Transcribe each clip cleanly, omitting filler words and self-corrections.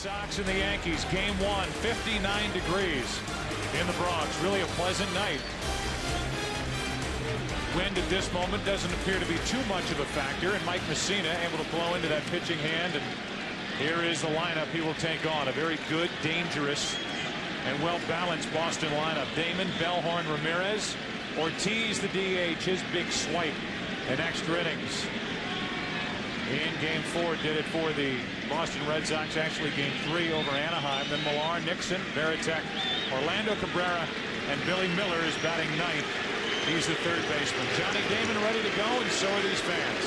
Sox and the Yankees, game one, 59 degrees in the Bronx. Really a pleasant night. Wind at this moment doesn't appear to be too much of a factor, and Mike Messina able to blow into that pitching hand. And here is the lineup he will take on. A very good, dangerous, and well-balanced Boston lineup. Damon, Bellhorn, Ramirez, Ortiz, the DH, his big swipe in extra innings. In game 4 did it for the Boston Red Sox. Actually game 3 over Anaheim. Then Millar, Nixon, Veritek, Orlando Cabrera, and Billy Miller is batting ninth. He's the third baseman. Johnny Damon ready to go, and so are these fans.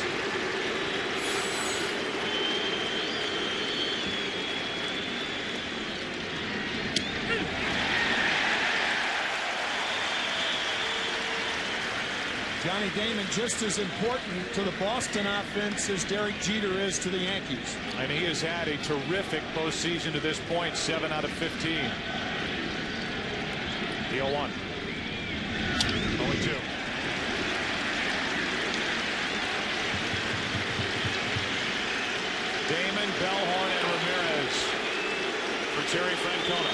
Johnny Damon just as important to the Boston offense as Derek Jeter is to the Yankees. And he has had a terrific postseason to this point, 7 out of 15. The 0-1. 0-2. Damon, Bellhorn, and Ramirez for Terry Francona.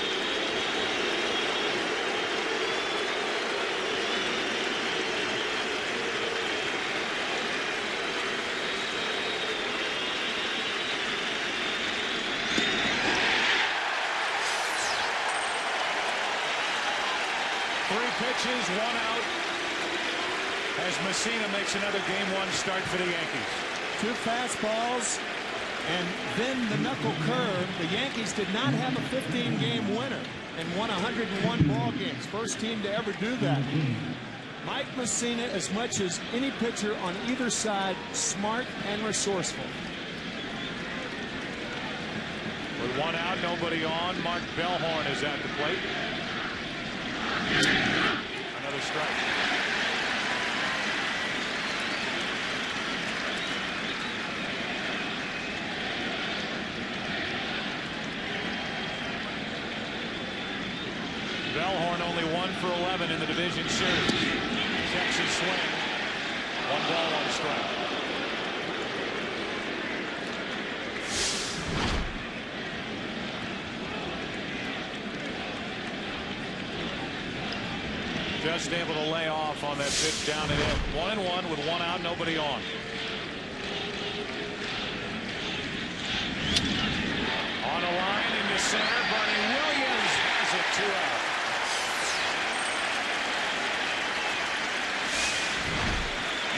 Pitches, 1 out, as Messina makes another game 1 start for the Yankees. 2 fastballs and then the knuckle curve. The Yankees did not have a 15-game winner and won 101 ball games. First team to ever do that. Mike Messina, as much as any pitcher on either side, smart and resourceful. With 1 out, nobody on, Mark Bellhorn is at the plate. Another strike. Bellhorn only 1 for 11 in the division series. Checks his swing. 1 ball, 1 strike. Just able to lay off on that pitch down and in. 1-1 with 1 out, nobody on. On a line into center, Bernie Williams has it 2 out.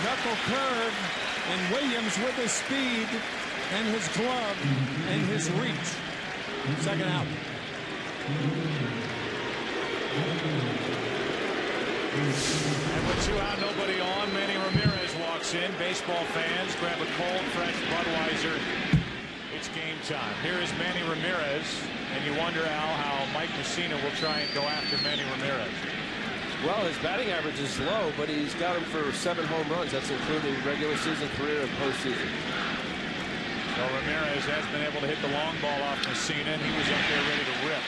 Knuckle curve, and Williams with his speed and his glove and his reach. 2nd out. And with 2 out, nobody on, Manny Ramirez walks in. Baseball fans grab a cold, fresh Budweiser. It's game time. Here is Manny Ramirez, and you wonder, Al, how Mike Messina will try and go after Manny Ramirez. Well, his batting average is low, but he's got him for 7 home runs. That's including regular season, career, and postseason. So Ramirez has been able to hit the long ball off Messina, and he was up there ready to rip.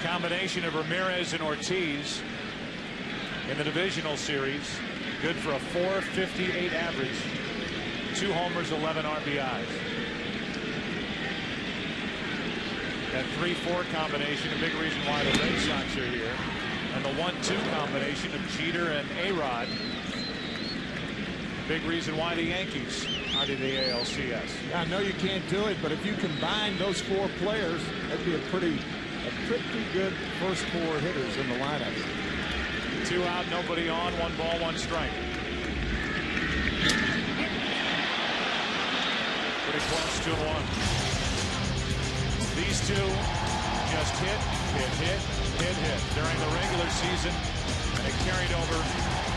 Combination of Ramirez and Ortiz in the divisional series, good for a .458 average, 2 homers, 11 RBIs. That 3-4 combination, a big reason why the Red Sox are here, and the 1-2 combination of Jeter and A-Rod, big reason why the Yankees are in the ALCS. I know you can't do it, but if you combine those 4 players, that'd be a pretty good first 4 hitters in the lineup. 2 out, nobody on, 1 ball, 1 strike. Pretty close, 2-1. These 2 just hit during the regular season, and it carried over.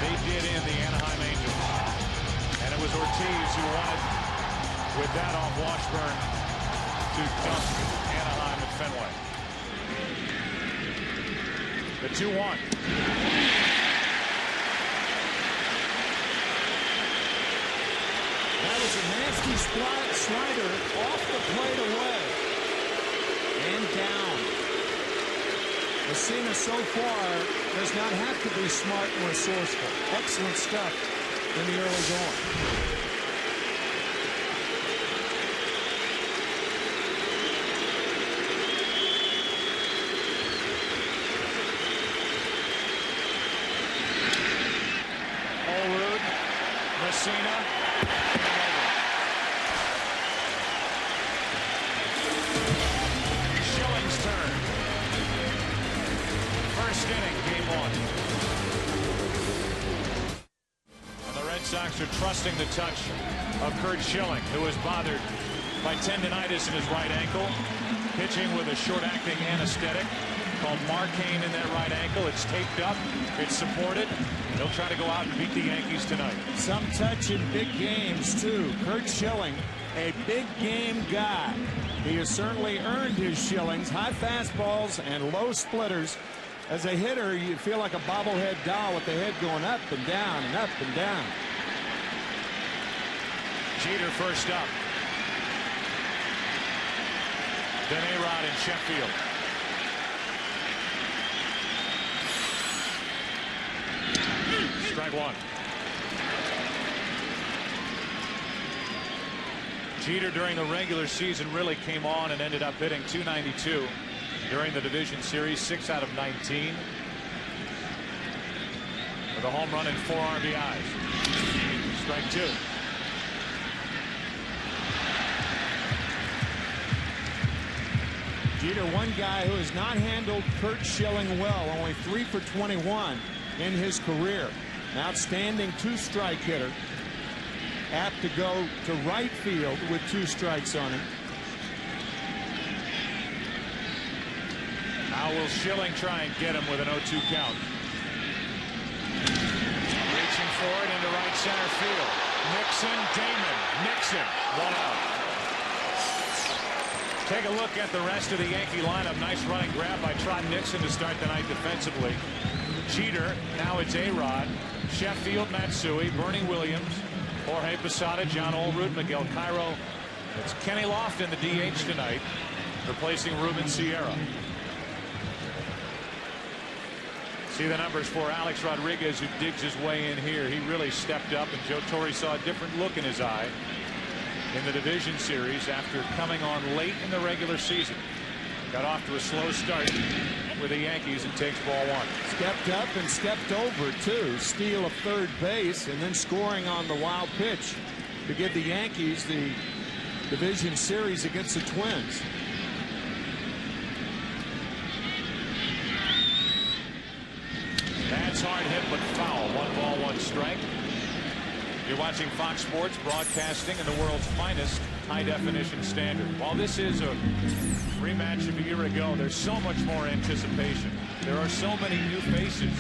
They did in the Anaheim Angels, and it was Ortiz who wanted, with that off Washburn, to dump Anaheim at Fenway. The 2-1. That was a nasty slider off the plate away. And down. Messina so far does not have to be smart and resourceful. Excellent stuff in the early going. Allrood, Messina, Schilling's turn. First inning, game one. And the Red Sox are trusting the touch of Curt Schilling, who is bothered by tendonitis in his right ankle, pitching with a short-acting anesthetic called Marcaine in that right ankle. It's taped up, it's supported. He'll try to go out and beat the Yankees tonight. Some touch in big games, too. Curt Schilling, a big game guy. He has certainly earned his shillings. High fastballs and low splitters. As a hitter, you feel like a bobblehead doll with the head going up and down and up and down. Jeter first up. Then A-Rod in Sheffield. Strike one. Jeter during the regular season really came on and ended up hitting .292 during the division series, 6 out of 19 with a home run and 4 RBIs. Strike two. Jeter, one guy who has not handled Curt Schilling well, only 3 for 21 in his career. An outstanding two-strike hitter, apt to go to right field with 2 strikes on him. Now will Schilling try and get him with an 0-2 count? Reaching for it into right center field. Nixon, Damon, Nixon, 1 out. Take a look at the rest of the Yankee lineup. Nice running grab by Trot Nixon to start the night defensively. Jeter, now it's A-Rod, Sheffield, Matsui, Bernie Williams, Jorge Posada, John Allrood, Miguel Cairo. It's Kenny Lofton, the DH tonight, replacing Ruben Sierra. See the numbers for Alex Rodriguez, who digs his way in here. He really stepped up, and Joe Torre saw a different look in his eye in the division series after coming on late in the regular season. Got off to a slow start with the Yankees and takes ball one. Stepped up and stepped over, too. Steal of third base and then scoring on the wild pitch to give the Yankees the division series against the Twins. That's hard hit but foul. 1 ball, 1 strike. You're watching Fox Sports, broadcasting in the world's finest high-definition standard. While this is a rematch of a year ago, there's so much more anticipation. There are so many new faces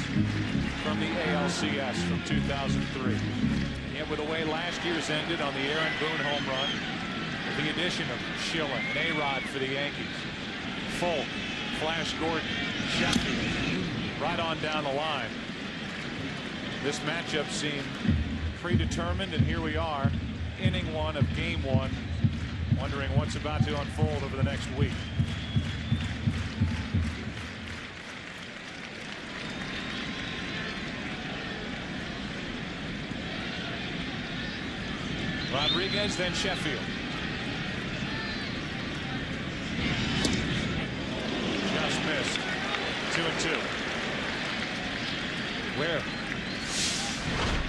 from the ALCS from 2003. Yet with the way last year's ended on the Aaron Boone home run, with the addition of Schilling and A-Rod for the Yankees, Folk, Flash Gordon, Sheffield, right on down the line. This matchup seemed predetermined, and here we are, inning 1 of game 1, wondering what's about to unfold over the next week. Rodriguez, then Sheffield. Just missed. 2-2. Where?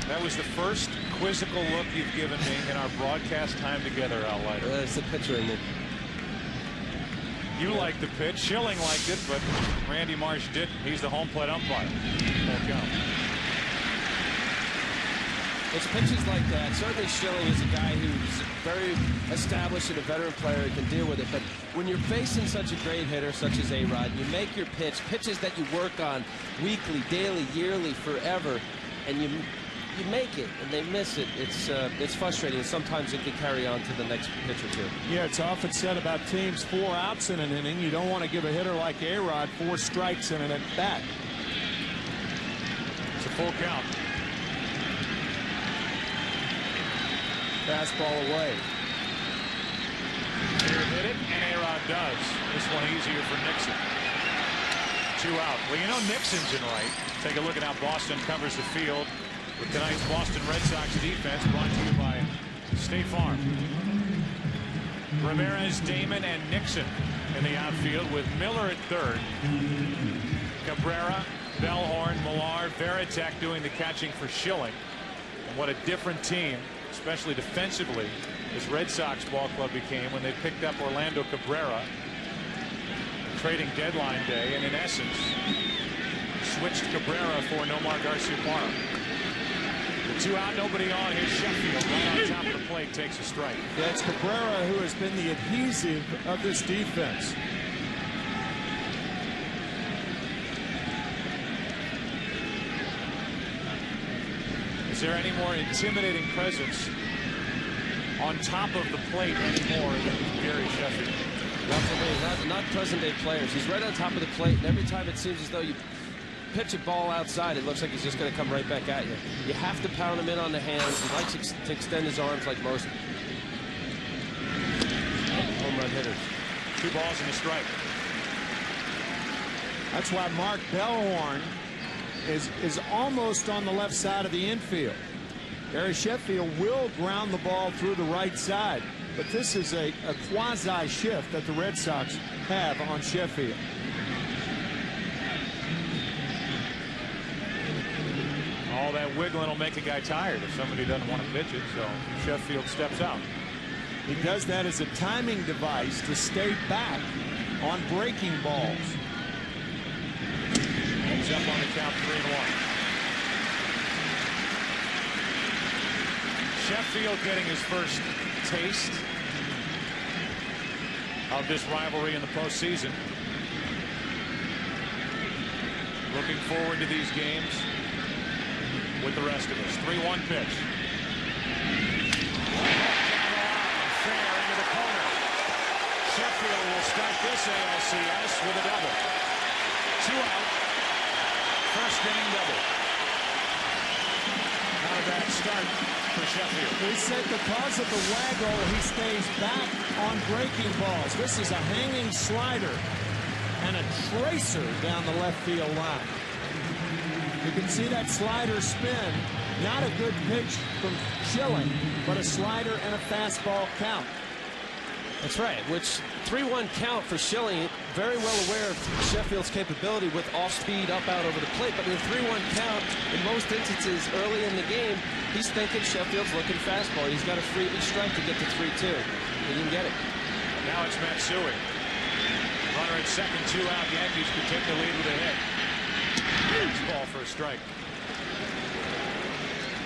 That was the first quizzical look you've given me in our broadcast time together, Al Leiter. That's the pitcher in there. You liked the pitch. Schilling liked it, but Randy Marsh didn't. He's the home plate umpire. Full count. It's pitches like that. Certainly Schilling is a guy who's very established and a veteran player who can deal with it. But when you're facing such a great hitter such as A-Rod, you make your pitches that you work on weekly, daily, yearly, forever, and you make it and they miss it. It's frustrating. Sometimes it can carry on to the next pitch or two. Yeah, it's often said about teams 4 outs in an inning. You don't want to give a hitter like A-Rod 4 strikes in an at bat. It's a full count. Fastball away. Here hit it, and A-Rod does. This one easier for Nixon. 2 out. Well, you know Nixon's in right. Take a look at how Boston covers the field with tonight's Boston Red Sox defense, brought to you by State Farm. Ramirez, Damon, and Nixon in the outfield with Miller at third. Cabrera, Bellhorn, Millar, Veritek doing the catching for Schilling. And what a different team, especially defensively, this Red Sox ball club became when they picked up Orlando Cabrera, trading deadline day, and in essence switched Cabrera for Nomar Garciaparra. The 2 out, nobody on. Here's Sheffield right on top of the plate, takes a strike. That's Cabrera who has been the adhesive of this defense. Is there any more intimidating presence on top of the plate anymore than Gary Sheffield? Not for me, not present-day players. He's right on top of the plate, and every time it seems as though you pitch a ball outside, it looks like he's just going to come right back at you. You have to pound him in on the hands. He likes to extend his arms like most home run hitters. 2 balls and a strike. That's why Mark Bellhorn is almost on the left side of the infield. Gary Sheffield will ground the ball through the right side, but this is a quasi shift that the Red Sox have on Sheffield. All that wiggling will make a guy tired if somebody doesn't want to pitch it, so Sheffield steps out. He does that as a timing device to stay back on breaking balls. Ends up on the count 3-1. Sheffield getting his first taste of this rivalry in the postseason. Looking forward to these games with the rest of us. 3-1 pitch. Fair into the corner. Sheffield will start this ALCS with a double. 2 out. First inning double. Not a bad start for Sheffield. He said because of the waggle, he stays back on breaking balls. This is a hanging slider and a tracer down the left field line. You can see that slider spin. Not a good pitch from Schilling, but a slider and a fastball count. That's right, which 3-1 count for Schilling. Very well aware of Sheffield's capability with off-speed, up-out over the plate. But in a 3-1 count, in most instances early in the game, he's thinking Sheffield's looking fastball. He's got to freely strike to get to 3-2. He didn't get it. Now it's Matsui. Runner at second, 2 out. Yankees could take the lead with a hit. Ball for a strike.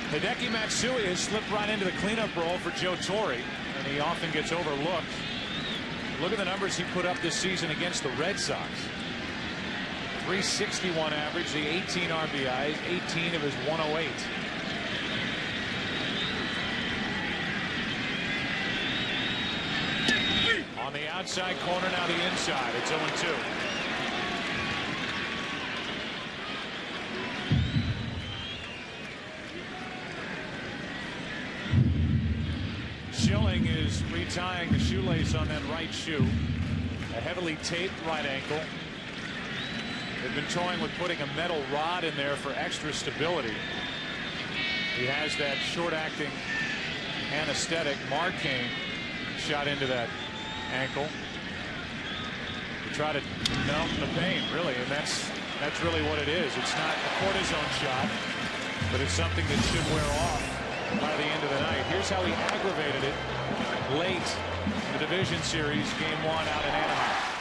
Hideki Matsui has slipped right into the cleanup role for Joe Torre, and he often gets overlooked. Look at the numbers he put up this season against the Red Sox. 361 average, the 18 RBIs, 18 of his 108. On the outside corner, now the inside. It's 0-2. Schilling is retying the shoelace on that right shoe. A heavily taped right ankle. They've been toying with putting a metal rod in there for extra stability. He has that short-acting anesthetic Marcaine shot into that ankle to try to numb the pain, really, and that's really what it is. It's not a cortisone shot, but it's something that should wear off by the end of the night. Here's how he aggravated it late in the division series, game 1 out in Anaheim.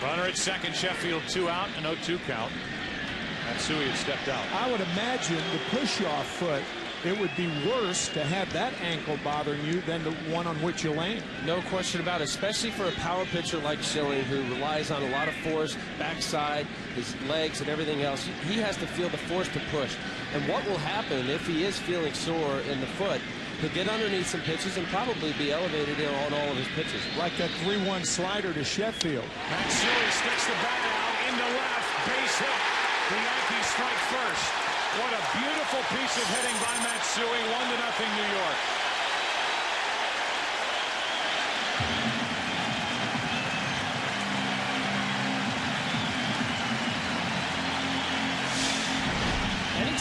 Runner at second, Sheffield 2 out, an 0-2 count. Matsui had stepped out. I would imagine the push-off foot, it would be worse to have that ankle bothering you than the one on which you land. No question about it, especially for a power pitcher like Schilling, who relies on a lot of force, backside, his legs and everything else. He has to feel the force to push. And what will happen if he is feeling sore in the foot? He'll get underneath some pitches and probably be elevated on all of his pitches. Like that 3-1 slider to Sheffield. Matsui sticks the bat out into left, base hit. The Yankees strike first. What a beautiful piece of hitting by Matsui. 1-0 New York.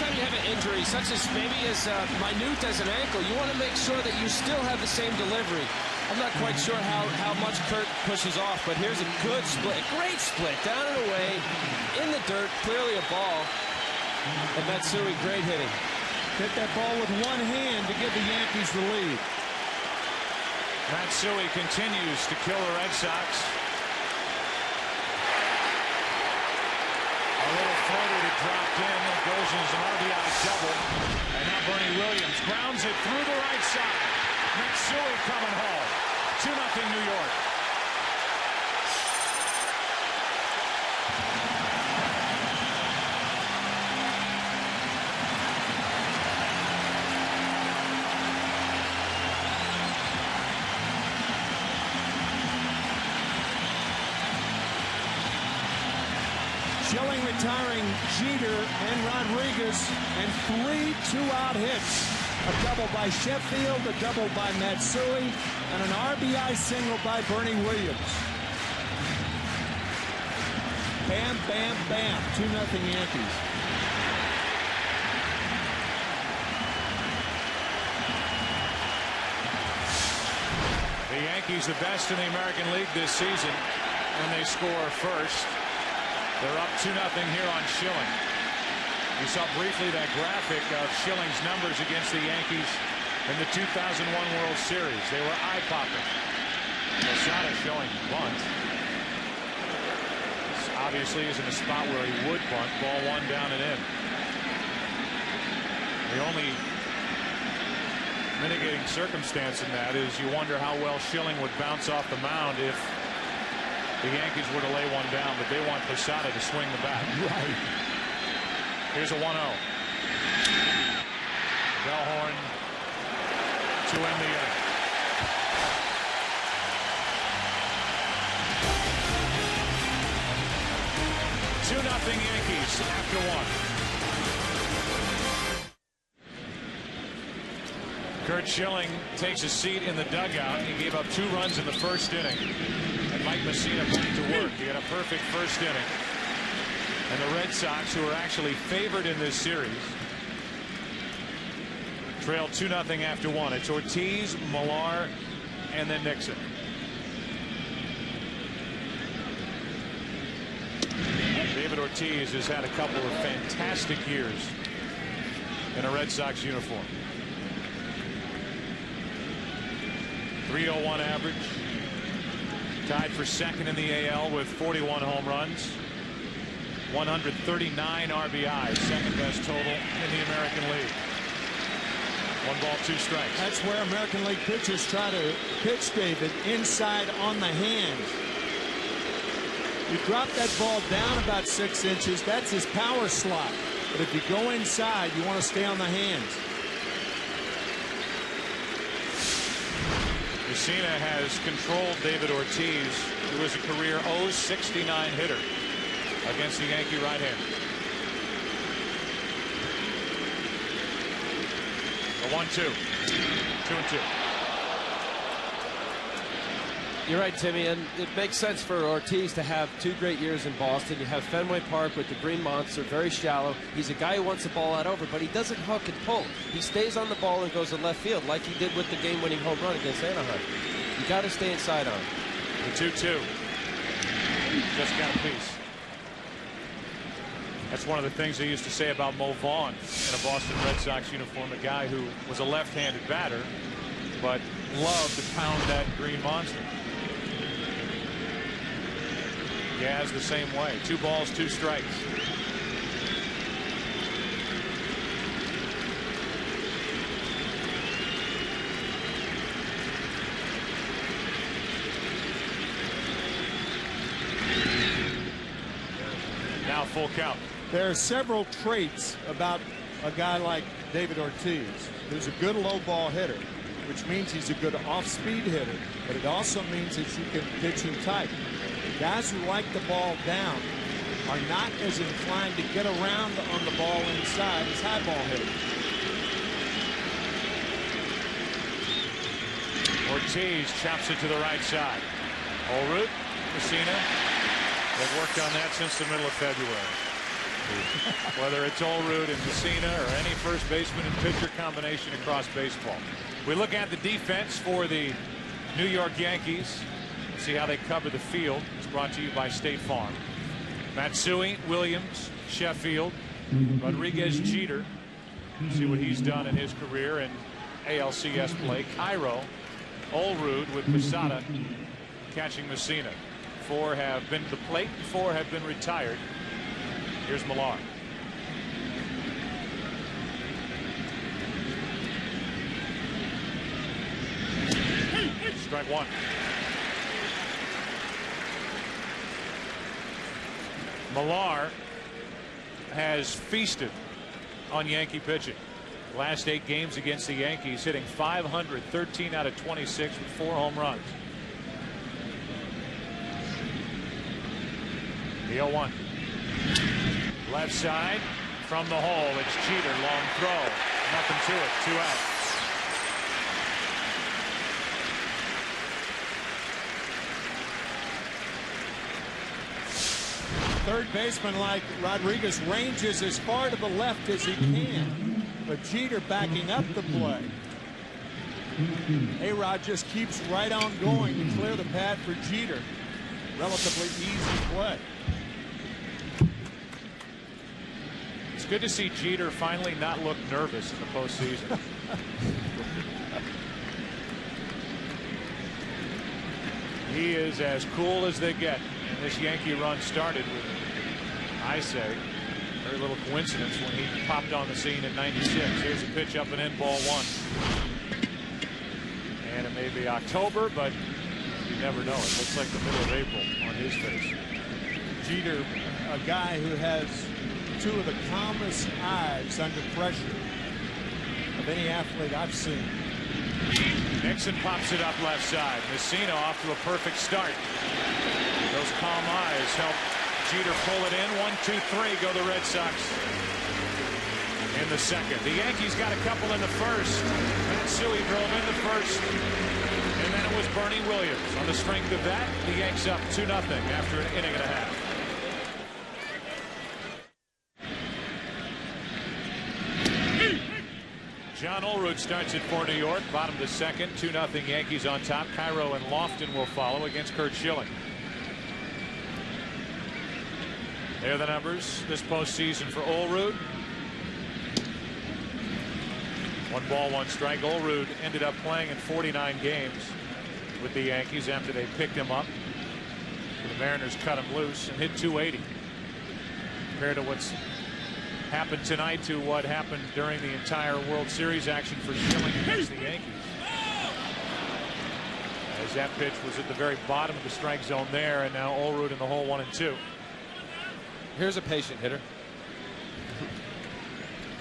anytime you have an injury, such as maybe as minute as an ankle, you want to make sure that you still have the same delivery. I'm not quite sure how much Kurt pushes off, but here's a good split, a great split, down and away, in the dirt, clearly a ball. And Matsui, great hitting. Hit that ball with one hand to give the Yankees the lead. Matsui continues to kill the Red Sox. A little floater that dropped in. It goes as an RBI double. And now Bernie Williams grounds it through the right side. Matsui coming home. 2-0 New York. Schilling retiring Jeter and Rodriguez, and 3 two-out hits. A double by Sheffield, a double by Matsui, and an RBI single by Bernie Williams. Bam, bam, bam. 2-0 Yankees. The Yankees the best in the American League this season, and they score first. They're up 2-0 here on Schilling. You saw briefly that graphic of Schilling's numbers against the Yankees in the 2001 World Series. They were eye-popping. Posada showing bunt. This obviously is in a spot where he would bunt. Ball 1 down and in. The only mitigating circumstance in that is you wonder how well Schilling would bounce off the mound if the Yankees were to lay one down, but they want Posada to swing the bat. Right. Here's a 1-0. Bellhorn to end the inning. Two-0 Yankees after 1. Curt Schilling takes a seat in the dugout. He gave up 2 runs in the first inning. And Mike Messina put it to work. He had a perfect first inning. And the Red Sox, who are actually favored in this series, trail 2-0 after 1. It's Ortiz, Millar, and then Nixon. David Ortiz has had a couple of fantastic years in a Red Sox uniform. .301 average. Tied for second in the AL with 41 home runs. 139 RBIs, second best total in the American League. 1 ball, 2 strikes. That's where American League pitchers try to pitch, David, inside on the hands. You drop that ball down about 6 inches, that's his power slot. But if you go inside, you want to stay on the hands. Messina has controlled David Ortiz, who is a career .069 hitter against the Yankee right-hander. A 1-2. 2-2. You're right, Timmy, and it makes sense for Ortiz to have 2 great years in Boston. You have Fenway Park with the Green Monster, very shallow. He's a guy who wants the ball out over, but he doesn't hook and pull. He stays on the ball and goes to left field like he did with the game-winning home run against Anaheim. You got to stay inside on him. The 2-2. Just got a piece. That's one of the things they used to say about Mo Vaughn in a Boston Red Sox uniform, a guy who was a left-handed batter, but loved to pound that Green Monster. Gaz the same way. 2 balls, 2 strikes. Now full count. There are several traits about a guy like David Ortiz, who's a good low ball hitter, which means he's a good off-speed hitter, but it also means that you can pitch him tight. Guys who like the ball down are not as inclined to get around on the ball inside as high ball hitters. Ortiz chops it to the right side. Olroot, Messina. They've worked on that since the middle of February. whether it's Olrud and Messina or any first baseman and pitcher combination across baseball. We look at the defense for the New York Yankees. See how they cover the field. It's brought to you by State Farm. Matsui, Williams, Sheffield, Rodriguez, Jeter. See what he's done in his career in ALCS play. Cairo, Olrud with Posada catching Messina. 4 have been to the plate, 4 have been retired. Here's Millar. Strike 1. Millar has feasted on Yankee pitching. Last 8 games against the Yankees, hitting .500, 13 out of 26 with 4 home runs. The 0-1. Left side from the hole. It's Jeter. Long throw. Nothing to it. 2 out. Third baseman like Rodriguez ranges as far to the left as he can, but Jeter backing up the play. A-Rod just keeps right on going to clear the pad for Jeter. Relatively easy play. It's good to see Jeter finally not look nervous in the postseason. He is as cool as they get. And this Yankee run started with, I say, very little coincidence when he popped on the scene in '96. Here's a pitch up and in, ball 1. And it may be October, but you never know. It looks like the middle of April on his face. Jeter, a guy who has 2 of the calmest eyes under pressure of any athlete I've seen. Nixon pops it up left side. Messina off to a perfect start. Those calm eyes help Jeter pull it in. 1, 2, 3 go the Red Sox in the second. The Yankees got a couple in the first. Matsui drove in the first. And then it was Bernie Williams. On the strength of that, the Yanks up 2-0 after an inning and a half. John Olrud starts it for New York. Bottom to second. 2-0 Yankees on top. Cairo and Lofton will follow against Curt Schilling. There are the numbers this postseason for Olrud. 1 ball, 1 strike. Olrud ended up playing in 49 games with the Yankees after they picked him up. The Mariners cut him loose and hit .280. Compared to what's happened tonight to what happened during the entire World Series action for Schilling against the Yankees. As that pitch was at the very bottom of the strike zone there, and now Olrud in the hole 1 and 2. Here's a patient hitter.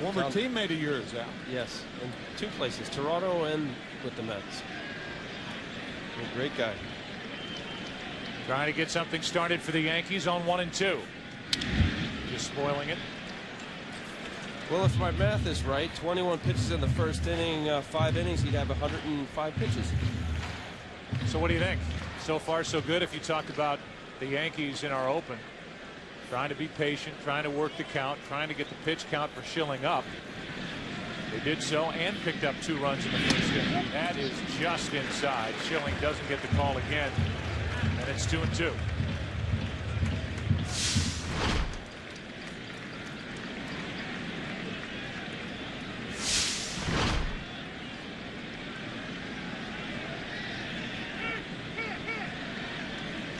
Former teammate of yours, Al. Yes, in 2 places, Toronto and with the Mets. A great guy. Trying to get something started for the Yankees on 1 and 2. Just spoiling it. Well, if my math is right, 21 pitches in the first inning, 5 innings, he'd have 105 pitches. So what do you think? So far so good. If you talk about the Yankees in our open, trying to be patient, trying to work the count, trying to get the pitch count for Schilling up. They did so and picked up 2 runs in the first inning. That is just inside. Schilling doesn't get the call again, and it's 2 and 2.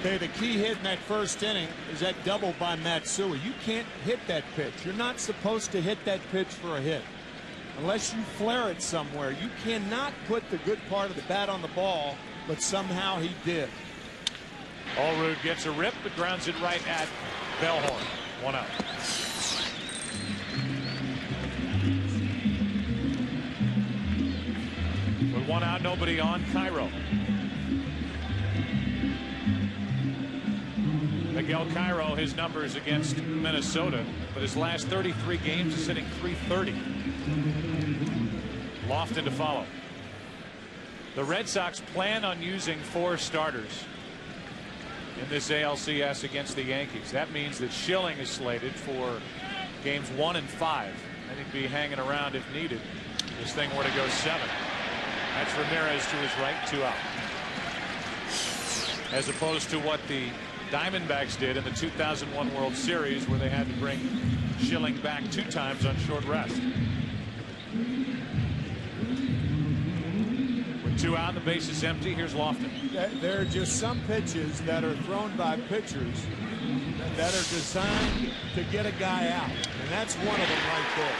Okay, the key hit in that first inning is that double by Matsui. You can't hit that pitch. You're not supposed to hit that pitch for a hit unless you flare it somewhere. You cannot put the good part of the bat on the ball, but somehow he did. Olrud gets a rip, but grounds it right at Bellhorn. 1 out. With 1 out, nobody on. Cairo. Miguel Cairo, his numbers against Minnesota, but his last 33 games is hitting .330. Lofton to follow. The Red Sox plan on using 4 starters in this ALCS against the Yankees. That means that Schilling is slated for Games 1 and 5. And he'd be hanging around if needed. This thing were to go 7. That's Ramirez to his right, 2 out. As opposed to what the Diamondbacks did in the 2001 World Series, where they had to bring Schilling back 2 times on short rest. With 2 out and the base is empty, here's Lofton. There are just some pitches that are thrown by pitchers that are designed to get a guy out, and that's one of them right there.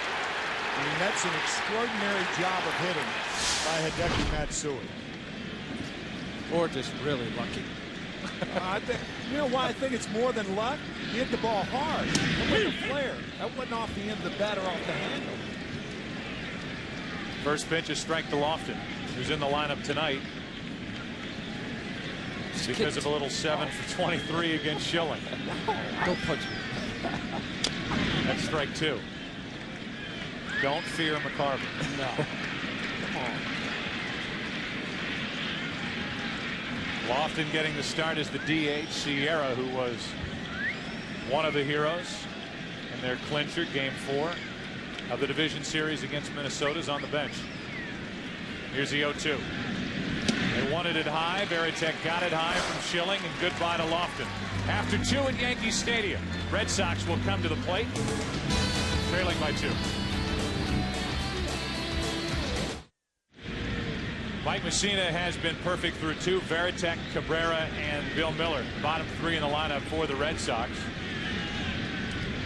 I mean, that's an extraordinary job of hitting by Hideki Matsui. Or just really lucky. I think, you know why I think it's more than luck? He hit the ball hard. That wasn't a flare. That wasn't off the end of the bat or off the handle. First pitch is strike to Lofton, who's in the lineup tonight because of a little 7 for 23 against Schilling. Don't punch me. That's strike 2. Don't fear McCarver. No. Come on. Lofton getting the start as the DH. Sierra, who was one of the heroes in their clincher, Game 4 of the division series against Minnesota, is on the bench. Here's the 0-2. They wanted it high. Varitek got it high from Schilling, and goodbye to Lofton. After 2 at Yankee Stadium, Red Sox will come to the plate, trailing by 2. Mike Messina has been perfect through 2. Varitek, Cabrera, and Bill Miller, bottom 3 in the lineup for the Red Sox.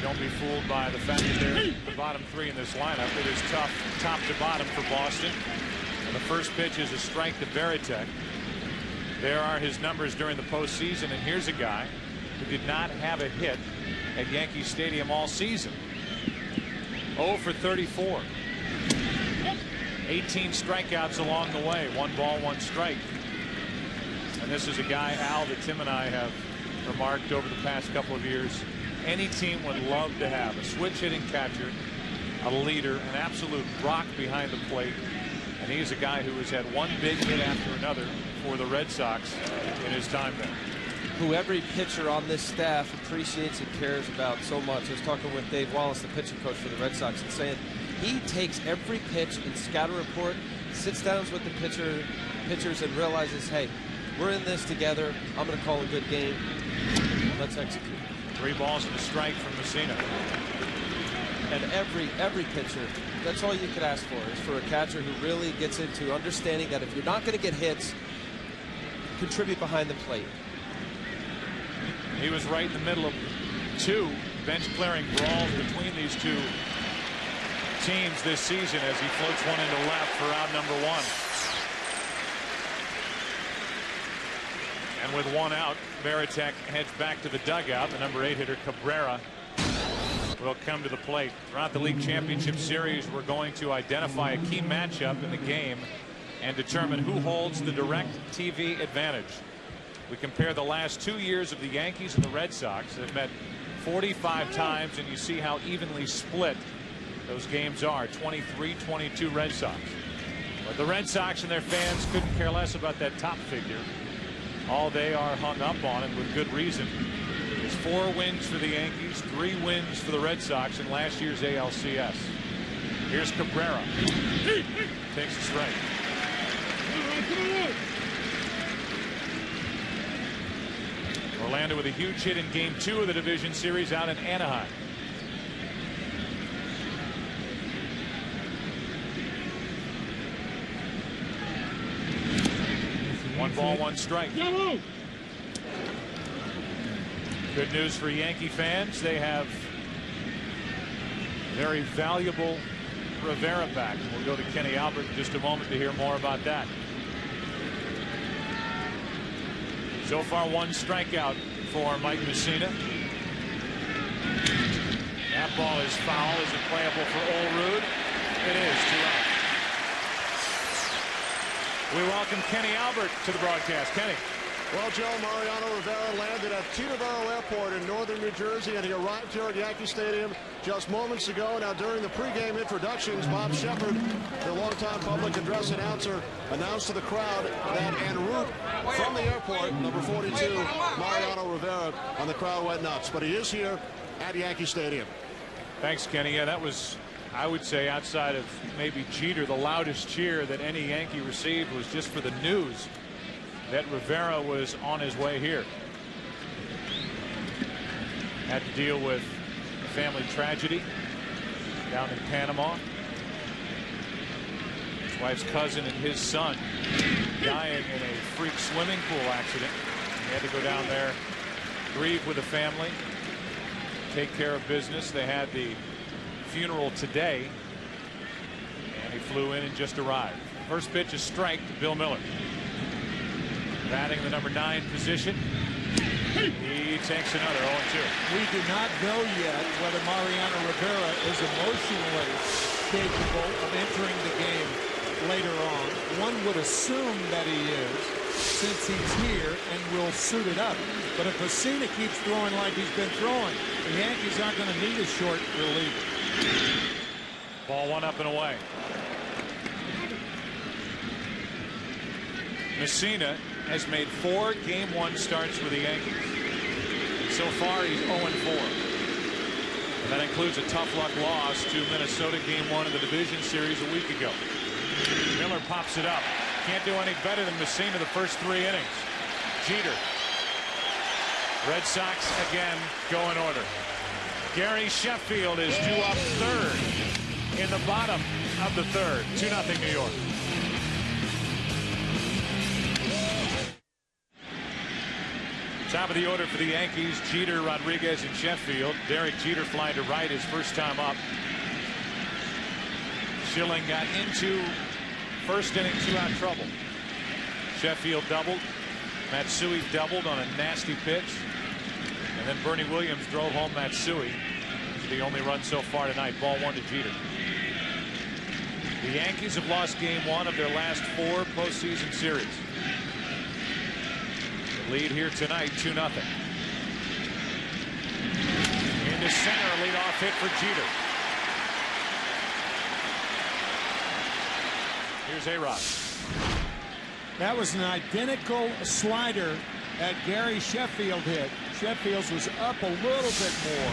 Don't be fooled by the fact that they're the bottom 3 in this lineup. It is tough top to bottom for Boston. And the first pitch is a strike to Varitek. There are his numbers during the postseason, and here's a guy who did not have a hit at Yankee Stadium all season. 0 for 34. 18 strikeouts along the way. 1 ball, 1 strike. And this is a guy, Al, that Tim and I have remarked over the past couple of years. Any team would love to have a switch hitting catcher, a leader, an absolute rock behind the plate. And he's a guy who has had one big hit after another for the Red Sox in his time there. Who every pitcher on this staff appreciates and cares about so much. I was talking with Dave Wallace, the pitching coach for the Red Sox, and saying he takes every pitch in scatter report, sits down with the pitchers and realizes, hey, we're in this together. I'm going to call a good game. Let's execute. 3 balls and a strike from Messina. And every pitcher, that's all you could ask for, is for a catcher who really gets into understanding that if you're not going to get hits, contribute behind the plate. He was right in the middle of 2 bench clearing brawls between these 2 teams this season as he floats one into left for out number 1. And with 1 out, Varitek heads back to the dugout. The number 8 hitter Cabrera will come to the plate. Throughout the league championship series, we're going to identify a key matchup in the game and determine who holds the direct TV advantage. We compare the last 2 years of the Yankees and the Red Sox. They've met 45 times, and you see how evenly split those games are. 23-22 Red Sox. But the Red Sox and their fans couldn't care less about that top figure. All they are hung up on, and with good reason, is 4 wins for the Yankees, 3 wins for the Red Sox in last year's ALCS. Here's Cabrera. Takes a strike. Orlando with a huge hit in Game 2 of the division series out in Anaheim. One ball, 1 strike. Good news for Yankee fans. They have very valuable Rivera back. We'll go to Kenny Albert in just a moment to hear more about that. So far, 1 strikeout for Mike Messina. That ball is foul. Is it playable for Olrud? It is. 2 out. We welcome Kenny Albert to the broadcast. Kenny. Well, Joe, Mariano Rivera landed at Teterboro Airport in northern New Jersey, and he arrived here at Yankee Stadium just moments ago. Now, during the pregame introductions, Bob Shepard, the longtime public address announcer, announced to the crowd that en route from the airport, number 42, Mariano Rivera, and the crowd went nuts. But he is here at Yankee Stadium. Thanks, Kenny. Yeah, that was, I would say, outside of maybe Jeter, the loudest cheer that any Yankee received was just for the news that Rivera was on his way here. Had to deal with a family tragedy down in Panama. His wife's cousin and his son dying in a freak swimming pool accident. He had to go down there, grieve with the family, take care of business. They had the funeral today, and he flew in and just arrived. First pitch is strike to Bill Miller. Batting the number 9 position. He takes another 0-2. We do not know yet whether Mariano Rivera is emotionally capable of entering the game later on. One would assume that he is, since he's here and will suit it up. But if Matsui keeps throwing like he's been throwing, the Yankees aren't going to need a short reliever. Ball 1 up and away. Messina has made 4 Game 1 starts with the Yankees. So far, he's 0-4. And that includes a tough luck loss to Minnesota Game 1 of the division series a week ago. Miller pops it up. Can't do any better than Messina the first 3 innings. Jeter. Red Sox again go in order. Gary Sheffield is due up 3rd in the bottom of the 3rd. 2-0 New York. Top of the order for the Yankees, Jeter, Rodriguez, and Sheffield. Derek Jeter flying to right his first time up. Schilling got into first inning 2-out trouble. Sheffield doubled. Matsui doubled on a nasty pitch. And then Bernie Williams drove home Matsui. The only run so far tonight. Ball 1 to Jeter. The Yankees have lost Game 1 of their last 4 postseason series. Lead here tonight, 2-0. Into center, a leadoff hit for Jeter. Here's A-Rod. That was an identical slider that Gary Sheffield hit. Sheffield's was up a little bit more.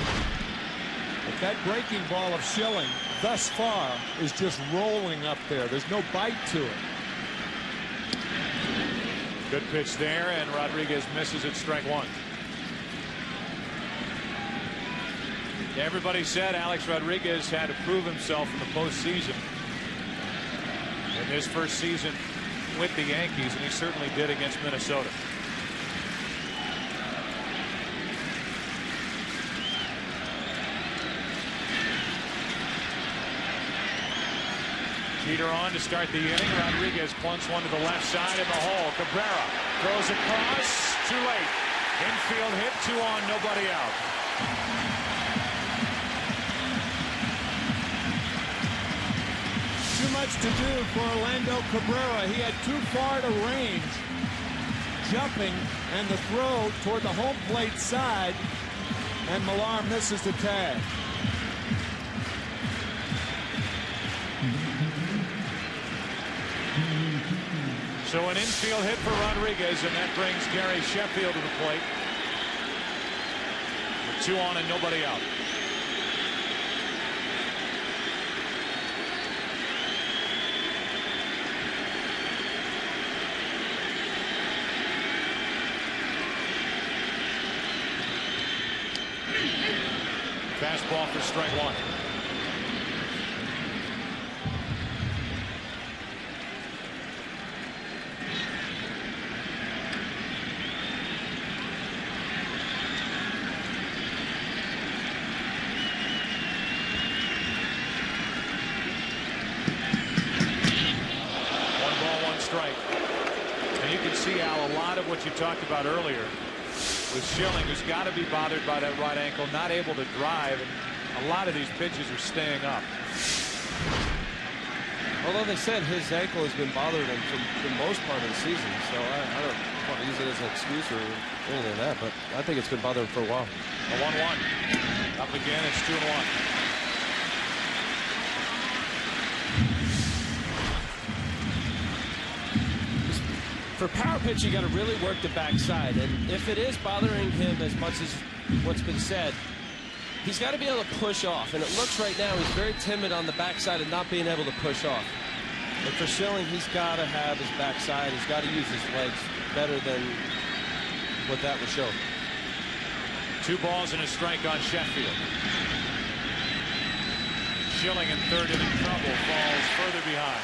But that breaking ball of Schilling thus far is just rolling up there. There's no bite to it. Good pitch there, and Rodriguez misses at strike 1. Everybody said Alex Rodriguez had to prove himself in the postseason in his first season with the Yankees, and he certainly did against Minnesota. Jeter on to start the inning. Rodriguez plunks one to the left side in the hole. Cabrera throws across. Too late. Infield hit. 2 on. Nobody out. Too much to do for Orlando Cabrera. He had too far to range. Jumping and the throw toward the home plate side. And Millar misses the tag. So an infield hit for Rodriguez, and that brings Gary Sheffield to the plate. With 2 on and nobody out. Fastball for strike 1. What you talked about earlier with Schilling, who's got to be bothered by that right ankle, not able to drive, and a lot of these pitches are staying up. Although they said his ankle has been bothering him for the most part of the season, so I don't want to use it as an excuse or anything like that, but I think it's been bothering him for a while. A 1-1. Up again, it's 2-1. For power pitch, you got to really work the backside, and if it is bothering him as much as what's been said, He's got to be able to push off, and it looks right now he's very timid on the backside and not being able to push off. But for Schilling, he's got to have his backside. He's got to use his legs better than what that would show. 2 balls and a strike on Sheffield. Schilling in third and in trouble, falls further behind.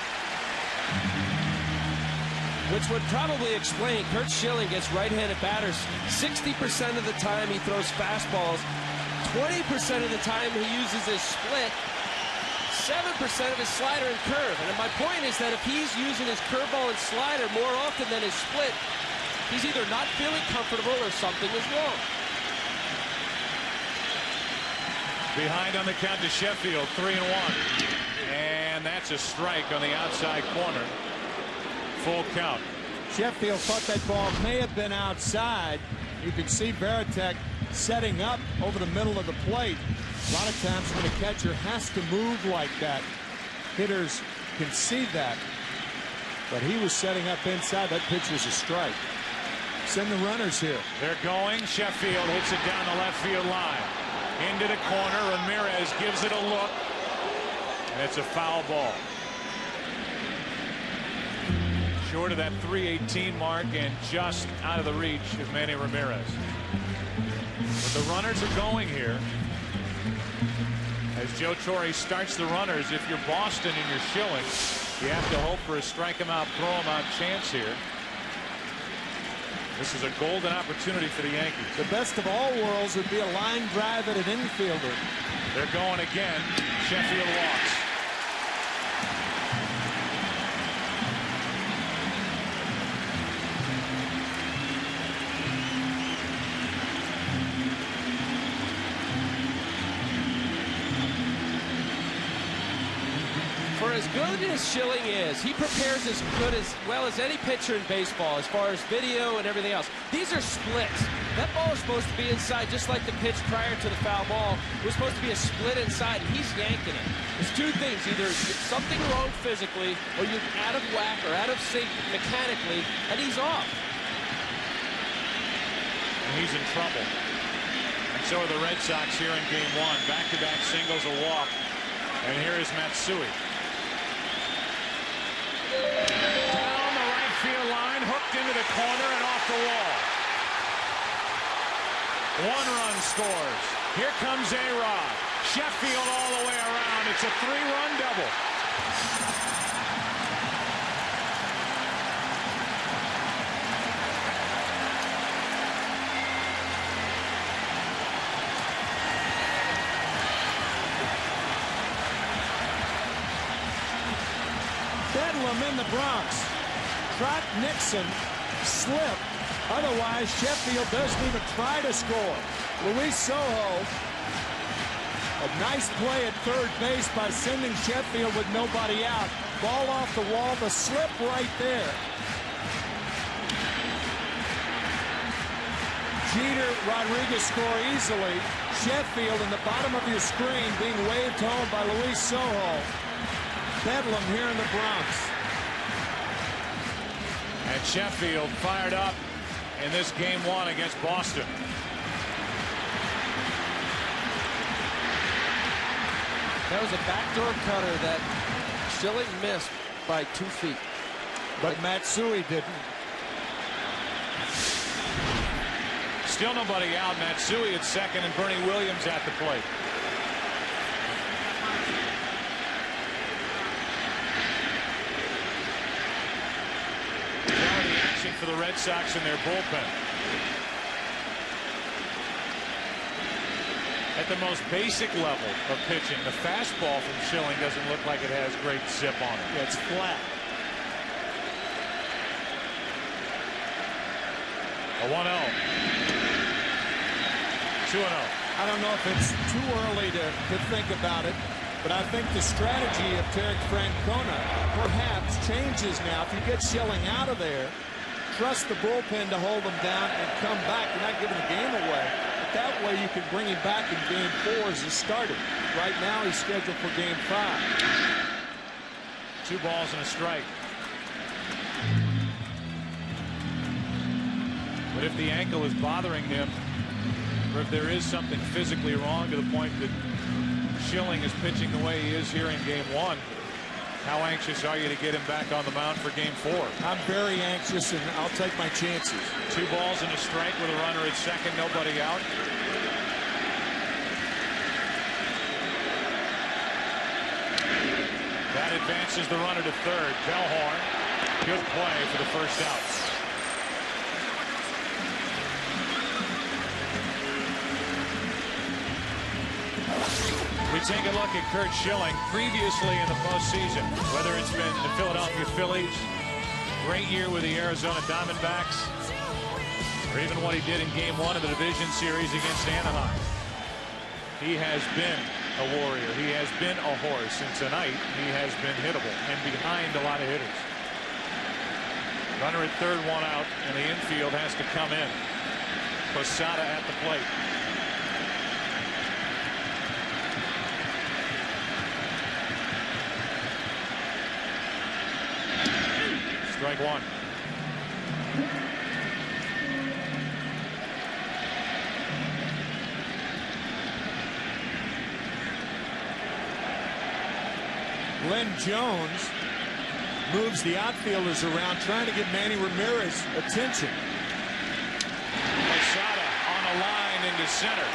Which would probably explain Curt Schilling gets right-handed batters 60% of the time he throws fastballs, 20% of the time he uses his split, 7% of his slider and curve. And my point is that if he's using his curveball and slider more often than his split, he's either not feeling comfortable or something is wrong. Behind on the count to Sheffield, 3-1. And that's a strike on the outside corner. Full count. Sheffield thought that ball may have been outside. You can see Varitek setting up over the middle of the plate. A lot of times when a catcher has to move like that, hitters can see that. But he was setting up inside. That pitch was a strike. Send the runners here. They're going. Sheffield hits it down the left field line. Into the corner. Ramirez gives it a look. And it's a foul ball. Short of that 318 mark and just out of the reach of Manny Ramirez. But the runners are going here. As Joe Torre starts the runners, if you're Boston and you're Schilling, you have to hope for a strike him out, throw him out chance here. This is a golden opportunity for the Yankees. The best of all worlds would be a line drive at an infielder. They're going again. Sheffield walks. For as good as Schilling is, he prepares as well as any pitcher in baseball as far as video and everything else. These are splits. That ball is supposed to be inside, just like the pitch prior to the foul ball. It was supposed to be a split inside, and he's yanking it. There's two things. Either something wrong physically, or you're out of whack or out of sync mechanically, and he's off. And he's in trouble. And so are the Red Sox here in game 1. Back-to-back singles, a walk. And here is Matsui. Down the right field line, hooked into the corner and off the wall. 1 run scores. Here comes A-Rod. Sheffield all the way around. It's a 3-run double. Bedlam in the Bronx. Trot Nixon slip. Otherwise, Sheffield doesn't even try to score. Luis Sojo, a nice play at third base by sending Sheffield with nobody out. Ball off the wall, the slip right there. Jeter, Rodriguez score easily. Sheffield in the bottom of your screen being waved home by Luis Sojo. Bedlam here in the Bronx. And Sheffield fired up in this game 1 against Boston. That was a backdoor cutter that Schilling missed by 2 feet. But Matsui didn't. Still nobody out. Matsui at second and Bernie Williams at the plate. For the Red Sox in their bullpen. At the most basic level of pitching, the fastball from Schilling doesn't look like it has great zip on it. Yeah, it's flat. A 1-0. 2-0. I don't know if it's too early to think about it, but I think the strategy of Terry Francona perhaps changes now. If you get Schilling out of there, trust the bullpen to hold them down and come back. You're not giving the game away. But that way you can bring him back in game 4 as he started. Right now he's scheduled for game 5. 2 balls and a strike. But if the ankle is bothering him, or if there is something physically wrong to the point that Schilling is pitching the way he is here in game 1. How anxious are you to get him back on the mound for game 4? I'm very anxious, and I'll take my chances. 2 balls and a strike with a runner at second, nobody out. That advances the runner to third. Bellhorn, good play for the first out. We take a look at Curt Schilling previously in the postseason, whether it's been the Philadelphia Phillies, great year with the Arizona Diamondbacks, or even what he did in game 1 of the division series against Anaheim. He has been a warrior. He has been a horse, and tonight he has been hittable and behind a lot of hitters. Runner at third, 1 out, and the infield has to come in. Posada at the plate. Strike 1. Glenn Jones moves the outfielders around, trying to get Manny Ramirez attention. Posada on a line into center.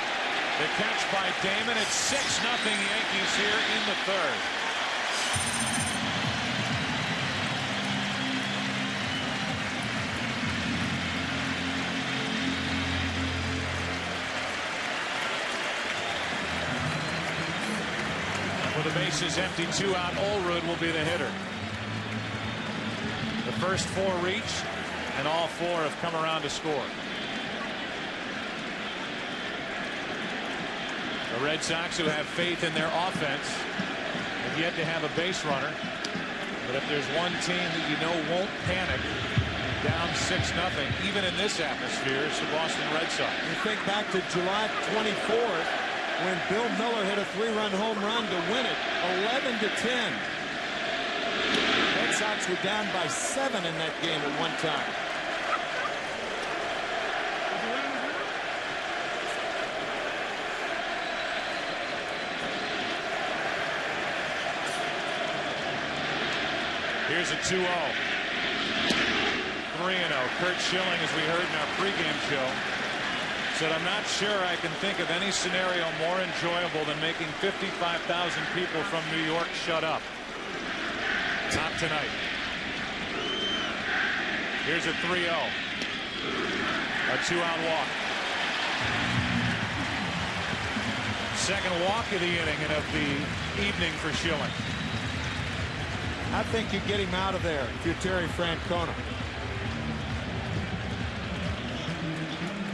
The catch by Damon. It's 6-0 Yankees here in the third. With the bases empty, 2 out, Olerud will be the hitter. The first 4 reach, and all 4 have come around to score. The Red Sox, who have faith in their offense, have yet to have a base runner. But if there's one team that you know won't panic, down 6-0, even in this atmosphere, it's the Boston Red Sox. You think back to July 24th, when Bill Miller hit a 3-run home run to win it, 11-10. Red Sox were down by 7 in that game at one time. Here's a 2-0. 3-0. Curt Schilling, as we heard in our pregame show, said, I'm not sure I can think of any scenario more enjoyable than making 55,000 people from New York shut up. Not tonight. Here's a 3-0. A 2-out walk. Second walk of the inning and of the evening for Schilling. I think you get him out of there if you're Terry Francona.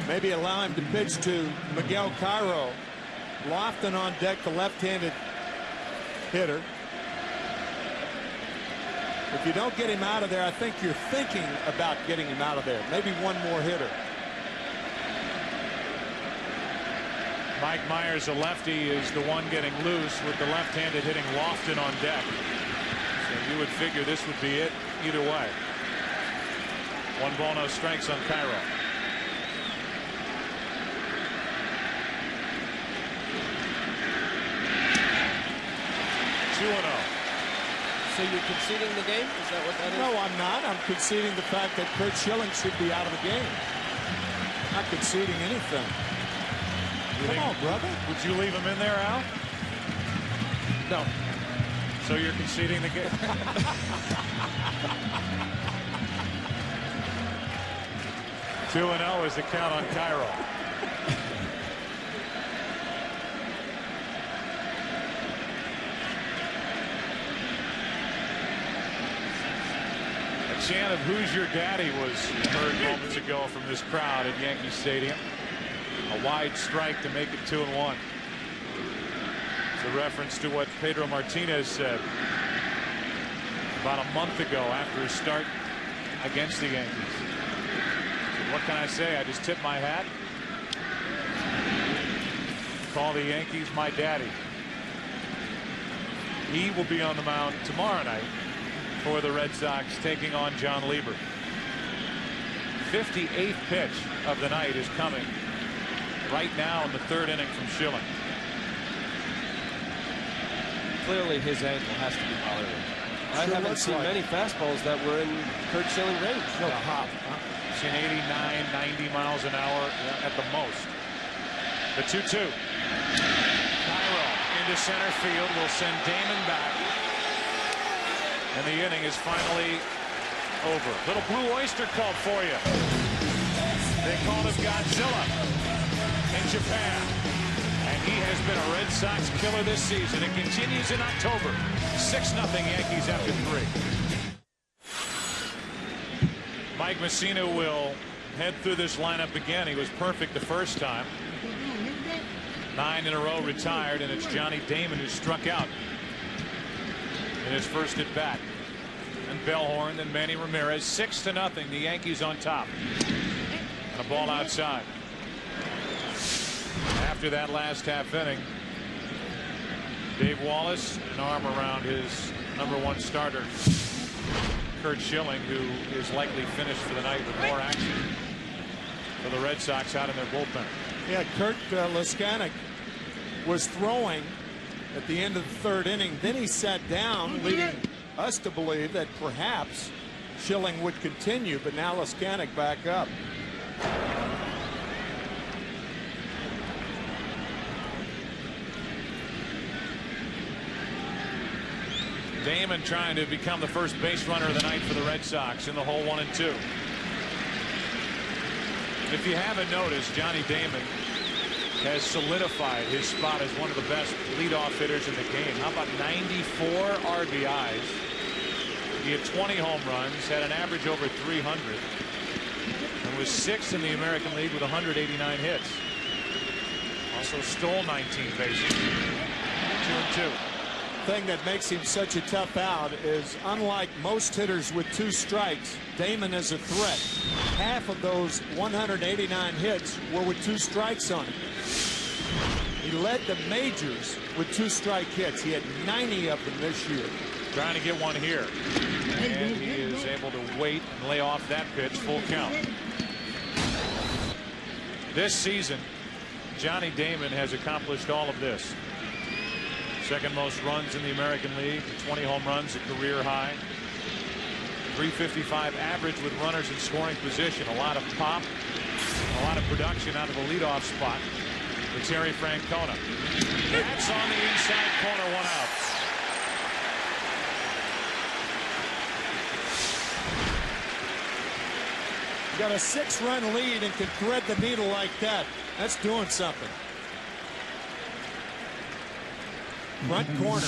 Maybe allow him to pitch to Miguel Cairo. Lofton on deck, the left-handed hitter. If you don't get him out of there, I think you're thinking about getting him out of there. Maybe one more hitter. Mike Myers, a lefty, is the one getting loose with the left-handed hitting Lofton on deck. So you would figure this would be it either way. 1 ball, no strikes on Cairo. 2-0. So you're conceding the game? Is that what that is? No, I'm not. I'm conceding the fact that Curt Schilling should be out of the game. I'm not conceding anything. Come on, brother. Would you leave him in there, Al? No. So you're conceding the game? 2-0 is the count on Cairo. A chant of "Who's Your Daddy" was heard moments ago from this crowd at Yankee Stadium. A wide strike to make it 2-1. It's a reference to what Pedro Martinez said about a month ago after his start against the Yankees. So what can I say? I just tip my hat. Call the Yankees my daddy. He will be on the mound tomorrow night for the Red Sox, taking on John Lieber. 58th pitch of the night is coming right now in the third inning from Schilling. Clearly his ankle has to be bothering him. I haven't seen many fastballs that were in Curt Schilling range. No pop. Seen 89, 90 miles an hour at the most. The 2-2. Cairo into center field will send Damon back. And the inning is finally over. Little Blue Oyster Cult for you. They called him Godzilla in Japan. And he has been a Red Sox killer this season. It continues in October. 6-0 Yankees after 3. Mike Mussina will head through this lineup again. He was perfect the first time. 9 in a row retired, and it's Johnny Damon who struck out in his first at bat. And Bellhorn and Manny Ramirez. 6-0. The Yankees on top. And a ball outside. After that last half inning, Dave Wallace, an arm around his #1 starter, Curt Schilling, who is likely finished for the night with more action for the Red Sox out in their bullpen. Yeah, Kurt Leskanik was throwing at the end of the third inning. Then he sat down, leading us to believe that perhaps Schilling would continue, but now Leskanik back up. Damon trying to become the first base runner of the night for the Red Sox in the hole 1 and 2. If you haven't noticed, Johnny Damon has solidified his spot as one of the best leadoff hitters in the game. How about 94 RBIs? He had 20 home runs, had an average over 300, and was 6th in the American League with 189 hits. Also stole 19 bases. 2 and 2. Thing that makes him such a tough out is, unlike most hitters with 2 strikes, Damon is a threat. Half of those 189 hits were with 2 strikes on him. He led the majors with 2-strike hits. He had 90 of them this year. Trying to get one here, and he is able to wait and lay off that pitch. Full count. This season, Johnny Damon has accomplished all of this. Second most runs in the American League, 20 home runs, a career high. 355 average with runners in scoring position. A lot of pop, a lot of production out of the leadoff spot for Terry Francona. That's on the inside corner, 1 out. You got a 6-run lead and can thread the needle like that. That's doing something. Front corner.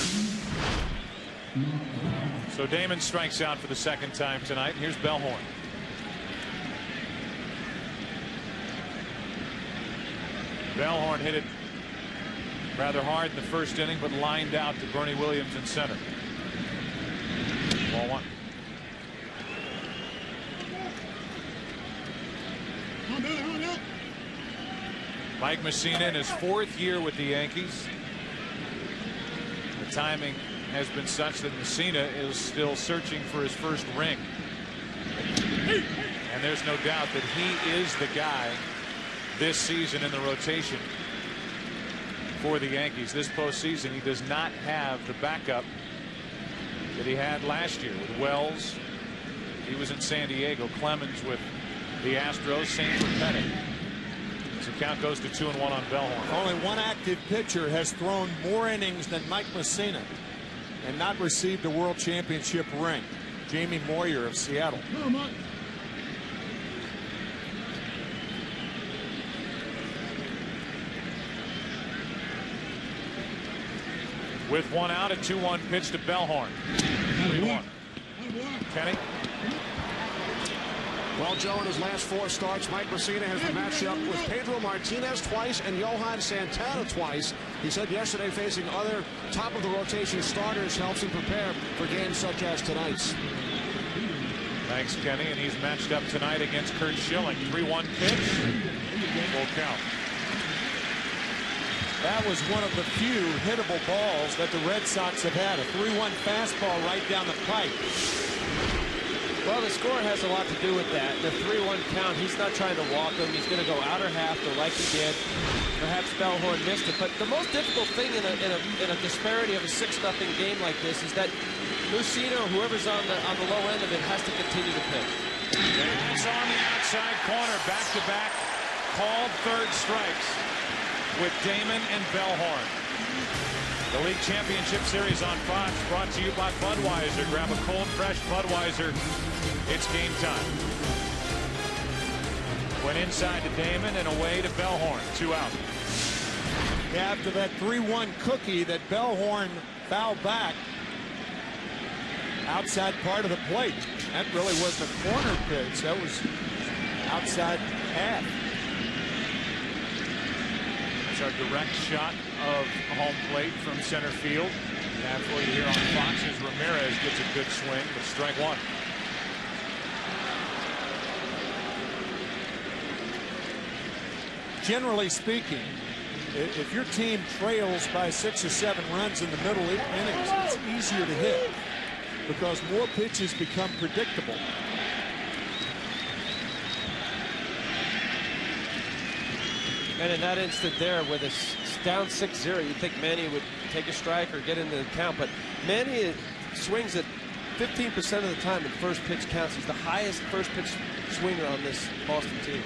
So Damon strikes out for the second time tonight. Here's Bellhorn. Bellhorn hit it rather hard in the first inning, but lined out to Bernie Williams in center. Ball 1. Mike Mussina in his 4th year with the Yankees. The timing has been such that Mussina is still searching for his first ring. And there's no doubt that he is the guy this season in the rotation for the Yankees. This postseason, he does not have the backup that he had last year with Wells. He was in San Diego. Clemens with the Astros. Same for Petty. So count goes to 2-1 on Bellhorn. Only one active pitcher has thrown more innings than Mike Mussina and not received a World Championship ring. Jamie Moyer of Seattle. With 1 out, a 2-1 pitch to Bellhorn. 3-1. Kenny. Well, Joe, in his last 4 starts, Mike Mussina has been matched up with Pedro Martinez twice and Johan Santana twice. He said yesterday facing other top-of-the-rotation starters helps him prepare for games such as tonight's. Thanks, Kenny. And he's matched up tonight against Curt Schilling. 3-1 pitch. Full count. That was one of the few hittable balls that the Red Sox have had. A 3-1 fastball right down the pipe. Well, the score has a lot to do with that. The 3-1 count, he's not trying to walk him. He's going to go outer half, like he did. Perhaps Bellhorn missed it. But the most difficult thing in a disparity of a 6-0 game like this is that Lucino, whoever's on the low end of it, has to continue to pitch. It's on the outside corner, back-to-back, called third strikes with Damon and Bellhorn. The League Championship Series on Fox, brought to you by Budweiser. Grab a cold, fresh Budweiser. It's game time. Went inside to Damon and away to Bellhorn. 2 out. After that 3-1 cookie that Bellhorn fouled back outside part of the plate. That really wasn't a corner pitch. That was outside half. It's our direct shot of home plate from center field. That's what you hear on Fox as Ramirez gets a good swing, but strike one. Generally speaking, if your team trails by 6 or 7 runs in the middle innings, it's easier to hit because more pitches become predictable. And in that instant there, with us down 6-0, you'd think Manny would take a strike or get into the count. But Manny swings at 15% of the time in first pitch counts. He's the highest first pitch swinger on this Boston team.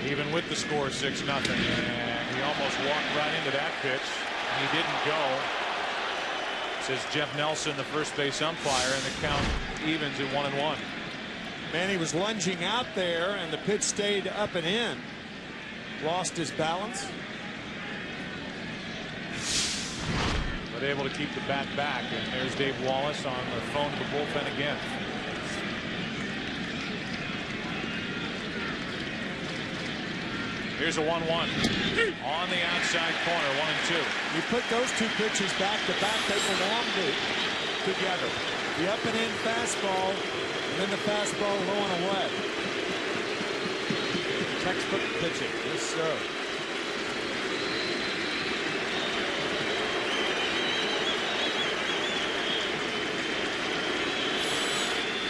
Even with the score 6-0, and he almost walked right into that pitch. He didn't go. Says Jeff Nelson, the first base umpire, and the count evens at 1-1. Manny was lunging out there, and the pitch stayed up and in. Lost his balance. But able to keep the bat back. And there's Dave Wallace on the phone to the bullpen again. Here's a 1-1 on the outside corner, 1-2. You put those 2 pitches back to back, they belong together. The up and in fastball, and then the fastball low and away. Textbook pitching. Yes, sir.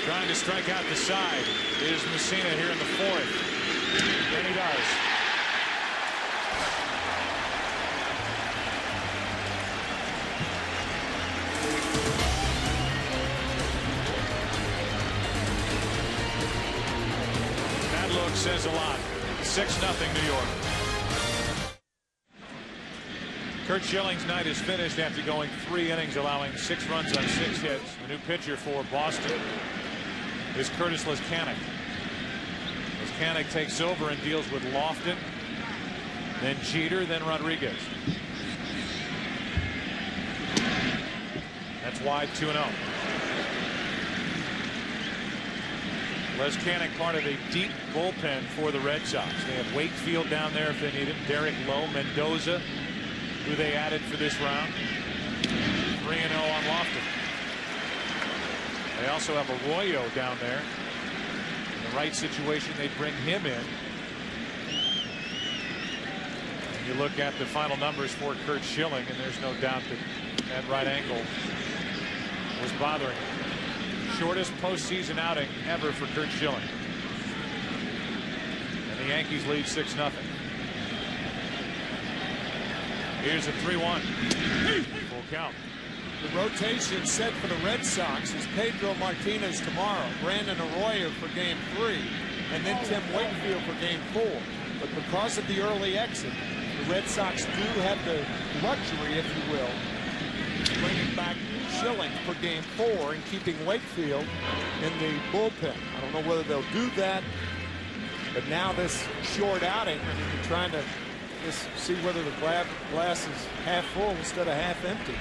Trying to strike out the side is Messina here in the 4th. And he does. That look says a lot. 6-0 New York. Curt Schilling's night is finished after going 3 innings, allowing 6 runs on 6 hits. The new pitcher for Boston is Curtis Leskanic. Leskanic takes over and deals with Lofton, then Jeter, then Rodriguez. That's wide 2-0. Leskanic part of a deep bullpen for the Red Sox. They have Wakefield down there if they need him. Derek Lowe, Mendoza, who they added for this round. 3-0 on Lofton. They also have Arroyo down there. In the right situation, they'd bring him in. And you look at the final numbers for Curt Schilling, and there's no doubt that that right ankle was bothering him. Shortest postseason outing ever for Curt Schilling. And the Yankees lead 6-0. Here's a 3-1. Full count. The rotation set for the Red Sox is Pedro Martinez tomorrow, Brandon Arroyo for game 3, and then Tim Wakefield for game 4. But because of the early exit, the Red Sox do have the luxury, if you will, bringing back Schilling for game 4 and keeping Wakefield in the bullpen. I don't know whether they'll do that, but now this short outing, I mean, you're trying to just see whether the glass is half full instead of half empty.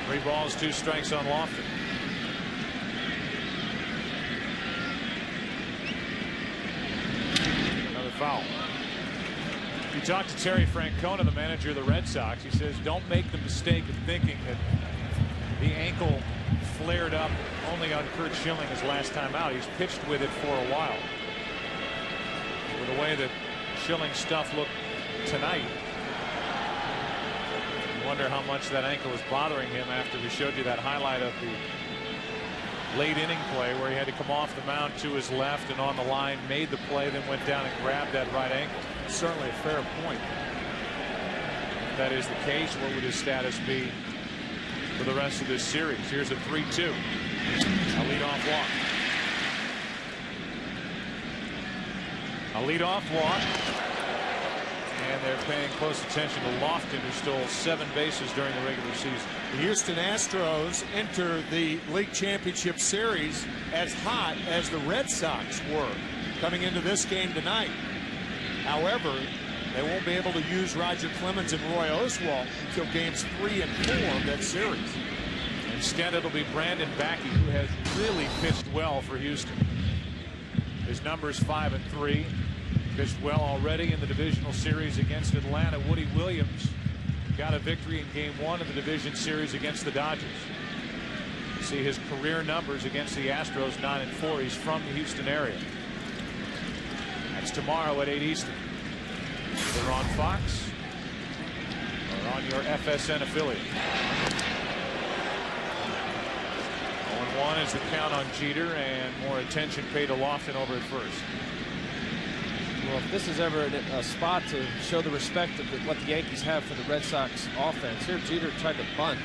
3 balls, 2 strikes on Lofton. Another foul. You talk to Terry Francona, the manager of the Red Sox. He says, don't make the mistake of thinking that the ankle flared up only on Curt Schilling his last time out. He's pitched with it for a while. With the way that Schilling's stuff looked tonight, you wonder how much that ankle is bothering him after we showed you that highlight of the late inning play where he had to come off the mound to his left and on the line, made the play, then went down and grabbed that right ankle. Certainly a fair point. If that is the case, what would his status be for the rest of this series? Here's a 3-2. A leadoff walk. A leadoff walk. And they're paying close attention to Lofton, who stole 7 bases during the regular season. The Houston Astros enter the League Championship Series as hot as the Red Sox were coming into this game tonight. However, they won't be able to use Roger Clemens and Roy Oswalt until games 3 and 4 of that series. Instead, it'll be Brandon Backey, who has really pitched well for Houston. His number's 5 and 3. Pitched well already in the divisional series against Atlanta. Woody Williams got a victory in game 1 of the division series against the Dodgers. You see his career numbers against the Astros, 9 and 4. He's from the Houston area. That's tomorrow at 8 Eastern. Either on Fox or on your FSN affiliate. 0-1 is the count on Jeter, and more attention paid to Lofton over at first. Well, if this is ever a spot to show the respect of what the Yankees have for the Red Sox offense, here Jeter tried to bunt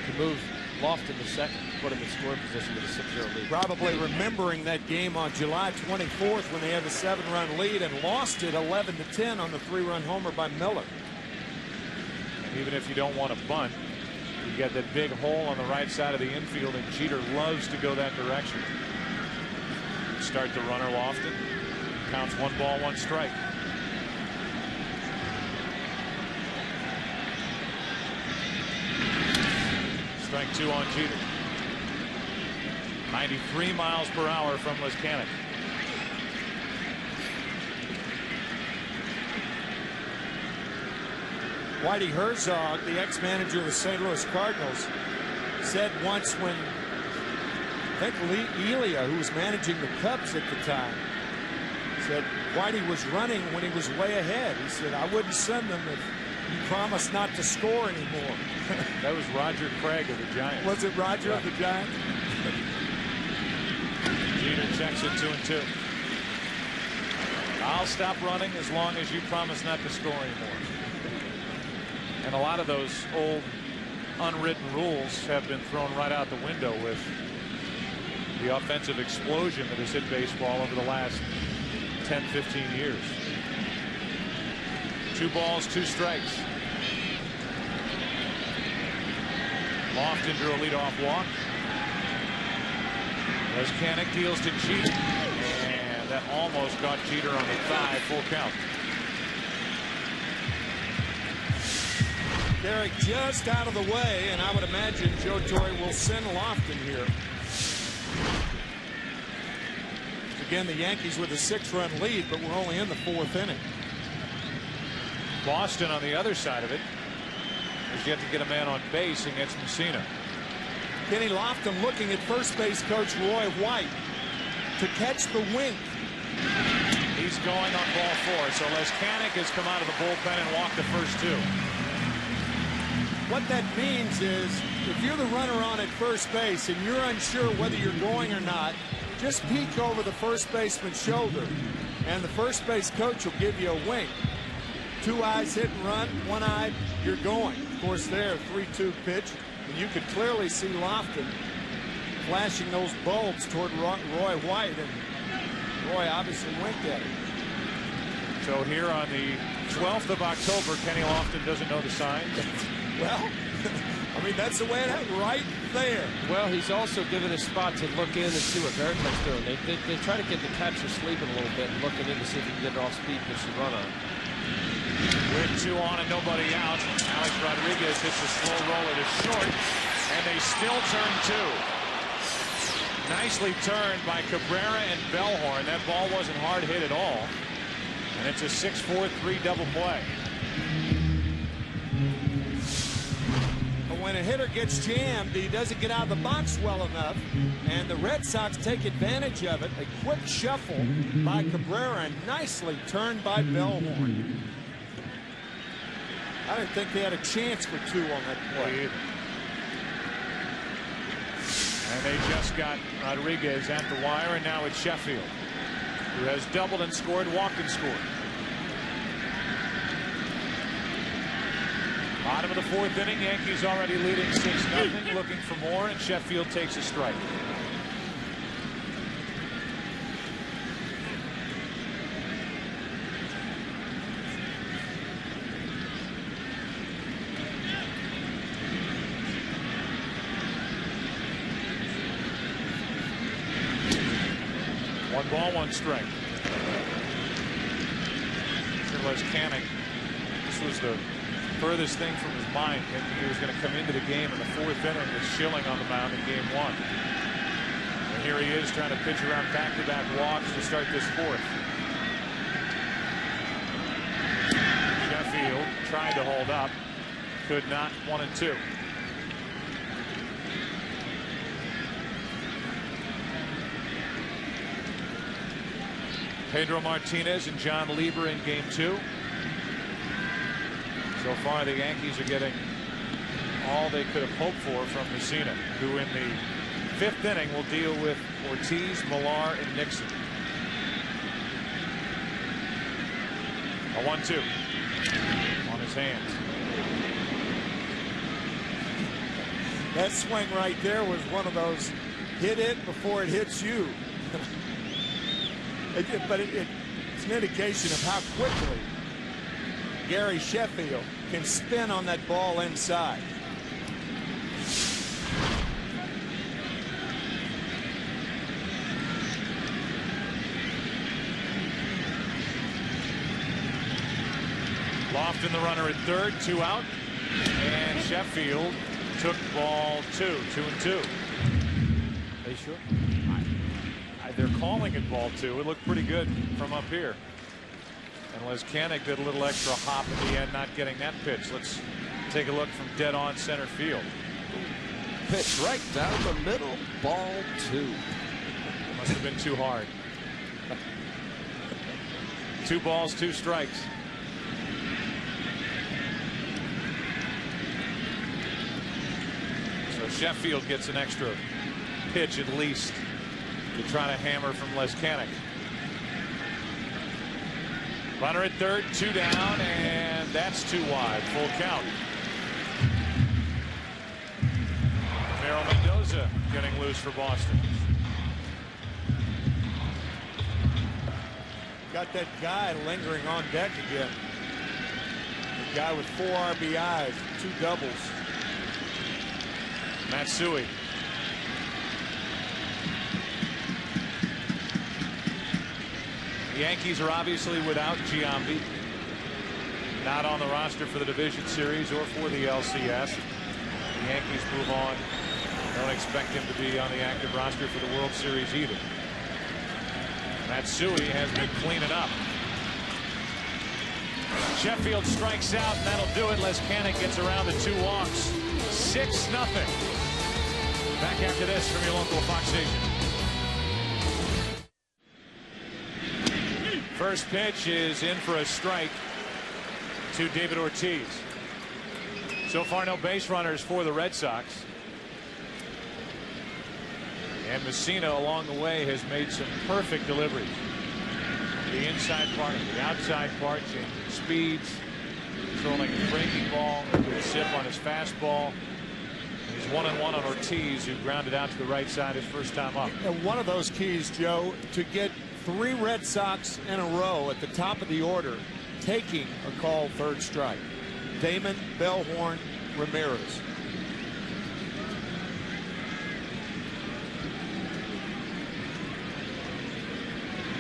to move Lofton to second, put him in scoring position with a 6-0 lead. Probably remembering that game on July 24th when they had the 7-run lead and lost it 11-10 on the 3-run homer by Miller. Even if you don't want to bunt, you get that big hole on the right side of the infield, and Jeter loves to go that direction. Start the runner Lofton. Counts 1 ball, 1 strike. Strike 2 on Jeter. 93 miles per hour from Leskanic. Whitey Herzog, the ex-manager of the St. Louis Cardinals, said once when I think Lee Elia, who was managing the Cubs at the time, said Whitey was running when he was way ahead. He said, I wouldn't send them if you promised not to score anymore. That was Roger Craig of the Giants. Was it Roger of the Giants? Jeter checks it 2-2. I'll stop running as long as you promise not to score anymore. And a lot of those old unwritten rules have been thrown right out the window with the offensive explosion that has hit baseball over the last 10-15 years. 2 balls, 2 strikes. Lofton drew a leadoff walk. Leskanic deals to Jeter, and that almost got Jeter on the thigh. Full count. Derek just out of the way, and I would imagine Joe Torre will send Lofton here. Again, the Yankees with a 6-run lead, but we're only in the 4th inning. Boston on the other side of it has yet to get a man on base against Messina. Kenny Lofton looking at first base coach Roy White to catch the wink. He's going on ball 4, so Leskanic has come out of the bullpen and walked the first 2. What that means is if you're the runner on at first base and you're unsure whether you're going or not, just peek over the first baseman's shoulder, and the first base coach will give you a wink. 2 eyes hit and run, 1 eye, you're going. Of course, there, 3-2 pitch, and you could clearly see Lofton flashing those bulbs toward Roy White, and Roy obviously winked at him. So here on the 12th of October, Kenny Lofton doesn't know the signs. Well, I mean, that's the way it happened, right there. Well, he's also given a spot to look in and see what Veritek's doing. They try to get the catcher sleeping a little bit and looking in to see if he can get an off-speed pitch to run on. With 2 on and nobody out, Alex Rodriguez hits a slow roller to short, and they still turn 2. Nicely turned by Cabrera and Bellhorn. That ball wasn't hard hit at all, and it's a 6-4-3 double play. When a hitter gets jammed, he doesn't get out of the box well enough, and the Red Sox take advantage of it. A quick shuffle by Cabrera and nicely turned by Bellhorn. I didn't think they had a chance for 2 on that play. And they just got Rodriguez at the wire, and now it's Sheffield, who has doubled and scored, walked and scored. Bottom of the fourth inning, Yankees already leading 6-0, looking for more, and Sheffield takes a strike. One ball, one strike. Sure was Canning. This was the furthest thing from his mind, thinking he was going to come into the game in the fourth inning with Schilling on the mound in game one. And here he is trying to pitch around back-to-back walks to start this fourth. Sheffield tried to hold up, could not. 1-2. Pedro Martinez and John Lieber in game two. So far, the Yankees are getting all they could have hoped for from Messina, who in the fifth inning will deal with Ortiz, Millar, and Nixon. A 1-2 on his hands. That swing right there was one of those hit it before it hits you. But it's an indication of how quickly Gary Sheffield can spin on that ball inside. Lofton the runner at third, 2 out, and Sheffield took ball 2-2. They sure? They're calling it ball 2. It looked pretty good from up here. And Leskanic did a little extra hop at the end, not getting that pitch. Let's take a look from dead on center field. Pitch right down the middle, ball 2. Must have been too hard. 2 balls, 2 strikes. So Sheffield gets an extra pitch at least to try to hammer from Leskanic. Runner at third, 2 down, and that's 2 wide. Full count. Ramiro Mendoza getting loose for Boston. Got that guy lingering on deck again. The guy with 4 RBIs, 2 doubles. Matsui. The Yankees are obviously without Giambi, not on the roster for the division series or for the LCS. The Yankees move on. Don't expect him to be on the active roster for the World Series either. Matsui has been cleaning up. Sheffield strikes out, and that'll do it. Leskanic gets around the 2 walks. 6-0. Back after this from your local Fox station. First pitch is in for a strike to David Ortiz. So far, no base runners for the Red Sox. And Messina along the way has made some perfect deliveries. The inside part and the outside part, changing speeds, controlling his breaking ball, a good sip on his fastball. He's 1-1 on Ortiz, who grounded out to the right side his first time up. And one of those keys, Joe, to get 3 Red Sox in a row at the top of the order taking a called third strike. Damon, Bellhorn, Ramirez.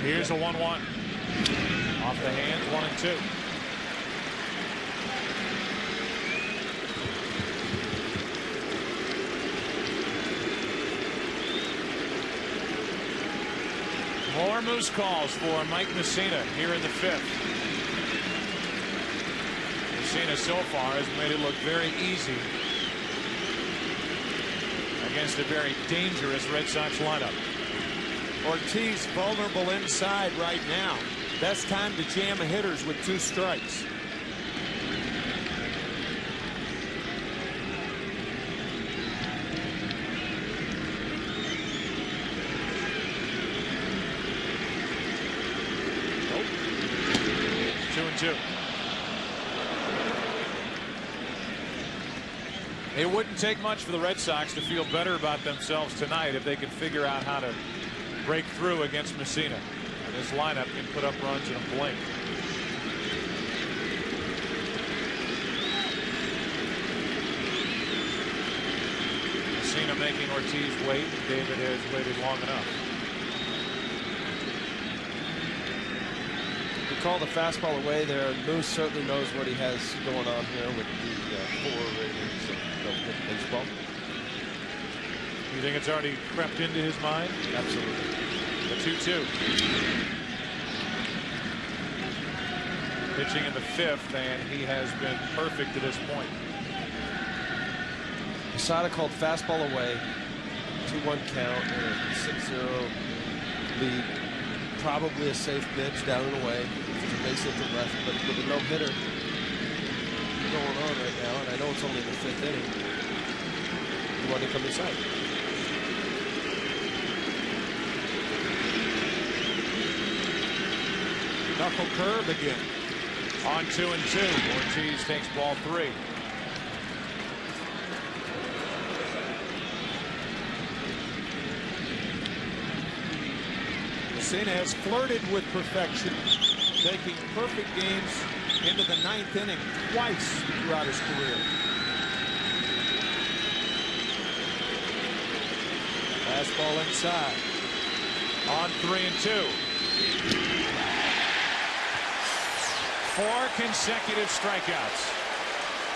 Here's a 1-1. Off the hands, 1-2. More moose calls for Mike Messina here in the 5th. Messina so far has made it look very easy against a very dangerous Red Sox lineup. Ortiz vulnerable inside right now. Best time to jam hitters with 2 strikes. 2. It wouldn't take much for the Red Sox to feel better about themselves tonight if they could figure out how to break through against Messina. And this lineup can put up runs in a blink. Messina making Ortiz wait. David has waited long enough. You call the fastball away there. Moose certainly knows what he has going on here with the 4 ratings of no-hit baseball. You think it's already crept into his mind? Absolutely. The 2-2. Pitching in the 5th, and he has been perfect to this point. Posada called fastball away. 2-1 count and a 6-0 lead. Probably a safe pitch down and away. There's a base hit to left, but with a no-hitter going on right now, and I know it's only the 5th inning. You want to come inside. Knuckle curve again. On 2-2. Ortiz takes ball 3. Messina has flirted with perfection, taking perfect games into the 9th inning twice throughout his career. Fastball inside. On 3-2. 4 consecutive strikeouts.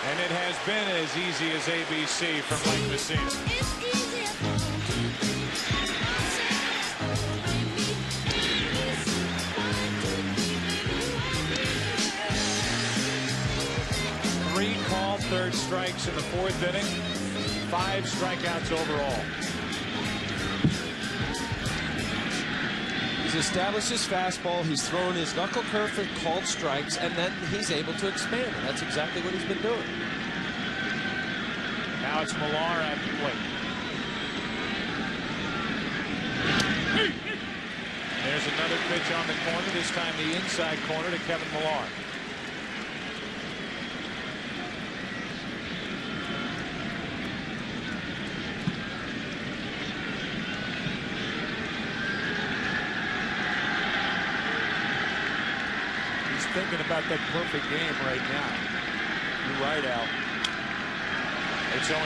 And it has been as easy as ABC from Mike Messina. Three called third strikes in the 4th inning. 5 strikeouts overall. He's established his fastball. He's thrown his knuckle curve for called strikes, and then he's able to expand. And that's exactly what he's been doing. Now it's Millar at the plate. There's another pitch on the corner, this time the inside corner to Kevin Millar. Thinking about that perfect game right now. You're right, Al. It's 0-2.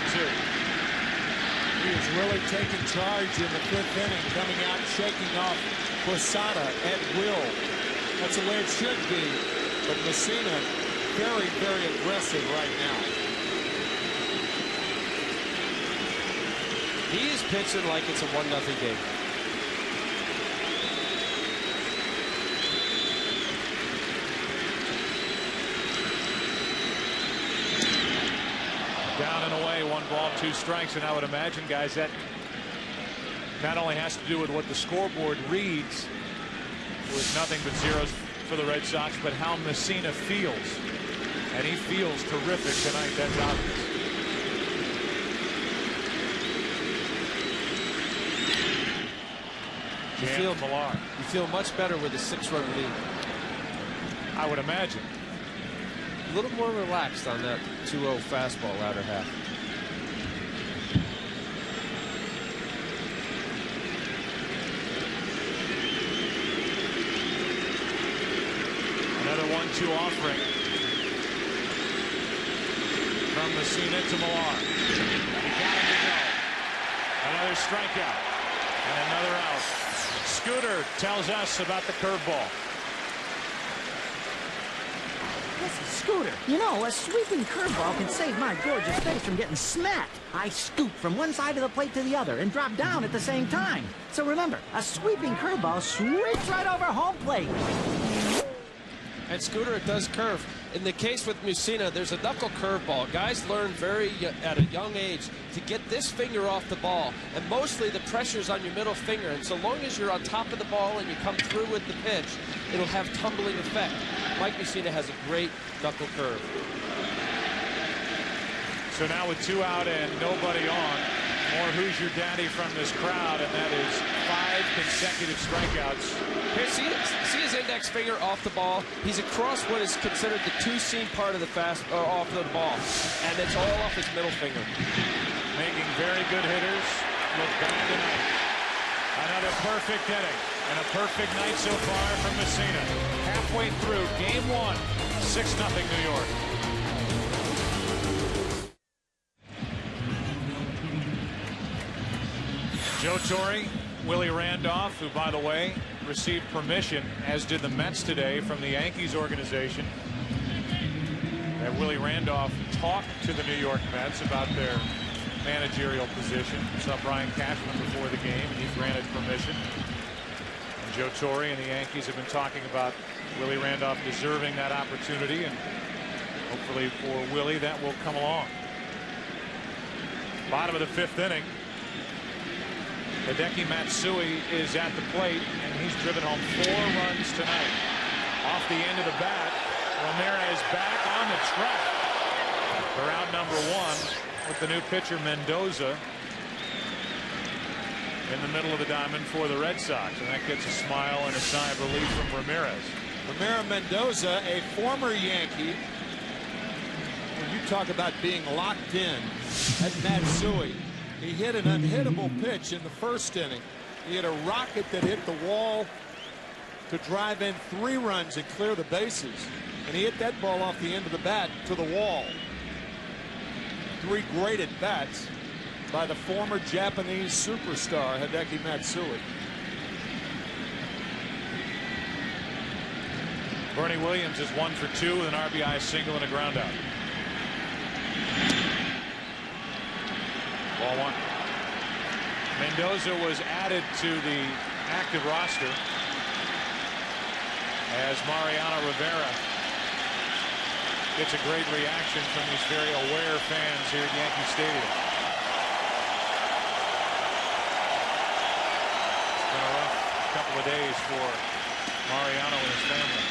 He is really taking charge in the 5th inning, coming out and shaking off Posada at will. That's the way it should be. But Messina, very, very aggressive right now. He is pitching like it's a 1-0 game. Down and away, 1 ball, 2 strikes, and I would imagine, guys, that not only has to do with what the scoreboard reads with nothing but zeros for the Red Sox, but how Messina feels. And he feels terrific tonight, that's obvious. You feel much better with a 6-run lead. I would imagine. A little more relaxed on that 2-0 fastball latter half. Another 1-2 offering from Messina to Millar. He got him to go. Another strikeout and another out. Scooter tells us about the curveball. Scooter, you know, a sweeping curveball can save my gorgeous face from getting smacked. I scoop from one side of the plate to the other and drop down at the same time. So remember, a sweeping curveball sweeps right over home plate. And Scooter, it does curve. In the case with Messina, there's a knuckle curveball. Guys learn at a young age to get this finger off the ball, and mostly the pressure's on your middle finger. And so long as you're on top of the ball and you come through with the pitch, it'll have tumbling effect. Mike Messina has a great knuckle curve. So now with 2 out and nobody on, more Who's Your Daddy from this crowd, and that is consecutive strikeouts. Here, see his index finger off the ball. He's across what is considered the two-seam part of the off the ball, and it's all off his middle finger. Making very good hitters look bad tonight. Another perfect inning and a perfect night so far from Messina. Halfway through game 1, 6-0 New York. Joe Torre, Willie Randolph, who, by the way, received permission, as did the Mets today, from the Yankees organization. And Willie Randolph talked to the New York Mets about their managerial position. Saw Brian Cashman before the game, and he granted permission. And Joe Torre and the Yankees have been talking about Willie Randolph deserving that opportunity, and hopefully for Willie that will come along. Bottom of the 5th inning. Hideki Matsui is at the plate, and he's driven home 4 runs tonight. Off the end of the bat, Ramirez back on the track for out number 1 with the new pitcher Mendoza in the middle of the diamond for the Red Sox, and that gets a smile and a sigh of relief from Ramirez. Ramiro Mendoza, a former Yankee. When you talk about being locked in at Matsui, he hit an unhittable pitch in the 1st inning. He hit a rocket that hit the wall to drive in 3 runs and clear the bases. And he hit that ball off the end of the bat to the wall. 3 great at bats by the former Japanese superstar Hideki Matsui. Bernie Williams is 1 for 2 with an RBI single and a ground out. Ball 1. Mendoza was added to the active roster as Mariano Rivera gets a great reaction from these very aware fans here at Yankee Stadium. It's been a rough couple of days for Mariano and his family.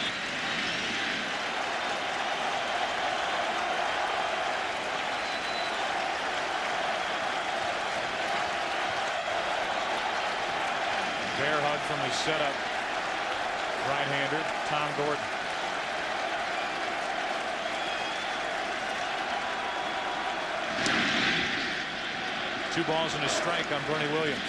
Bear hug from his setup right-hander, Tom Gordon. Two balls and a strike on Bernie Williams.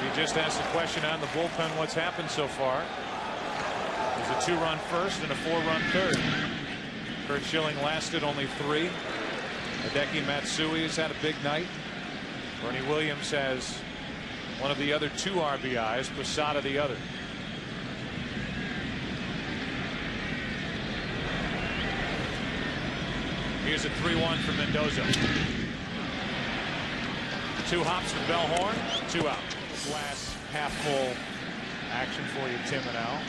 He just asked the question on the bullpen, what's happened so far? There's a 2-run first and a 4-run third. Curt Schilling lasted only 3. Hideki Matsui has had a big night. Bernie Williams has one of the other 2 RBIs, Posada the other. Here's a 3-1 for Mendoza. 2 hops for Bellhorn, 2 out. Glass half full action for you, Tim and Al.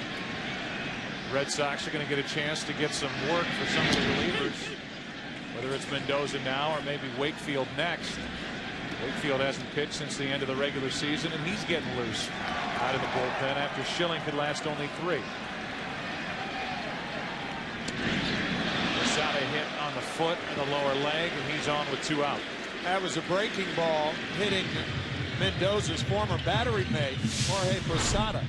Red Sox are going to get a chance to get some work for some of the relievers, whether it's Mendoza now or maybe Wakefield next. Wakefield hasn't pitched since the end of the regular season, and he's getting loose out of the bullpen after Schilling could last only 3. Posada hit on the foot and the lower leg, and he's on with 2 out. That was a breaking ball hitting Mendoza's former battery mate, Jorge Posada.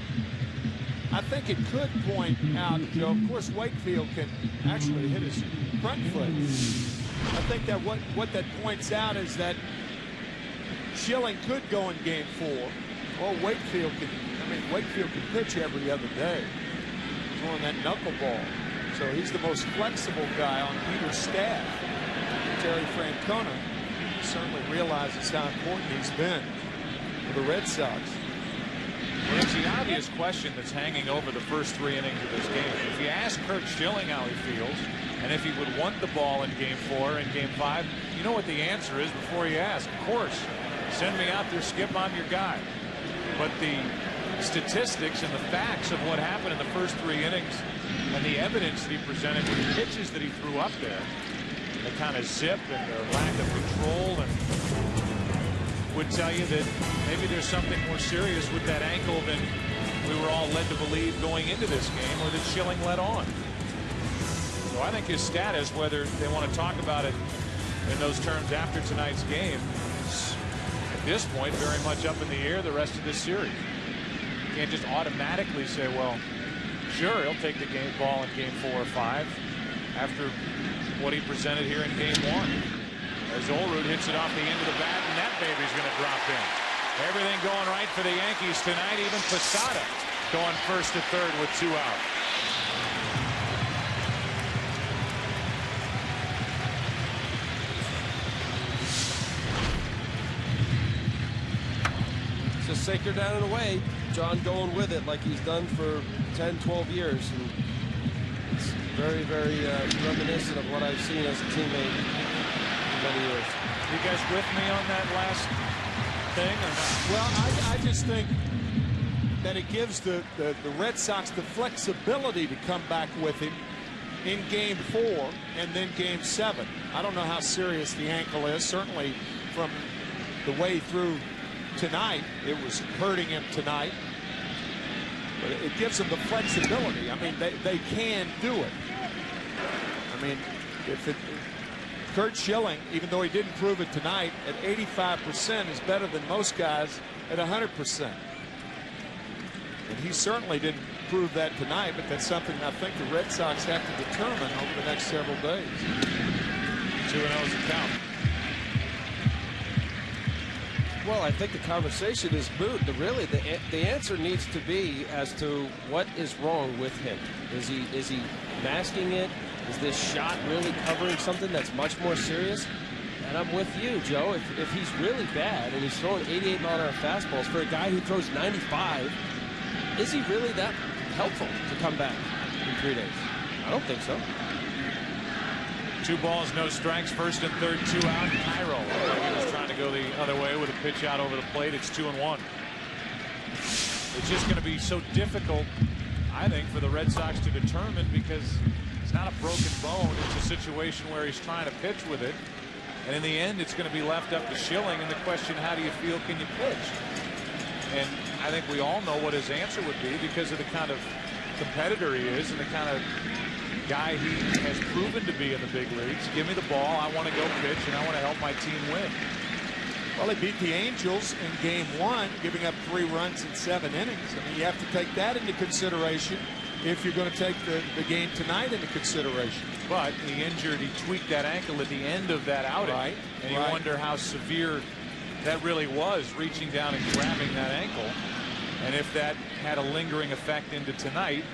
I think it could point out, Joe, of course, Wakefield can actually hit his front foot. I think that what that points out is that Schilling could go in game 4, or Wakefield can. I mean, Wakefield can pitch every other day, throwing that knuckleball. So he's the most flexible guy on either staff. Terry Francona certainly realizes how important he's been for the Red Sox. Well, it's the obvious question that's hanging over the first 3 innings of this game. If you ask Curt Schilling how he feels, and if he would want the ball in game 4 and game 5, you know what the answer is before you ask. Of course, send me out there, Skip, I'm your guy. But the statistics and the facts of what happened in the first 3 innings and the evidence that he presented, the pitches that he threw up there, the kind of zip and the lack of control, and would tell you that maybe there's something more serious with that ankle than we were all led to believe going into this game, or that Schilling led on. So I think his status, whether they want to talk about it in those terms after tonight's game, is at this point very much up in the air the rest of this series. You can't just automatically say, well, sure, he'll take the ball in game 4 or 5 after what he presented here in game 1. As Olrud hits it off the end of the bat, and that baby's going to drop in. Everything going right for the Yankees tonight. Even Posada going first to third with 2 out. It's just sinker down and away. John going with it like he's done for 10, 12 years. And it's very, very reminiscent of what I've seen as a teammate for many years. You guys with me on that last thing or not? Well, I just think that it gives the Red Sox the flexibility to come back with him in game 4 and then game 7. I don't know how serious the ankle is. Certainly from the way through tonight, it was hurting him tonight. But it gives them the flexibility. I mean, they can do it. I mean, Curt Schilling, even though he didn't prove it tonight, at 85% is better than most guys at 100%. And he certainly didn't prove that tonight, but that's something I think the Red Sox have to determine over the next several days. 2-0 is the count. Well, I think the conversation is moot. Really, the answer needs to be as to what is wrong with him. Is he masking it? Is this shot really covering something that's much more serious? And I'm with you, Joe. If he's really bad and he's throwing 88-mile-an-hour fastballs for a guy who throws 95, is he really that helpful to come back in 3 days? I don't think so. 2 balls, no strikes, first and third, 2 out. Cairo, he was trying to go the other way with a pitch out over the plate. It's 2-1. It's just going to be so difficult, I think, for the Red Sox to determine, because it's not a broken bone. It's a situation where he's trying to pitch with it. And in the end, it's going to be left up to Schilling. And the question, how do you feel? Can you pitch? And I think we all know what his answer would be because of the kind of competitor he is and the kind of guy he has proven to be in the big leagues. Give me the ball. I want to go pitch, and I want to help my team win. Well, he beat the Angels in game 1, giving up 3 runs in 7 innings. I mean, you have to take that into consideration if you're going to take the game tonight into consideration. But he tweaked that ankle at the end of that outing. Right. And you wonder how severe that really was, reaching down and grabbing that ankle. And if that had a lingering effect into tonight,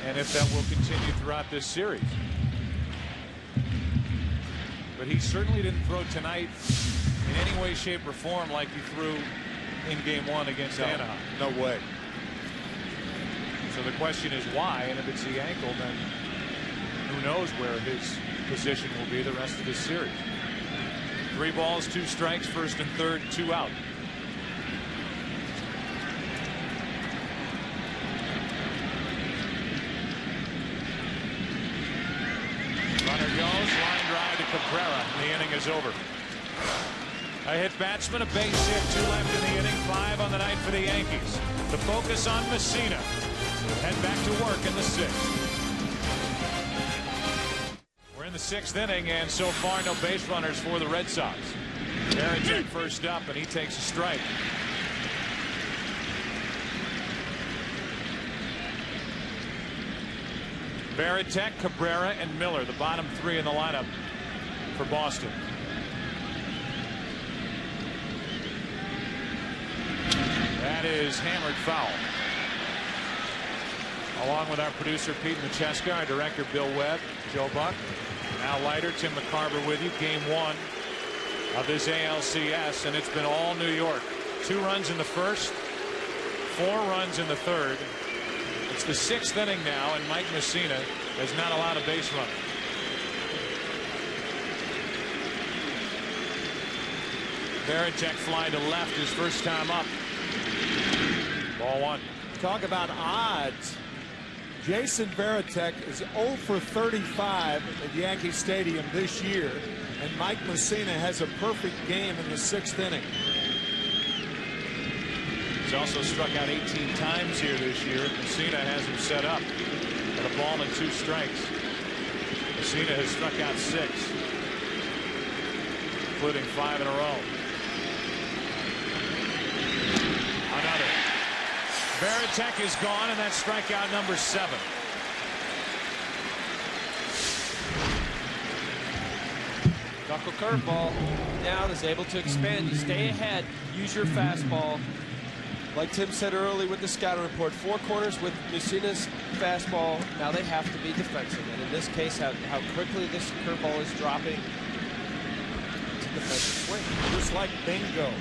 and if that will continue throughout this series. But he certainly didn't throw tonight in any way, shape, or form like he threw in game 1 against Anaheim. No way. So the question is why, and if it's the ankle, then who knows where his position will be the rest of this series. 3 balls, 2 strikes, first and third, 2 out. Runner goes, line drive to Cabrera. The inning is over. A hit batsman, a base hit, 2 left in the inning, 5 on the night for the Yankees. The focus on Messina. We'll head back to work in the 6th. We're in the 6th inning, and so far no base runners for the Red Sox. Varitek first up, and he takes a strike. Varitek, Cabrera, and Miller, the bottom 3 in the lineup for Boston. That is hammered foul. Along with our producer Pete Macheska, our director Bill Webb, Joe Buck, Al Leiter, Tim McCarver with you. Game 1 of this ALCS, and it's been all New York. 2 runs in the first, 4 runs in the third. It's the 6th inning now, and Mike Messina has not allowed a base run. Varitek fly to left, his first time up. Ball 1. Talk about odds. Jason Varitek is 0 for 35 at Yankee Stadium this year, and Mike Messina has a perfect game in the 6th inning. He's also struck out 18 times here this year. Messina has him set up at a ball and 2 strikes. Messina has struck out 6, including 5 in a row. Another. Varitek is gone, and that's strikeout number 7. Knuckle curveball down, is able to expand. You stay ahead, use your fastball. Like Tim said earlier with the scouting report, 4 corners with Messina's fastball. Now they have to be defensive. And in this case, how quickly this curveball is dropping. It's a defensive swing. Just like bingo.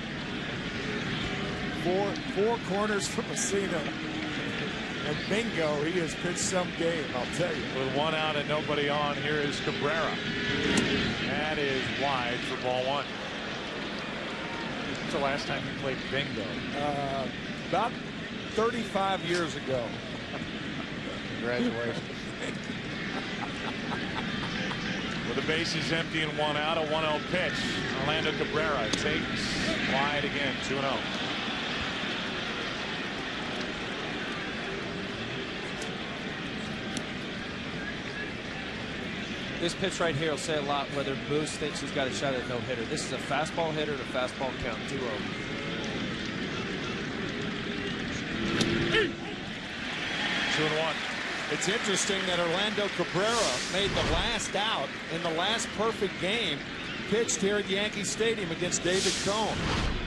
Four corners from Messina. And bingo, he has pitched some game, I'll tell you. With 1 out and nobody on, here is Cabrera. That is wide for ball 1. When's the last time you played bingo? About 35 years ago. Congratulations. With the bases empty and 1 out, a 1-0 pitch. Orlando Cabrera takes wide again, 2-0. This pitch right here will say a lot whether Moose thinks he's got a shot at no-hitter. This is a fastball hitter and a fastball count, 2-0. 2-1. It's interesting that Orlando Cabrera made the last out in the last perfect game pitched here at Yankee Stadium against David Cone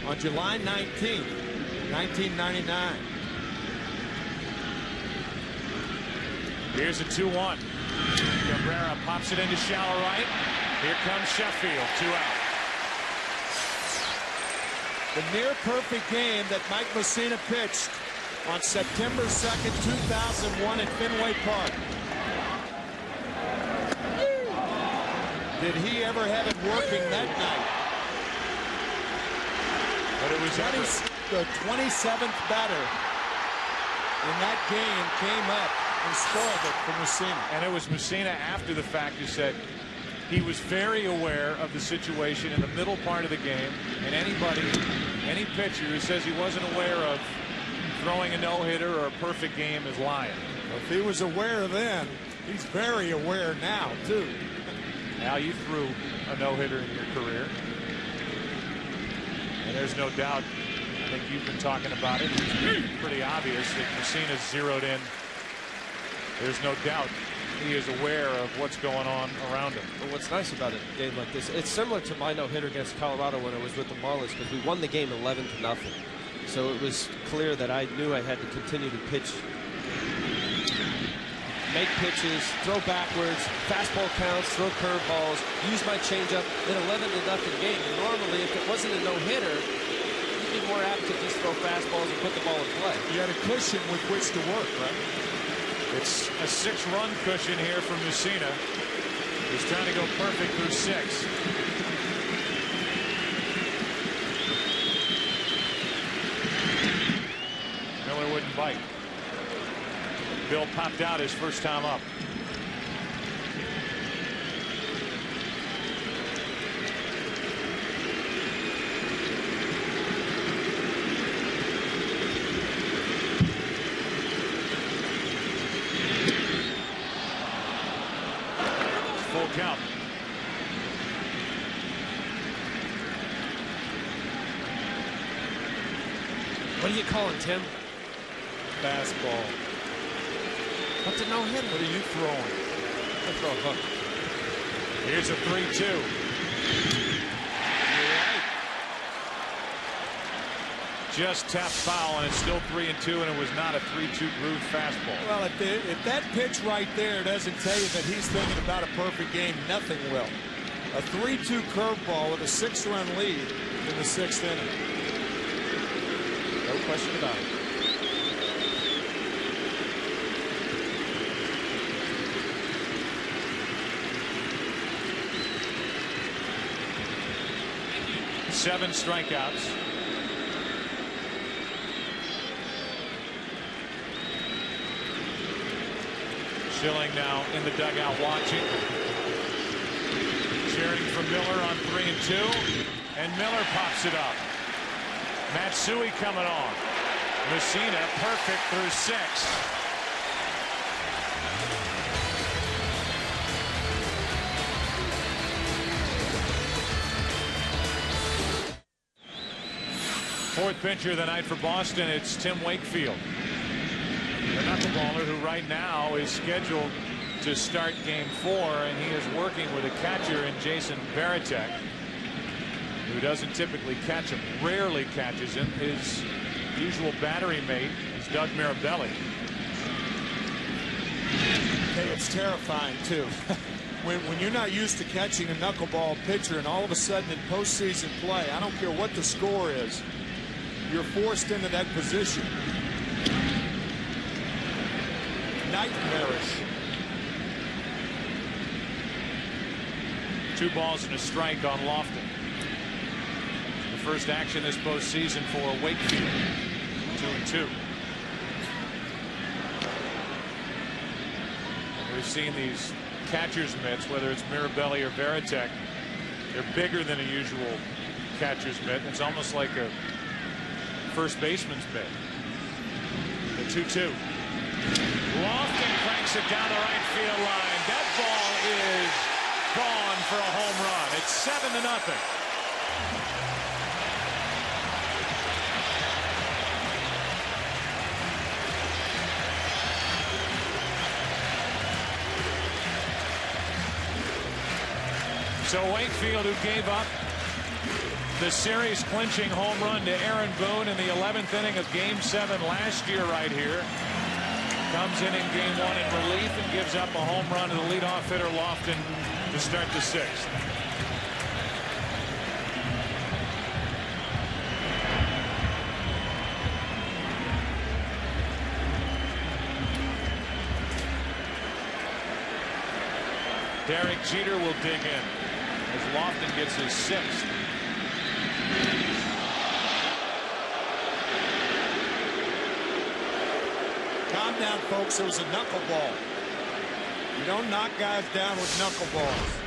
on July 19th, 1999. Here's a 2-1. Cabrera pops it into shallow right. Here comes Sheffield, 2 out. The near perfect game that Mike Messina pitched on September 2nd, 2001 at Fenway Park. Did he ever have it working that night? But it was the 27th batter in that game came up and spoiled it for Messina. And it was Messina after the fact who said he was very aware of the situation in the middle part of the game, and any pitcher who says he wasn't aware of throwing a no-hitter or a perfect game is lying. If he was aware then, he's very aware now too. Now you threw a no-hitter in your career, and there's no doubt, I think you've been talking about it, it's pretty obvious that Messina's zeroed in. There's no doubt he is aware of what's going on around him. But what's nice about a game like this, it's similar to my no-hitter against Colorado when I was with the Marlins, because we won the game 11-0. So it was clear that I knew I had to continue to pitch, make pitches, throw backwards, fastball counts, throw curveballs, use my changeup in 11-0 game. And normally, if it wasn't a no-hitter, you'd be more apt to just throw fastballs and put the ball in play. You had a cushion with which to work, right? It's a 6-run cushion here for Messina. He's trying to go perfect through 6. Miller wouldn't bite. Bill popped out his first time up. Full count. What are you calling, Tim? Fastball. What's a no-hitter? What are you throwing? I throw a hook. Here's a 3-2. Just tapped foul, and it's still 3-2, and it was not a 3-2 groove fastball. Well, if that pitch right there doesn't tell you that he's thinking about a perfect game, nothing will. A 3-2 curveball with a 6-run lead in the 6th inning. No question about it. Seven strikeouts. Schilling now in the dugout watching. Cheering for Miller on 3-2. And Miller pops it up. Matsui coming on. Messina perfect through 6. Fourth pitcher of the night for Boston, it's Tim Wakefield, the knuckleballer who right now is scheduled to start game 4, and he is working with a catcher in Jason Varitek, who doesn't typically catch him, rarely catches him. His usual battery mate is Doug Mirabelli. Hey, it's terrifying too. When you're not used to catching a knuckleball pitcher, and all of a sudden in postseason play, I don't care what the score is, you're forced into that position. Nightmarish. 2 balls and a strike on Lofton. The first action this postseason for Wakefield. 2-2. We've seen these catcher's mitts, whether it's Mirabelli or Varitek, they're bigger than a usual catcher's mitt. It's almost like a first baseman's mitt. The 2-2. Lofton cranks it down the right field line. That ball is gone for a home run. It's 7-0. So Wakefield, who gave up the series clinching home run to Aaron Boone in the 11th inning of game 7 last year right here, comes in game 1 in relief and gives up a home run to the leadoff hitter Lofton to start the 6th. Derek Jeter will dig in as Lofton gets his 6th. Calm down, folks. It was a knuckleball. You don't knock guys down with knuckleballs.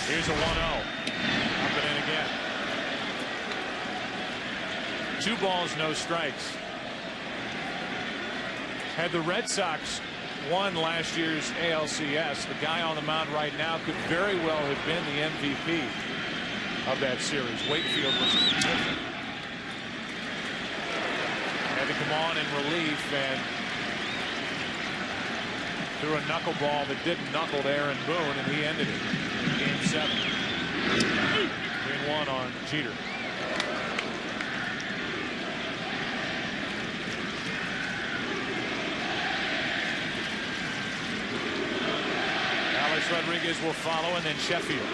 Here's a 1-0. Up and in again. 2 balls, no strikes. Had the Red Sox won last year's ALCS, the guy on the mound right now could very well have been the MVP of that series. Wakefield was terrific. Had to come on in relief and threw a knuckleball that didn't knuckle to Aaron Boone, and he ended it in game 7. 3-1 on Jeter. Alex Rodriguez will follow, and then Sheffield.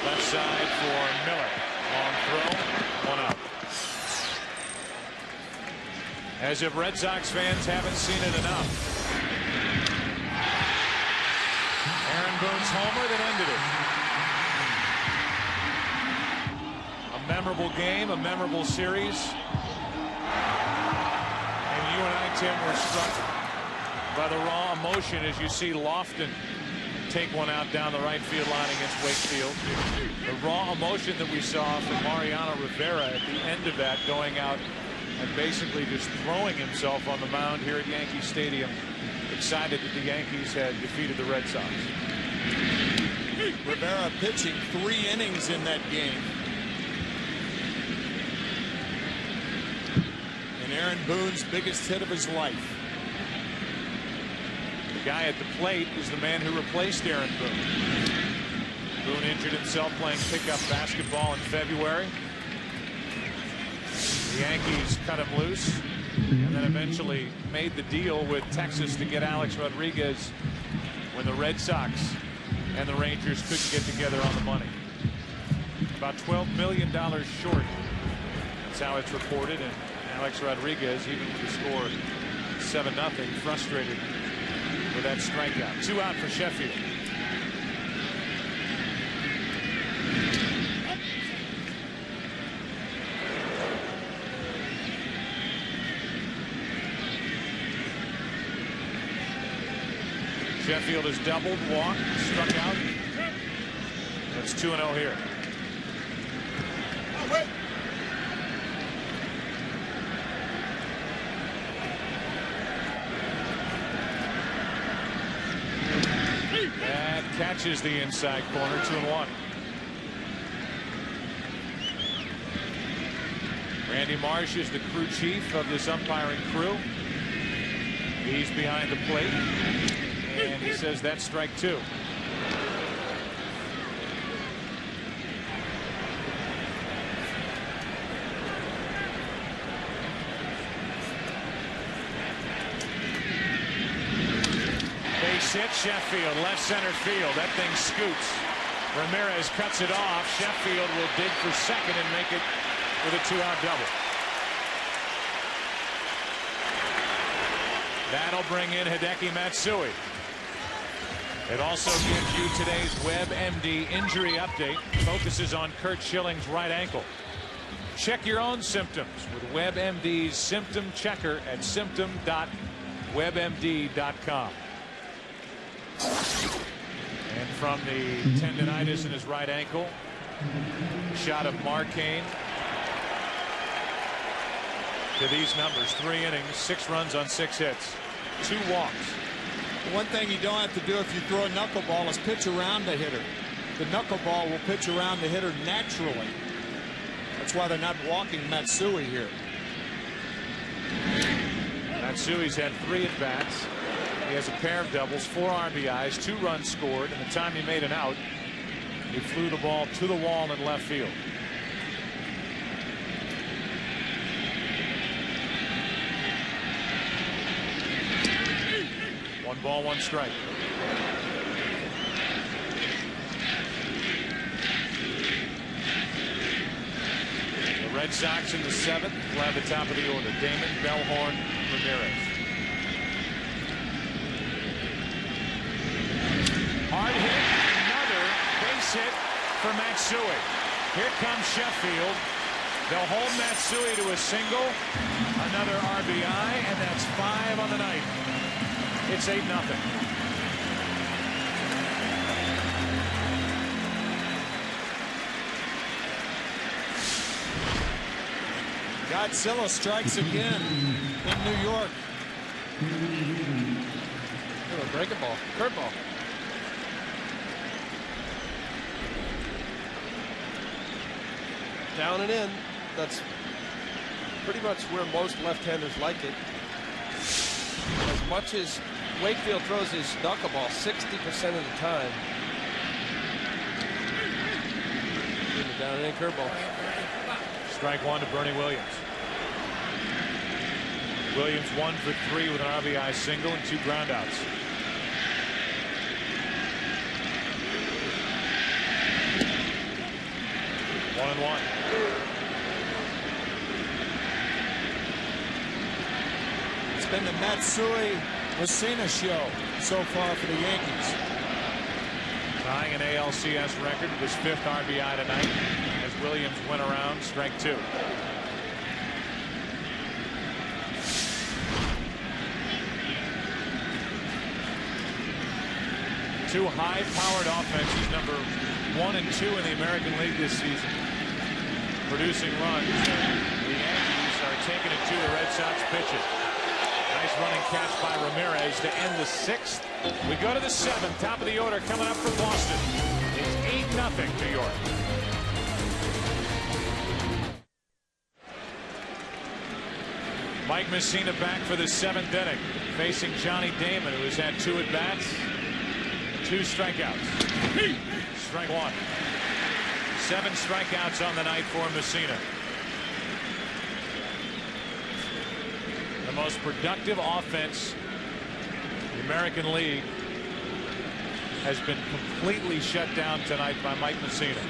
Left side for Miller. Long throw. 1 out. As if Red Sox fans haven't seen it enough. Aaron Boone's homer that ended it. A memorable game, a memorable series. And you and I, Tim, were struck by the raw emotion as you see Lofton take one out down the right field line against Wakefield. The raw emotion that we saw from Mariano Rivera at the end of that, going out and basically just throwing himself on the mound here at Yankee Stadium, excited that the Yankees had defeated the Red Sox. Rivera pitching 3 innings in that game. And Aaron Boone's biggest hit of his life. The guy at the plate is the man who replaced Aaron Boone. Boone injured himself playing pickup basketball in February. The Yankees cut him loose and then eventually made the deal with Texas to get Alex Rodriguez when the Red Sox and the Rangers couldn't get together on the money. About $12 million short. That's how it's reported. And Alex Rodriguez, even with the score 7-0, frustrated with that strikeout. 2 out for Sheffield. Sheffield has doubled, walked, struck out It's 2-0 here. That catches the inside corner. 2-1. Randy Marsh is the crew chief of this umpiring crew. He's behind the plate, and he says that's strike 2. Base hit, Sheffield, left center field. That thing scoots. Ramirez cuts it off. Sheffield will dig for second and make it with a 2-out double. That'll bring in Hideki Matsui. It also gives you today's WebMD injury update. Focuses on Curt Schilling's right ankle. Check your own symptoms with WebMD's symptom checker at symptom.webmd.com. And from the tendonitis in his right ankle, shot of Marcane to these numbers: 3 innings, 6 runs on 6 hits, 2 walks. One thing you don't have to do if you throw a knuckleball is pitch around the hitter. The knuckleball will pitch around the hitter naturally. That's why they're not walking Matsui here. Matsui's had 3 at-bats. He has a pair of doubles, 4 RBIs, 2 runs scored, and the time he made an out, he flew the ball to the wall in left field. One ball, 1 strike. The Red Sox in the 7th will have the top of the order: Damon, Bellhorn, Ramirez. Hard hit, another base hit for Matsui. Here comes Sheffield. They'll hold Matsui to a single, another RBI, and that's 5 on the night. It's 8-0. Godzilla strikes again in New York. Breaking ball, curveball. Down and in. That's pretty much where most left-handers like it. As much as Wakefield throws his knuckleball 60% of the time. Down and in curveball. Strike 1 to Bernie Williams. Williams 1 for 3 with an RBI single and 2 groundouts. One and one. It's been the Matsui-Mussina show so far for the Yankees. Tying an ALCS record with his 5th RBI tonight as Williams went around. Strike 2. Two high-powered offenses, number 1 and 2 in the American League this season, producing runs. The Yankees are taking it to the Red Sox pitching. Nice running catch by Ramirez to end the 6th. We go to the 7th, top of the order coming up for Boston. It's 8-0 New York. Mike Mussina back for the 7th inning, facing Johnny Damon, who has had 2 at-bats, 2 strikeouts. Strike 1. 7 strikeouts on the night for Mussina. The most productive offense in the American League has been completely shut down tonight by Mike Mussina.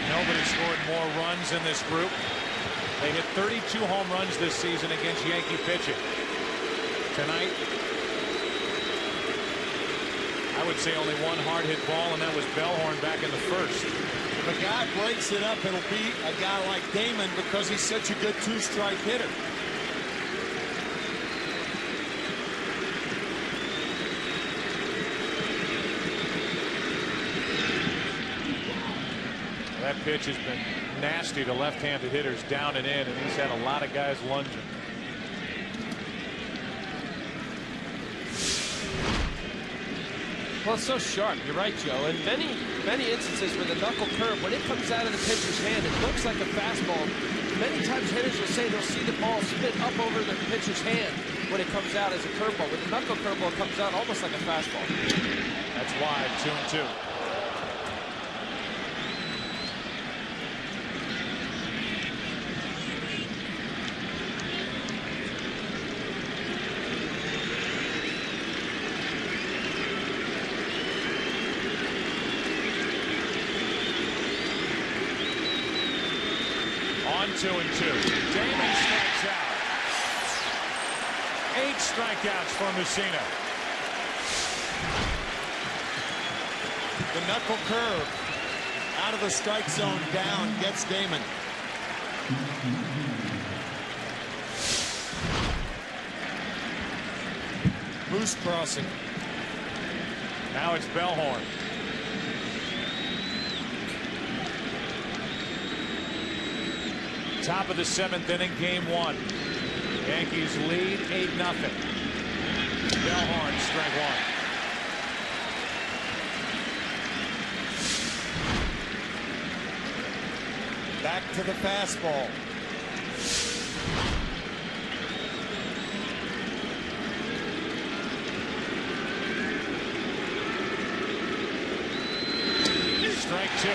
Nobody scored more runs in this group. They hit 32 home runs this season against Yankee pitching. Tonight, I would say only 1 hard hit ball, and that was Bellhorn back in the 1st. If a guy breaks it up, it'll be a guy like Damon because he's such a good 2-strike hitter. pitch has been nasty to left-handed hitters down and in, and he's had a lot of guys lunging. Well, it's so sharp. You're right, Joe. In many instances with a knuckle curve, when it comes out of the pitcher's hand, it looks like a fastball. Many times hitters will say they'll see the ball spin up over the pitcher's hand when it comes out as a curveball. With the knuckle curveball, it comes out almost like a fastball. That's wide, 2-2. On 2-2. Damon strikes out. 8 strikeouts for Mussina. The knuckle curve out of the strike zone down gets Damon. Moose crossing. Now it's Bellhorn. Top of the 7th inning, game 1. Yankees lead 8-0. Bellhorn, strike 1. Back to the fastball. Strike 2.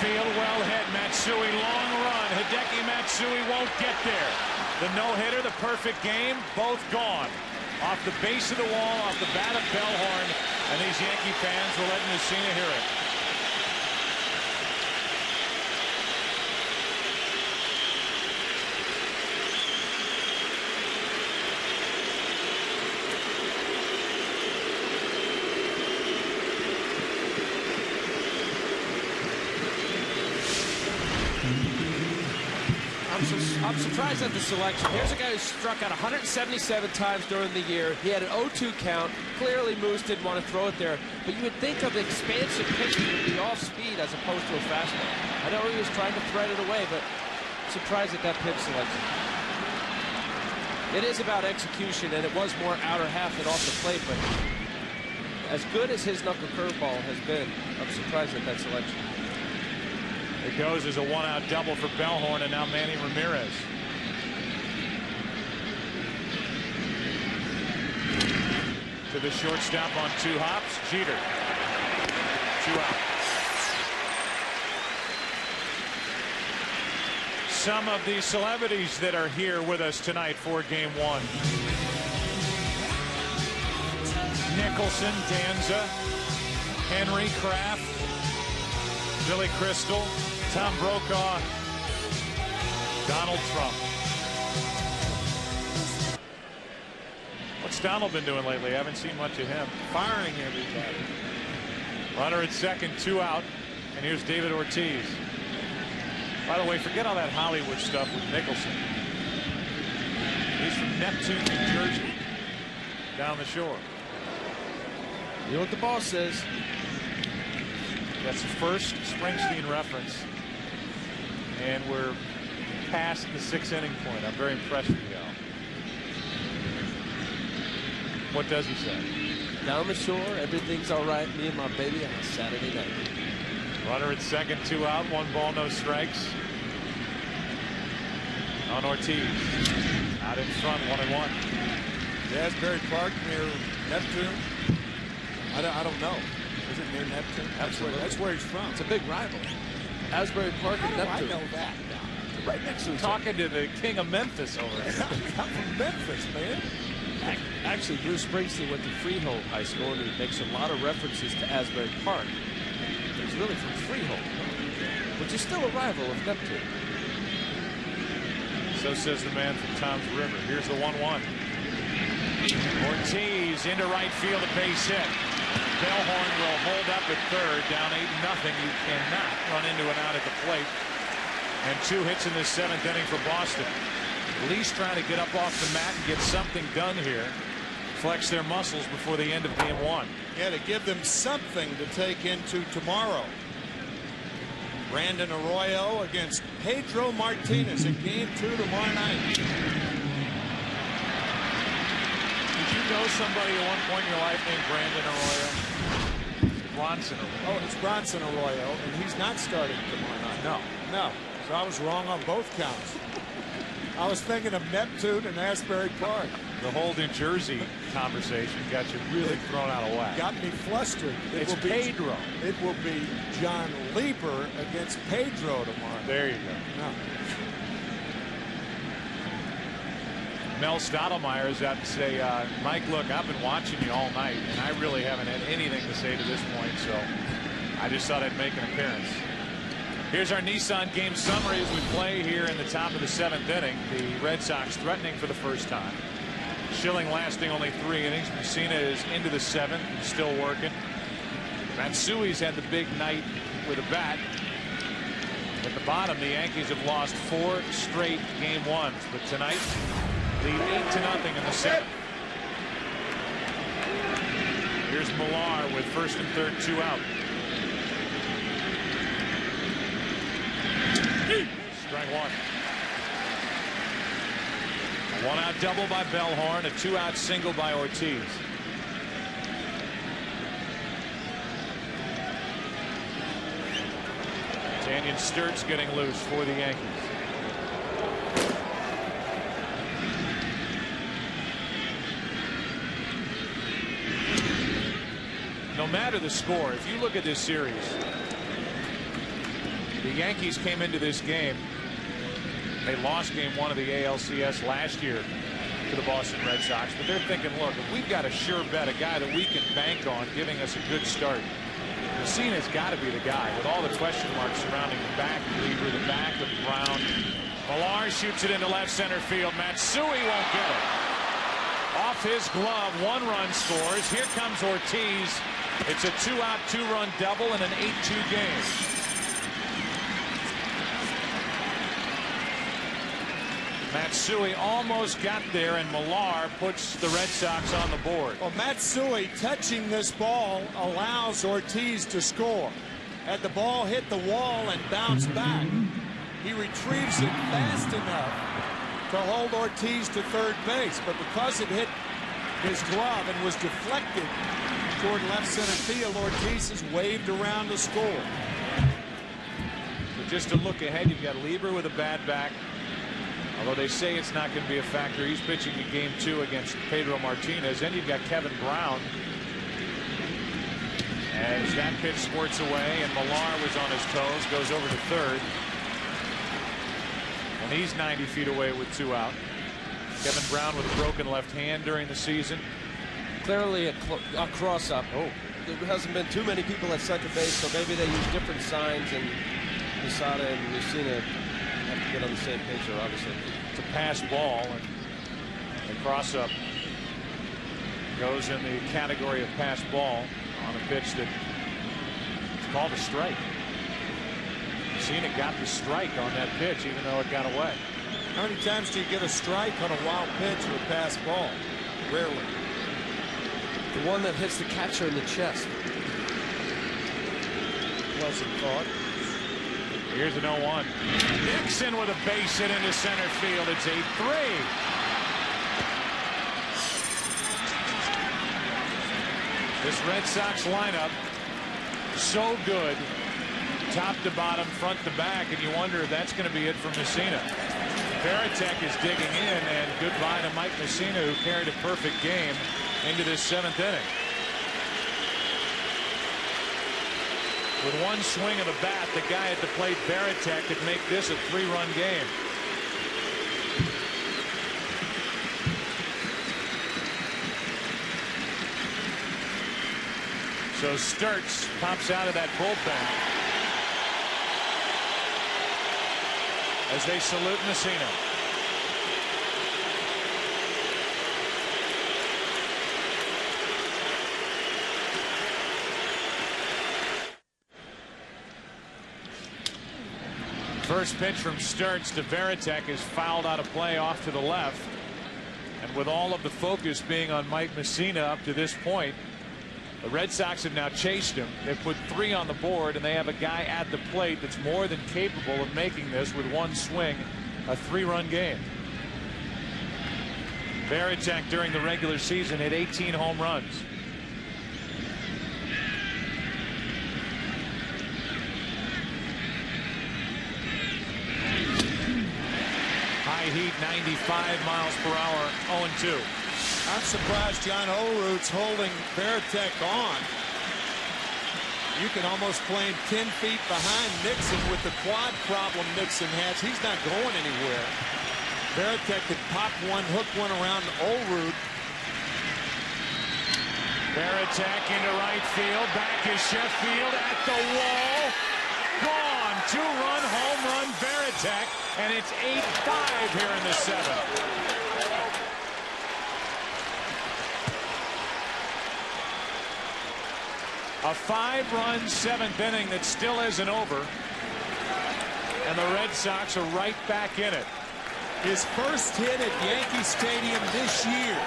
Field, well hit. Matsui, long run. Hideki Matsui won't get there. The no-hitter, the perfect game, both gone. Off the base of the wall, off the bat of Bellhorn, and these Yankee fans will let Mussina hear it. I'm surprised at the selection. Here's a guy who struck out 177 times during the year. He had an 0-2 count. Clearly, Moose didn't want to throw it there. But you would think of expansive pitching would be off speed as opposed to a fastball. I know he was trying to thread it away, but I'm surprised at that pitch selection. It is about execution, and it was more outer half than off the plate. But as good as his knuckle curveball has been, I'm surprised at that selection. It goes as a one-out double for Bellhorn, and now Manny Ramirez. To the shortstop on 2 hops. Jeter. 2 out. Some of the celebrities that are here with us tonight for game 1. Nicholson, Danza, Henry, Kraft, Billy Crystal, Tom Brokaw, Donald Trump. What's Donald been doing lately? I haven't seen much of him. Firing everybody. Runner at second, 2 out. And here's David Ortiz. By the way, forget all that Hollywood stuff with Nicholson. He's from Neptune, New Jersey, down the shore. You know what the boss says. That's the first Springsteen reference. And we're past the 6th inning point. I'm very impressed with you, Al. What does he say? Down the shore, everything's all right. Me and my baby on a Saturday night. Runner at second, 2 out, 1 ball, no strikes. On Ortiz. Out in front, 1-1. Asbury Park near Neptune. I don't know. Is it near Neptune? That's where he's from. It's a big rival. Asbury Park and Neptune. I know that. Right next to each Talking to the king of Memphis over there. I'm from Memphis, man. Actually, Bruce Springsteen went to Freehold High School, and he makes a lot of references to Asbury Park. He's really from Freehold, which is still a rival of Neptune. So says the man from Tom's River. Here's the 1-1. Ortiz into right field, a base hit. Bellhorn will hold up at third, down 8-0. You cannot run into an out at the plate. And 2 hits in the 7th inning for Boston. At least trying to get up off the mat and get something done here. Flex their muscles before the end of game 1. Yeah, to give them something to take into tomorrow. Brandon Arroyo against Pedro Martinez in game 2 tomorrow night. Did you know somebody at one point in your life named Brandon Arroyo? Bronson Arroyo. Oh, it's Bronson Arroyo, and he's not starting tomorrow night. No. So I was wrong on both counts. I was thinking of Neptune and Asbury Park. The whole New Jersey conversation got you really thrown out of whack. Got me flustered. It's Pedro. It will be John Lieber against Pedro tomorrow. There you go. No. Mel Stottlemyre is out to say, Mike, look, I've been watching you all night, and I really haven't had anything to say to this point, so I just thought I'd make an appearance. Here's our Nissan game summary as we play here in the top of the 7th inning. The Red Sox threatening for the first time. Schilling lasting only 3 innings. Messina is into the 7th and still working. Matsui's had the big night with a bat. At the bottom, the Yankees have lost 4 straight game 1s, but tonight lead 8-0 in the 7th. Here's Millar with first and third, 2 out. Strike 1. A 1-out double by Bellhorn, a 2-out single by Ortiz. Daniel Sturt's getting loose for the Yankees. No matter the score, if you look at this series, the Yankees came into this game. They lost game 1 of the ALCS last year to the Boston Red Sox, but they're thinking, look, if we've got a sure bet, a guy that we can bank on giving us a good start, Messina's got to be the guy with all the question marks surrounding the back of Lieber, the back of Brown. Millar shoots it into left center field. Matsui won't get it. Off his glove, 1 run scores. Here comes Ortiz. It's a 2-out, 2-run double in an 8-2 game. Matsui almost got there, and Millar puts the Red Sox on the board. Well, Matsui touching this ball allows Ortiz to score. Had the ball hit the wall and bounce back, he retrieves it fast enough to hold Ortiz to third base, but because it hit his glove and was deflected toward left center field, Ortiz has waved around to score. But just to look ahead, you've got Lieber with a bad back. Although they say it's not going to be a factor, he's pitching in game 2 against Pedro Martinez. Then you've got Kevin Brown. As that pitch squirts away, and Millar was on his toes, goes over to third. And he's 90 feet away with 2 out. Kevin Brown with a broken left hand during the season. Clearly a cross-up. Oh. There hasn't been too many people at second base, so maybe they use different signs, and Posada and Messina have to get on the same page there, obviously. It's a pass ball, and the cross-up goes in the category of pass ball on a pitch that is called a strike. Messina got the strike on that pitch, even though it got away. How many times do you get a strike on a wild pitch or a pass ball? Rarely. The one that hits the catcher in the chest. Wasn't caught. Here's an 0-1. Dixon with a base hit into center field. It's 8-3. This Red Sox lineup so good, top to bottom, front to back, and you wonder if that's going to be it for Messina. Varitek is digging in, and goodbye to Mike Messina, who carried a perfect game into this 7th inning. With one swing of the bat, the guy at the plate, Varitek, could make this a 3-run game. So Sturtz pops out of that bullpen as they salute Messina. First pitch from Sturts to Varitek is fouled out of play off to the left. And with all of the focus being on Mike Messina up to this point, the Red Sox have now chased him. They've put 3 on the board, and they have a guy at the plate that's more than capable of making this with one swing a 3-run game. Varitek during the regular season hit 18 home runs. High heat, 95 miles per hour, 0-2. I'm surprised John Olerud's holding Varitek on. You can almost play him 10 feet behind Nixon with the quad problem Nixon has. He's not going anywhere. Varitek could pop one, hook one around Olerud. Varitek into right field. Back is Sheffield at the wall. Gone. 2-run home run Varitek, and it's 8-5 here in the 7th. A 5-run 7th inning that still isn't over, and the Red Sox are right back in it. His first hit at Yankee Stadium this year,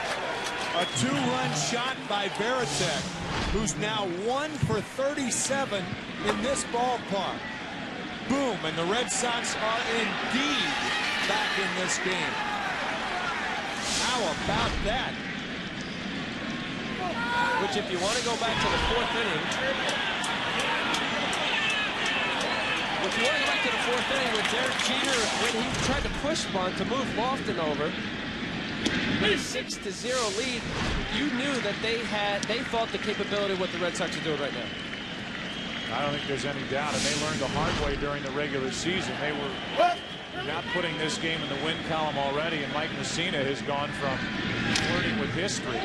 a 2-run shot by Varitek, who's now 1 for 37 in this ballpark. Boom, and the Red Sox are indeed back in this game. How about that? Which, if you want to go back to the 4th inning, with Derek Jeter, when he tried to push bunt to move Lofton over, with a 6-0 lead, you knew that they thought the capability of what the Red Sox are doing right now. I don't think there's any doubt, and they learned the hard way during the regular season. They were not putting this game in the win column already, and Mike Messina has gone from flirting with history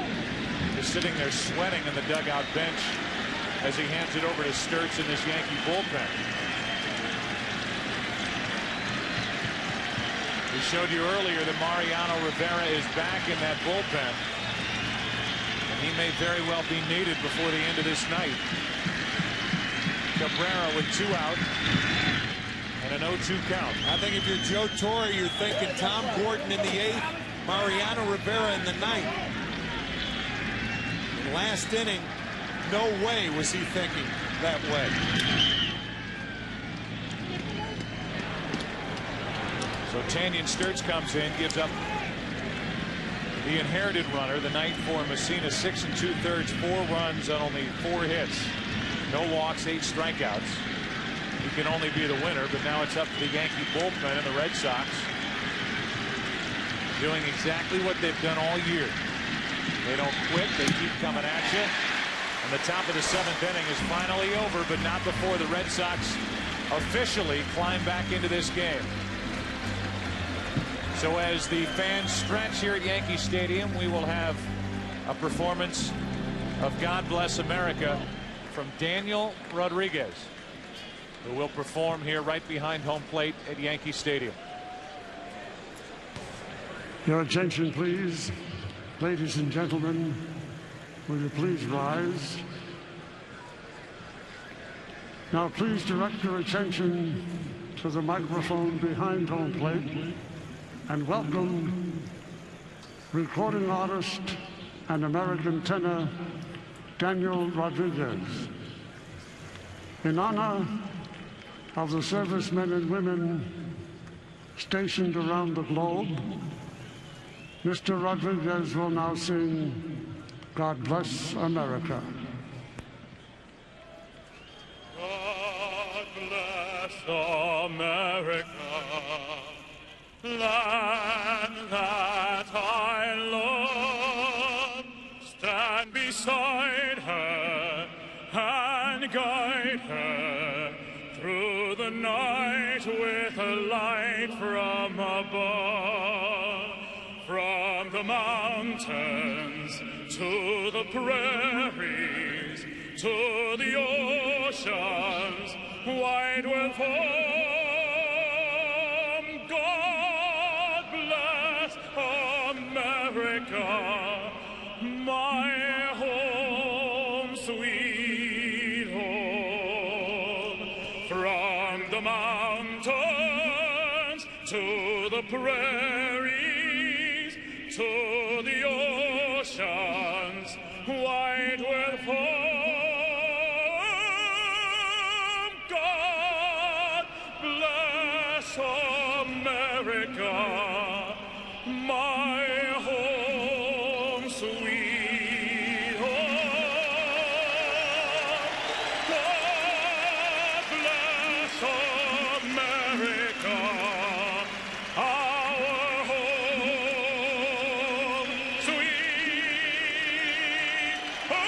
to sitting there sweating in the dugout bench as he hands it over to Sturts in this Yankee bullpen. We showed you earlier that Mariano Rivera is back in that bullpen, and he may very well be needed before the end of this night. Cabrera with 2 out and an 0-2 count. I think if you're Joe Torre, you're thinking Tom Gordon in the 8th, Mariano Rivera in the 9th. In last inning, no way was he thinking that way. So Tanyan Sturts comes in, gives up the inherited runner the night for Messina. 6 2/3, 4 runs on only 4 hits. No walks, 8 strikeouts. He can only be the winner, but now it's up to the Yankee bullpen, and the Red Sox doing exactly what they've done all year. They don't quit. They keep coming at you. And the top of the 7th inning is finally over, but not before the Red Sox officially climb back into this game. So as the fans stretch here at Yankee Stadium, we will have a performance of God Bless America from Daniel Rodriguez, who will perform here right behind home plate at Yankee Stadium. Your attention, please. Ladies and gentlemen, will you please rise? Now please direct your attention to the microphone behind home plate and welcome recording artist and American tenor Daniel Rodriguez. In honor of the servicemen and women stationed around the globe, Mr. Rodriguez will now sing God Bless America. God bless America, land that I love. Stand beside her and guide her through the night with a light from above. From the mountains to the prairies to the oceans wide will form. God bless America, my home, sweet home. From the mountains to the prairies, to the oceans, white with foam. God bless America, my home sweet home. God bless America, our home sweet home.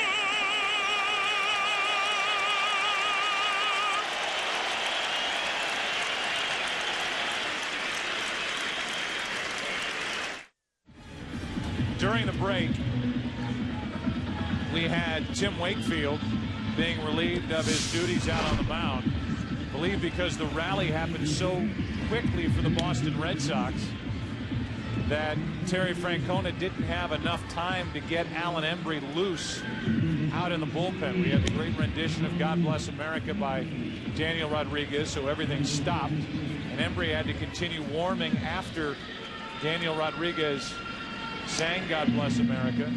During the break, we had Tim Wakefield being relieved of his duties out on the mound. I believe because the rally happened so quickly for the Boston Red Sox that Terry Francona didn't have enough time to get Alan Embry loose out in the bullpen. We had the great rendition of God Bless America by Daniel Rodriguez, so everything stopped, and Embry had to continue warming after Daniel Rodriguez sang God Bless America.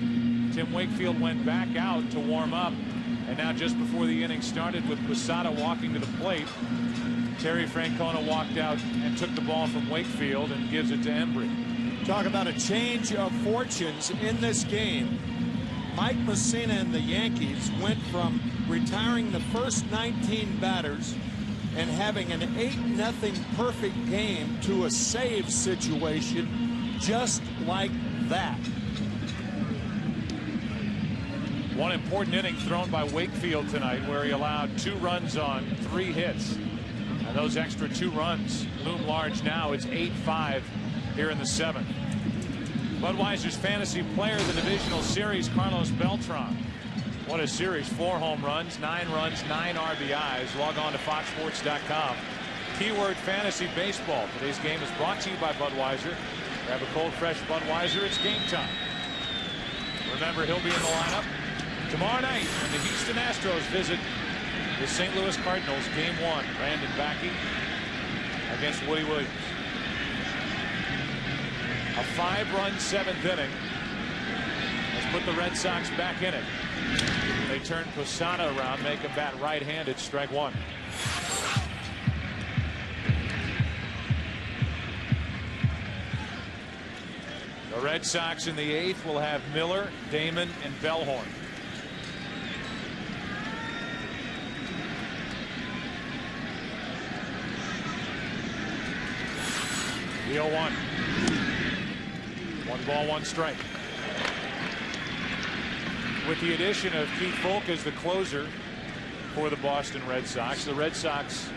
Tim Wakefield went back out to warm up, and now just before the inning started with Posada walking to the plate, Terry Francona walked out and took the ball from Wakefield and gives it to Embry. Talk about a change of fortunes in this game. Mike Mussina and the Yankees went from retiring the first 19 batters and having an 8-0 perfect game to a save situation just like that. One important inning thrown by Wakefield tonight, where he allowed 2 runs on 3 hits. And those extra 2 runs loom large now. It's 8-5 here in the 7th. Budweiser's fantasy player of the divisional series, Carlos Beltran. What a series. 4 home runs, 9 runs, 9 RBIs. Log on to foxsports.com. Keyword fantasy baseball. Today's game is brought to you by Budweiser. Grab a cold, fresh Budweiser. It's game time. Remember, he'll be in the lineup tomorrow night when the Houston Astros visit the St. Louis Cardinals. Game 1. Brandon Backey against Woody Williams. A 5-run 7th inning has put the Red Sox back in it. They turn Posada around, make him bat right-handed. Strike 1. The Red Sox in the 8th will have Miller, Damon, and Bellhorn. The 0-1. 1 ball, 1 strike. With the addition of Keith Folk as the closer for the Boston Red Sox, the Red Sox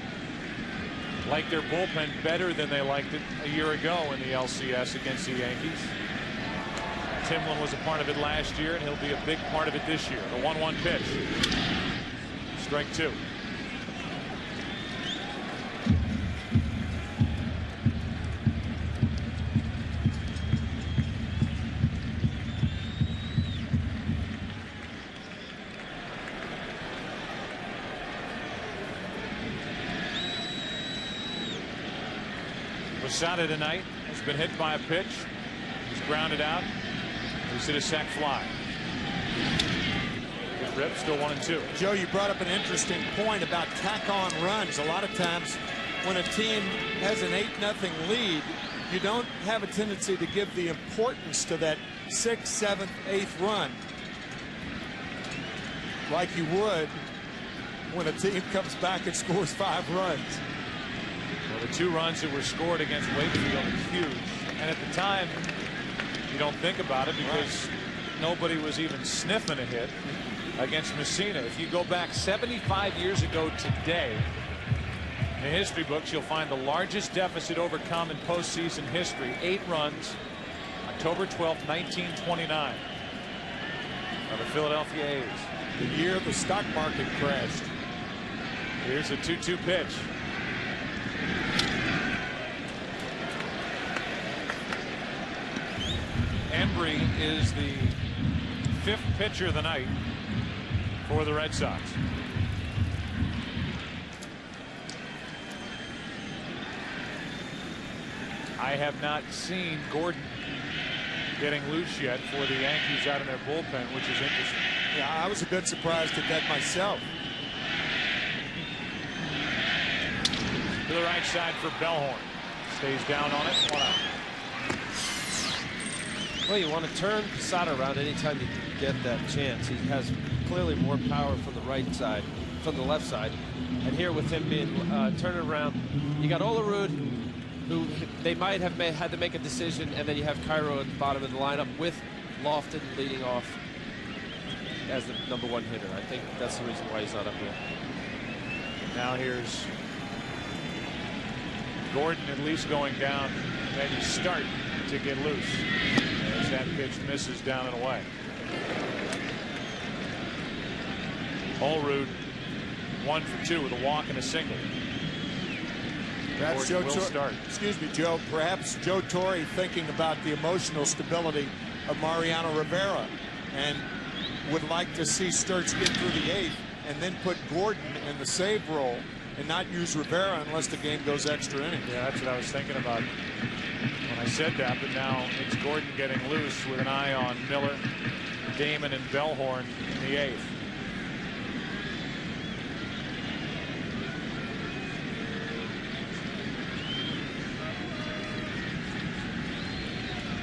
like their bullpen better than they liked it a year ago in the LCS against the Yankees. Timlin was a part of it last year, and he'll be a big part of it this year. The 1-1 pitch. Strike 2. Posada tonight has been hit by a pitch. He's grounded out. He's hit a sac fly. Good rip, still 1-2. Joe, you brought up an interesting point about tack-on runs. A lot of times when a team has an 8-0 lead, you don't have a tendency to give the importance to that 6th, 7th, 8th run like you would when a team comes back and scores 5 runs. Well, the 2 runs that were scored against Wakefield is huge. And at the time, you don't think about it because nobody was even sniffing a hit against Messina. If you go back 75 years ago today, in the history books, you'll find the largest deficit overcome in postseason history. 8 runs, October 12th, 1929, by the Philadelphia A's. The year the stock market crashed. Here's a 2-2 pitch. Embry is the 5th pitcher of the night for the Red Sox. I have not seen Gordon getting loose yet for the Yankees out in their bullpen, which is interesting. Yeah, I was a bit surprised at that myself. To the right side for Bellhorn. Stays down on it. 1 out. Well, you want to turn Posada around anytime you get that chance. He has clearly more power from the right side, from the left side. And here with him being turned around, you got Olerud, who they might have had to make a decision, and then you have Cairo at the bottom of the lineup with Lofton leading off as the #1 hitter. I think that's the reason why he's not up here. Now here's Gordon at least going down, and you start to get loose as that pitch misses down and away. Olerud 1 for 2 with a walk and a single. Perhaps Gordon will start. Excuse me, Joe. Perhaps Joe Torre thinking about the emotional stability of Mariano Rivera and would like to see Sturts get through the 8th and then put Gordon in the save role and not use Rivera unless the game goes extra innings. Yeah, that's what I was thinking about when I said that, but now it's Gordon getting loose with an eye on Miller, Damon, and Bellhorn in the 8th.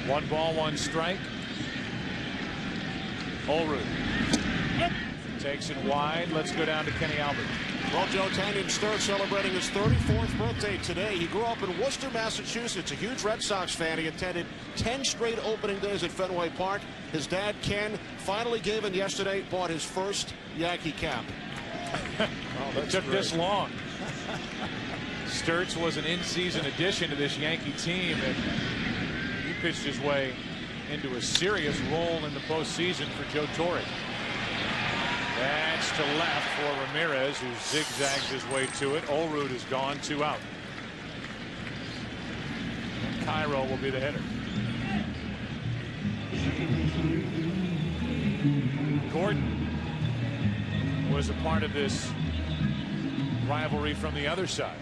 One ball, one strike. Olerud takes it wide. Let's go down to Kenny Albert. Well, Joe, Tanyan Sturts celebrating his 34th birthday today. He grew up in Worcester, Massachusetts, a huge Red Sox fan. He attended 10 straight opening days at Fenway Park. His dad, Ken, finally gave in yesterday, bought his first Yankee cap. It took this long. Sturts was an in-season addition to this Yankee team, and he pitched his way into a serious role in the postseason for Joe Torre. That's to left for Ramirez, who zigzags his way to it. Olerud is gone, 2 out. And Cairo will be the hitter. Gordon was a part of this rivalry from the other side.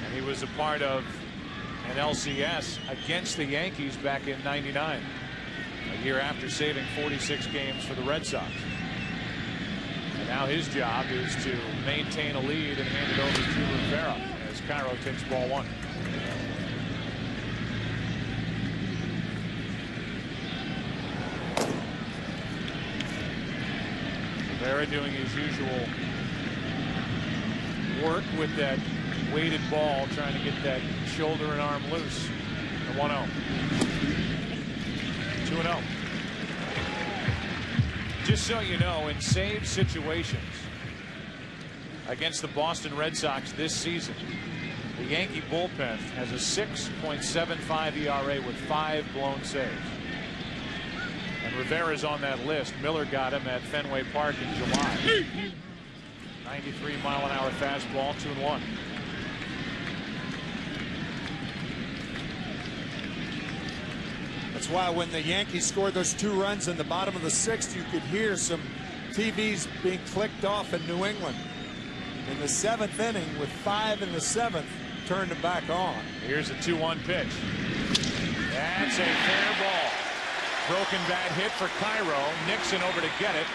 And he was a part of an LCS against the Yankees back in '99. A year after saving 46 games for the Red Sox. And now his job is to maintain a lead and hand it over to Rivera as Cairo takes ball 1. Rivera doing his usual work with that weighted ball, trying to get that shoulder and arm loose. The 1-0. 2-0. Just so you know, in save situations against the Boston Red Sox this season, the Yankee bullpen has a 6.75 ERA with 5 blown saves. And Rivera's on that list. Miller got him at Fenway Park in July. 93-mile-an-hour fastball, 2-1. That's why when the Yankees scored those 2 runs in the bottom of the 6th, you could hear some TVs being clicked off in New England. In the 7th inning, with 5 in the 7th, turned it back on. Here's a 2-1 pitch. That's a fair ball. Broken bat hit for Cairo. Nixon over to get it.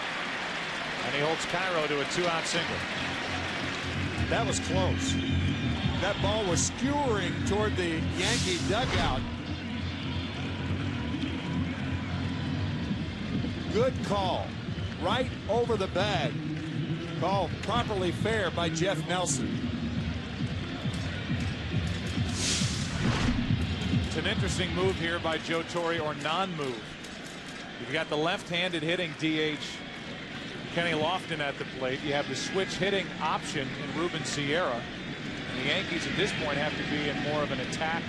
And he holds Cairo to a 2-out single. That was close. That ball was skewering toward the Yankee dugout. Good call. Right over the bag. Called properly fair by Jeff Nelson. It's an interesting move here by Joe Torre, or non-move. You've got the left-handed hitting DH Kenny Lofton at the plate. You have the switch hitting option in Ruben Sierra. And the Yankees at this point have to be in more of an attack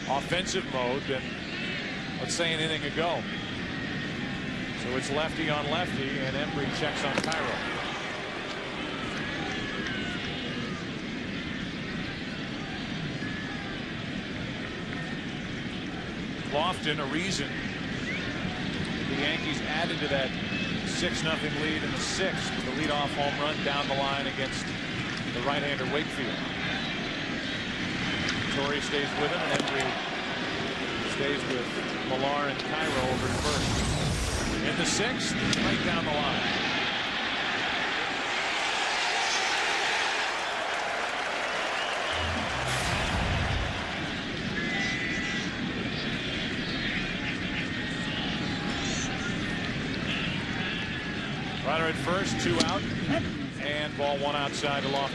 offensive mode than, let's say, an inning ago. So it's lefty on lefty, and Embry checks on Cairo. Lofton, a reason the Yankees added to that 6-0 lead in the 6th with a leadoff home run down the line against the right-hander Wakefield. Torre stays with him, and Embry stays with Millar and Cairo over to first. In the 6th, right down the line. Runner at first, 2 out, and ball 1 outside to Lofton.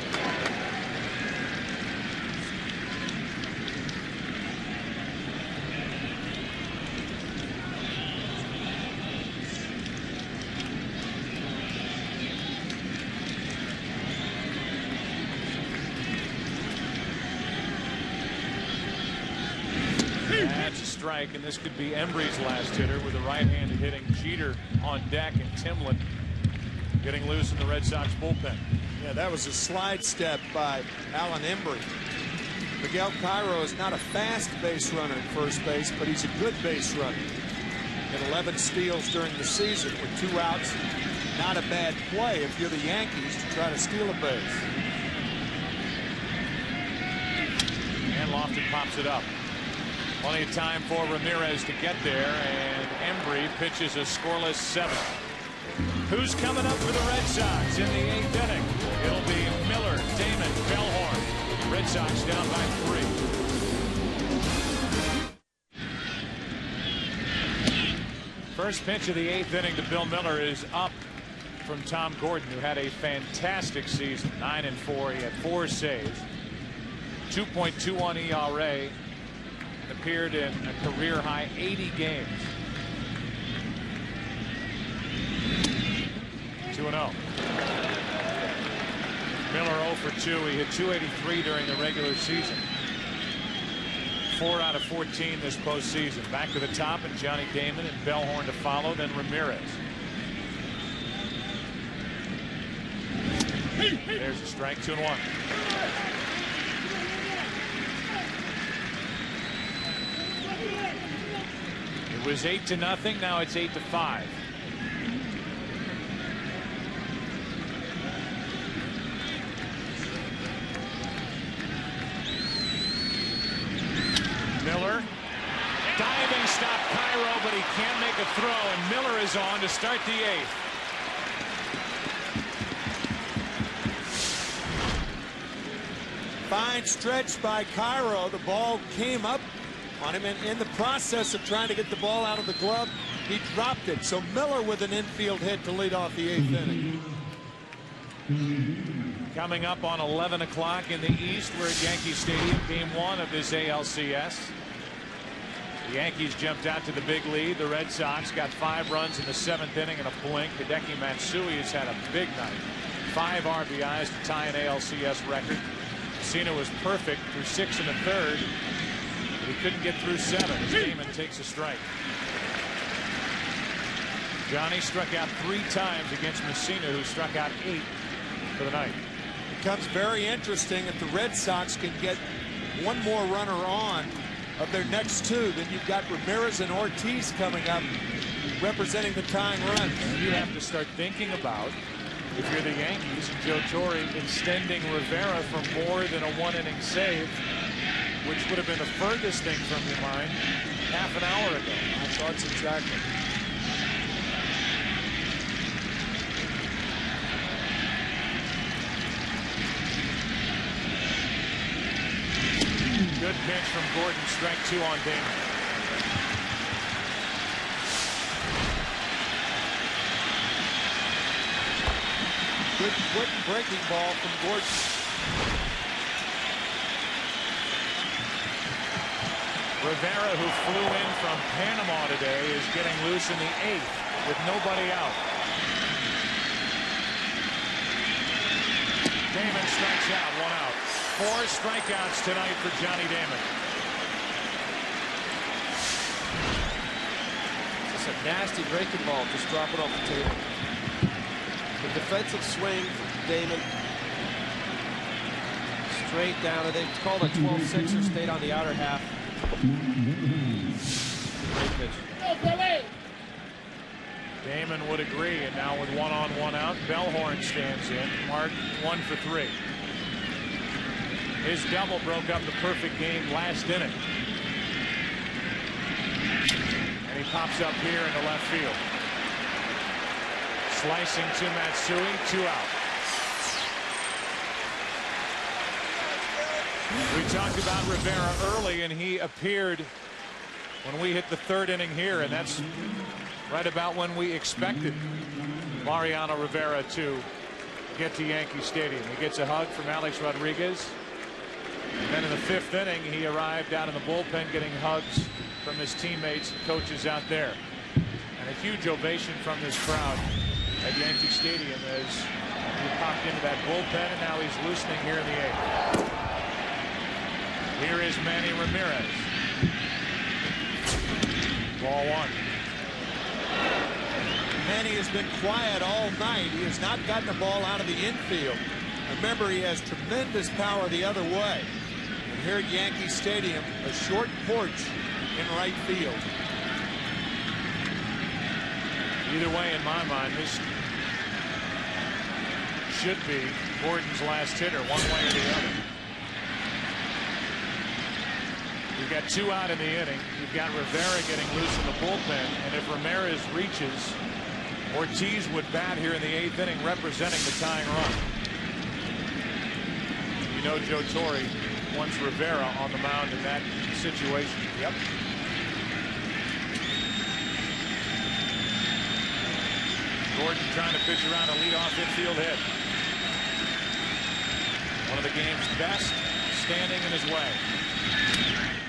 That's a strike, and this could be Embry's last hitter with a right-handed hitting Jeter on deck, and Timlin getting loose in the Red Sox bullpen. Yeah, that was a slide step by Alan Embry. Miguel Cairo is not a fast base runner at first base, but he's a good base runner. Had 11 steals during the season with 2 outs. Not a bad play if you're the Yankees to try to steal a base. And Lofton pops it up. Plenty of time for Ramirez to get there, and Embry pitches a scoreless 7th. Who's coming up for the Red Sox in the 8th inning? It'll be Miller, Damon, Bellhorn. Red Sox down by 3. First pitch of the 8th inning to Bill Miller is up from Tom Gordon, who had a fantastic season. 9-4. He had 4 saves, 2.21 ERA, appeared in a career high 80 games. 2-0. Miller 0 for 2. He hit .283 during the regular season. 4 out of 14 this postseason. Back to the top, and Johnny Damon and Bellhorn to follow, then Ramirez. There's a strike, 2-1. It was 8-0. Now it's 8-5. Miller, diving stop Cairo, but he can't make a throw, and Miller is on to start the 8th. Fine stretch by Cairo. The ball came up on him, and in the process of trying to get the ball out of the glove, he dropped it. So Miller with an infield hit to lead off the 8th inning. Coming up on 11 o'clock in the East, we're at Yankee Stadium, game 1 of this ALCS. The Yankees jumped out to the big lead. The Red Sox got 5 runs in the 7th inning and a blink. Hideki Matsui has had a big night. 5 RBIs to tie an ALCS record. Cena was perfect through 6 1/3. But he couldn't get through 7 as Damon takes a strike. Johnny struck out 3 times against Messina, who struck out 8 for the night. Becomes very interesting if the Red Sox can get one more runner on of their next 2. Then you've got Ramirez and Ortiz coming up representing the tying runs. You have to start thinking about, if you're the Yankees, Joe Torre extending Rivera for more than a 1-inning save, which would have been the furthest thing from your mind half an hour ago. My thoughts exactly. Good pitch from Gordon, strike 2 on Damon. Good quick breaking ball from Gordon. Rivera, who flew in from Panama today, is getting loose in the 8th with nobody out. Damon strikes out, 1 out. 4 strikeouts tonight for Johnny Damon. Just a nasty breaking ball. Just drop it off the table. The defensive swing from Damon. Straight down. They called a 12-6er, stayed on the outer half. Great pitch. Damon would agree, and now with 1 on, 1 out, Bellhorn stands in, marked 1 for 3. His double broke up the perfect game last inning. And he pops up here into left field. Slicing to Matsui, 2 out. We talked about Rivera early, and he appeared when we hit the 3rd inning here, and that's right about when we expected Mariano Rivera to get to Yankee Stadium. He gets a hug from Alex Rodriguez. And then in the 5th inning, he arrived out in the bullpen getting hugs from his teammates and coaches out there. And a huge ovation from this crowd at Yankee Stadium as he popped into that bullpen, and now he's loosening here in the 8th. Here is Manny Ramirez. Ball 1. Manny has been quiet all night. He has not gotten the ball out of the infield. Remember, he has tremendous power the other way. And here at Yankee Stadium, a short porch in right field. Either way, in my mind, this should be Gordon's last hitter, one way or the other. You've got 2 out in the inning. You've got Rivera getting loose in the bullpen, and if Ramirez reaches, Ortiz would bat here in the 8th inning, representing the tying run. You know Joe Torre wants Rivera on the mound in that situation. Yep. Gordon trying to pitch around a leadoff infield hit. One of the game's best, standing in his way.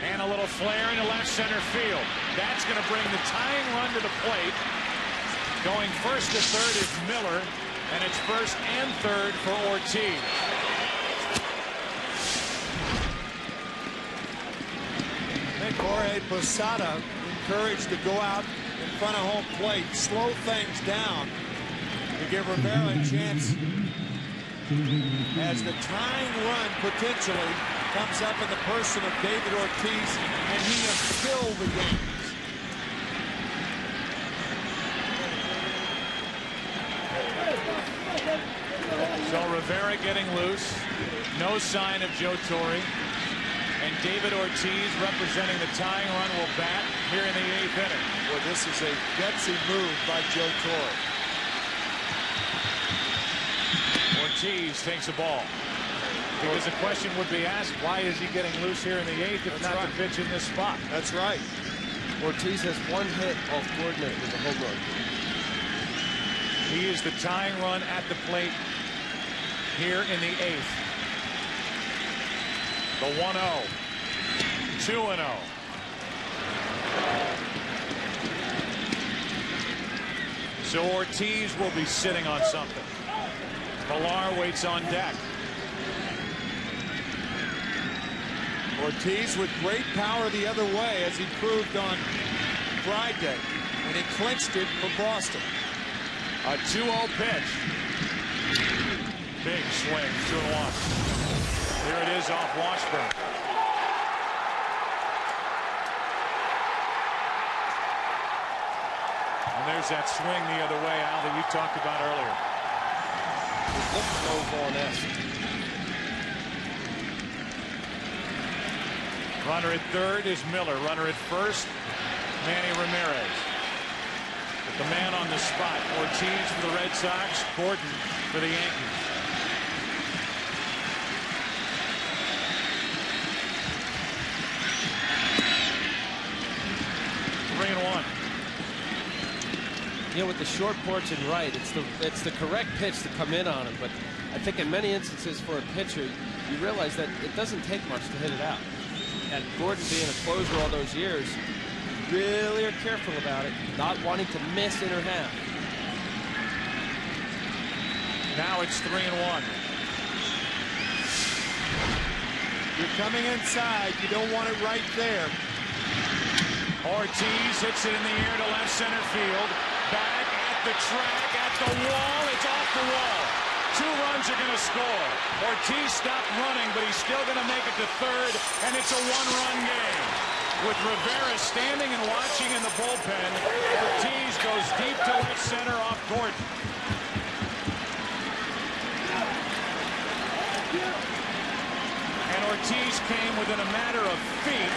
And a little flare into left center field. That's going to bring the tying run to the plate. Going first to third is Miller, and it's first and third for Ortiz. I think Jorge Posada encouraged to go out in front of home plate, slow things down to give Rivera a chance as the tying run potentially comes up in the person of David Ortiz, and he has killed the Yankees. So Rivera getting loose. No sign of Joe Torre. And David Ortiz, representing the tying run, will bat here in the 8th inning. Well, this is a gutsy move by Joe Torre. Ortiz takes a ball. Because the question would be asked, why is he getting loose here in the 8th if not to pitch in this spot? That's right. Ortiz has 1 hit off Gordon with a home run. He is the tying run at the plate here in the 8th. The 1-0. 2-0. So Ortiz will be sitting on something. Millar waits on deck. Ortiz with great power the other way, as he proved on Friday, and he clinched it for Boston. A 2-0 pitch. Big swing, 2-1. Here it is off Washburn. And there's that swing the other way, Al, that you talked about earlier. It looked low-ball-esque. Runner at third is Miller. Runner at first, Manny Ramirez. But the man on the spot, Ortiz for the Red Sox, Gordon for the Yankees. Three and one. You know, with the short porch and right, it's the correct pitch to come in on him. But I think in many instances for a pitcher, you realize that it doesn't take much to hit it out. And Gordon being a closer all those years, really are careful about it, not wanting to miss inner half. Now it's 3 and 1. You're coming inside. You don't want it right there. Ortiz hits it in the air to left center field. Back at the track, at the wall. It's off the wall. 2 runs are going to score. Ortiz stopped running, but he's still going to make it to third, and it's a 1-run game. With Rivera standing and watching in the bullpen, Ortiz goes deep to left center off Gordon. And Ortiz came within a matter of feet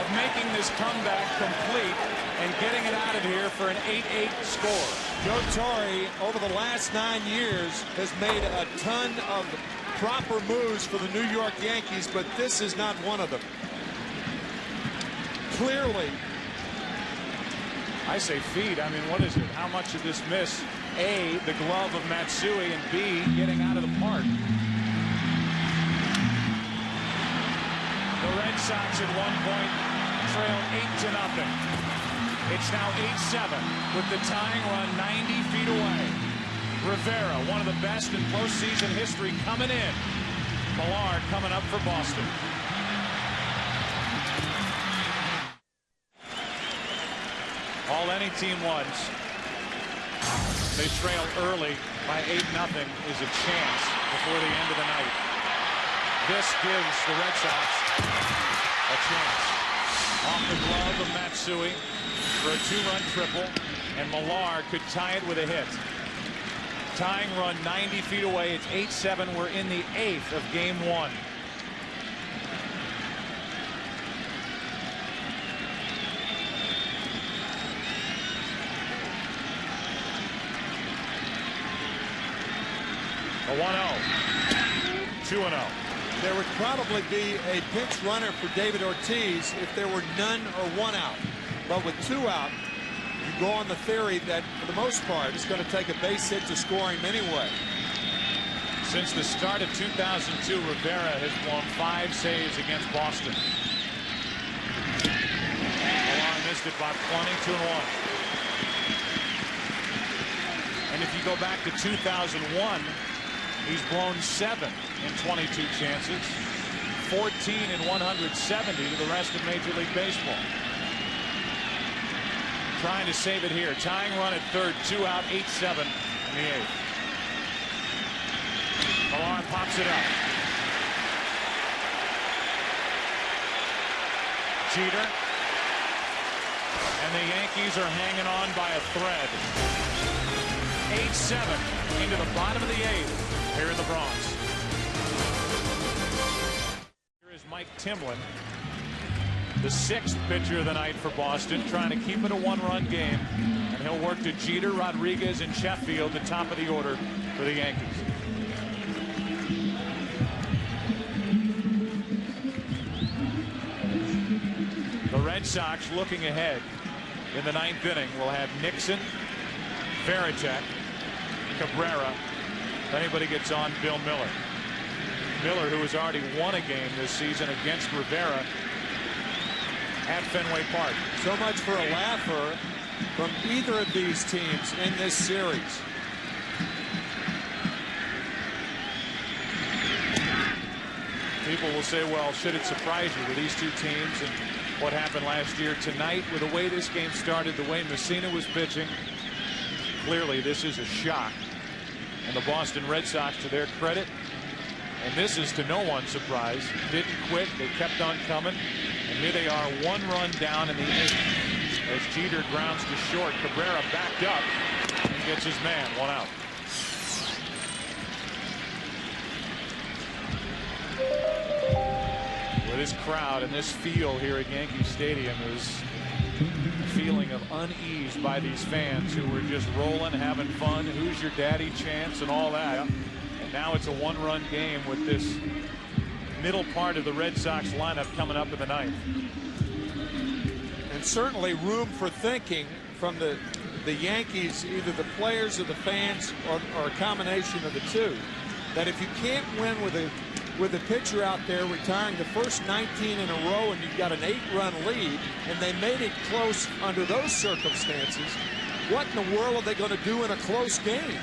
of making this comeback complete and getting it out of here for an 8-8 score. Joe Torre, over the last 9 years, has made a ton of proper moves for the New York Yankees, but this is not one of them. Clearly. I say feet. I mean, what is it? How much did this miss? A, the glove of Matsui, and B, getting out of the park. The Red Sox at one point trail 8-0. It's now 8-7 with the tying run 90 feet away. Rivera, one of the best in postseason history, coming in. Millard coming up for Boston. All any team wants. They trail early by 8-0 is a chance before the end of the night. This gives the Red Sox a chance. Off the glove of Matsui for a 2-run triple, and Millard could tie it with a hit. Tying run 90 feet away. It's 8-7. We're in the 8th of game 1. A 1-0. 2-0. There would probably be a pinch runner for David Ortiz if there were none or one out. But with 2 out, you go on the theory that, for the most part, it's going to take a base hit to score him anyway. Since the start of 2002, Rivera has blown 5 saves against Boston. Millard missed it by 22-1. And if you go back to 2001, he's blown 7 in 22 chances, 14 in 170 to the rest of Major League Baseball. Trying to save it here. Tying run at third, 2 out, 8-7 in the 8th. Millard pops it up. Jeter. And the Yankees are hanging on by a thread. 8-7 into the bottom of the 8th here in the Bronx. Here is Mike Timlin, the 6th pitcher of the night for Boston, trying to keep it a 1-run game. And he'll work to Jeter, Rodriguez, and Sheffield, the top of the order for the Yankees. The Red Sox looking ahead in the 9th inning will have Nixon, Varitek, Cabrera. If anybody gets on, Bill Miller. Miller, who has already won a game this season against Rivera at Fenway Park. So much for a laugher from either of these teams in this series. People will say, well, should it surprise you with these two teams and what happened last year? Tonight, with the way this game started, the way Messina was pitching, clearly this is a shock. And the Boston Red Sox, to their credit, and this is to no one's surprise, didn't quit. They kept on coming. And here they are, 1 run down in the 8th. As Jeter grounds to short, Cabrera backed up and gets his man, 1 out. With this crowd and this feel here at Yankee Stadium is a feeling of unease by these fans who were just rolling, having fun, who's your daddy chants and all that. And now it's a 1-run game with this middle part of the Red Sox lineup coming up in the 9th. And certainly room for thinking from the Yankees, either the players or the fans, or a combination of the two, that if you can't win with a pitcher out there retiring the first 19 in a row and you've got an 8-run lead and they made it close under those circumstances, what in the world are they going to do in a close game?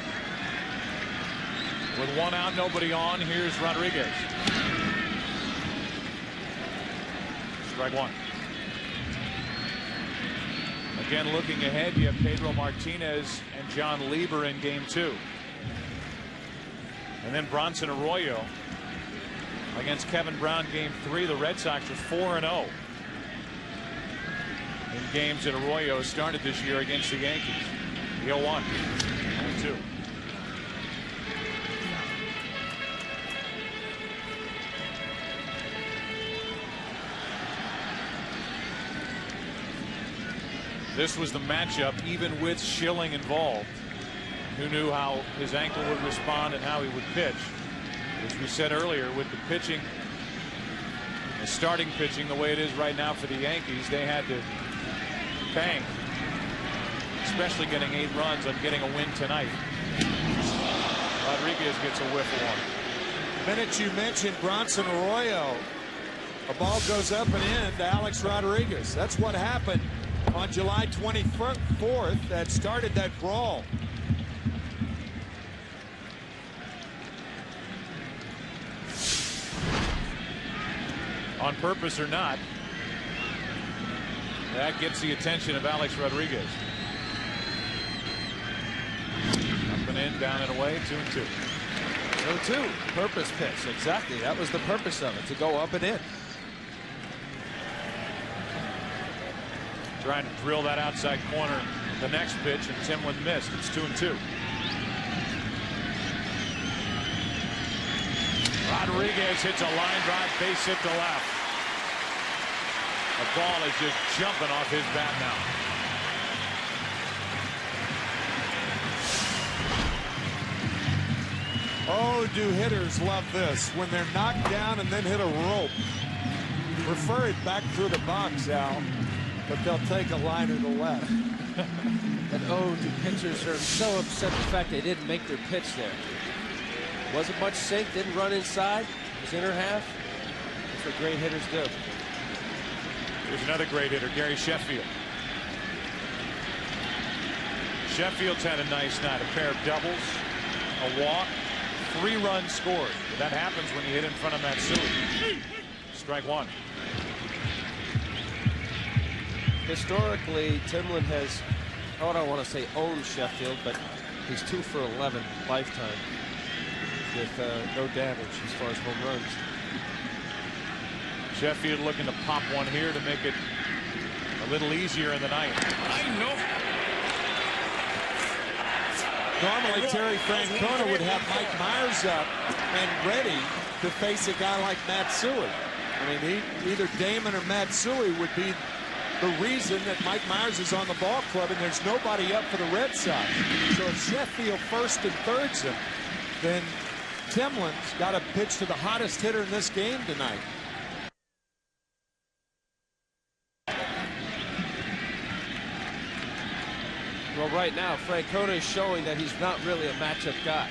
With 1 out, nobody on, here's Rodriguez. Strike 1. Again, looking ahead, you have Pedro Martinez and John Lieber in game 2. And then Bronson Arroyo against Kevin Brown, game 3. The Red Sox are 4-0 in games that Arroyo started this year against the Yankees. The 0-1. 0-2. This was the matchup, even with Schilling involved. Who knew how his ankle would respond and how he would pitch? As we said earlier, with the pitching, the starting pitching the way it is right now for the Yankees, they had to bank, especially getting 8 runs on getting a win tonight. Rodriguez gets a whiff of one. The minute you mentioned Bronson Arroyo, a ball goes up and in to Alex Rodriguez. That's what happened on July 24th that started that brawl. On purpose or not, that gets the attention of Alex Rodriguez. Up and in, down and away, 2-2. 0-2, purpose pitch. Exactly. That was the purpose of it, to go up and in. Trying to drill that outside corner the next pitch, and Timlin missed. It's 2-2. Rodriguez hits a line drive, base hit to left. The ball is just jumping off his bat now. Oh, do hitters love this when they're knocked down and then hit a rope. Prefer it back through the box, Al, but they'll take a line to the left. And oh, the pitchers are so upset the fact they didn't make their pitch there. Wasn't much sink, didn't run inside. It was inner half. That's what great hitters do. Here's another great hitter, Gary Sheffield. Sheffield's had a nice night. A pair of doubles, a walk, 3 runs scored. But that happens when you hit in front of Matsui. Strike 1. Historically, Timlin has, I don't want to say owned Sheffield, but he's 2 for 11 lifetime with no damage as far as home runs. Sheffield looking to pop one here to make it a little easier in the ninth. I know. Normally, Terry Francona would have Mike Myers up and ready to face a guy like Matsui. I mean, either Damon or Matsui would be the reason that Mike Myers is on the ball club, and there's nobody up for the Red Sox. So if Sheffield first and thirds him, then Timlin's got to pitch to the hottest hitter in this game tonight. Well, right now, Francona is showing that he's not really a matchup guy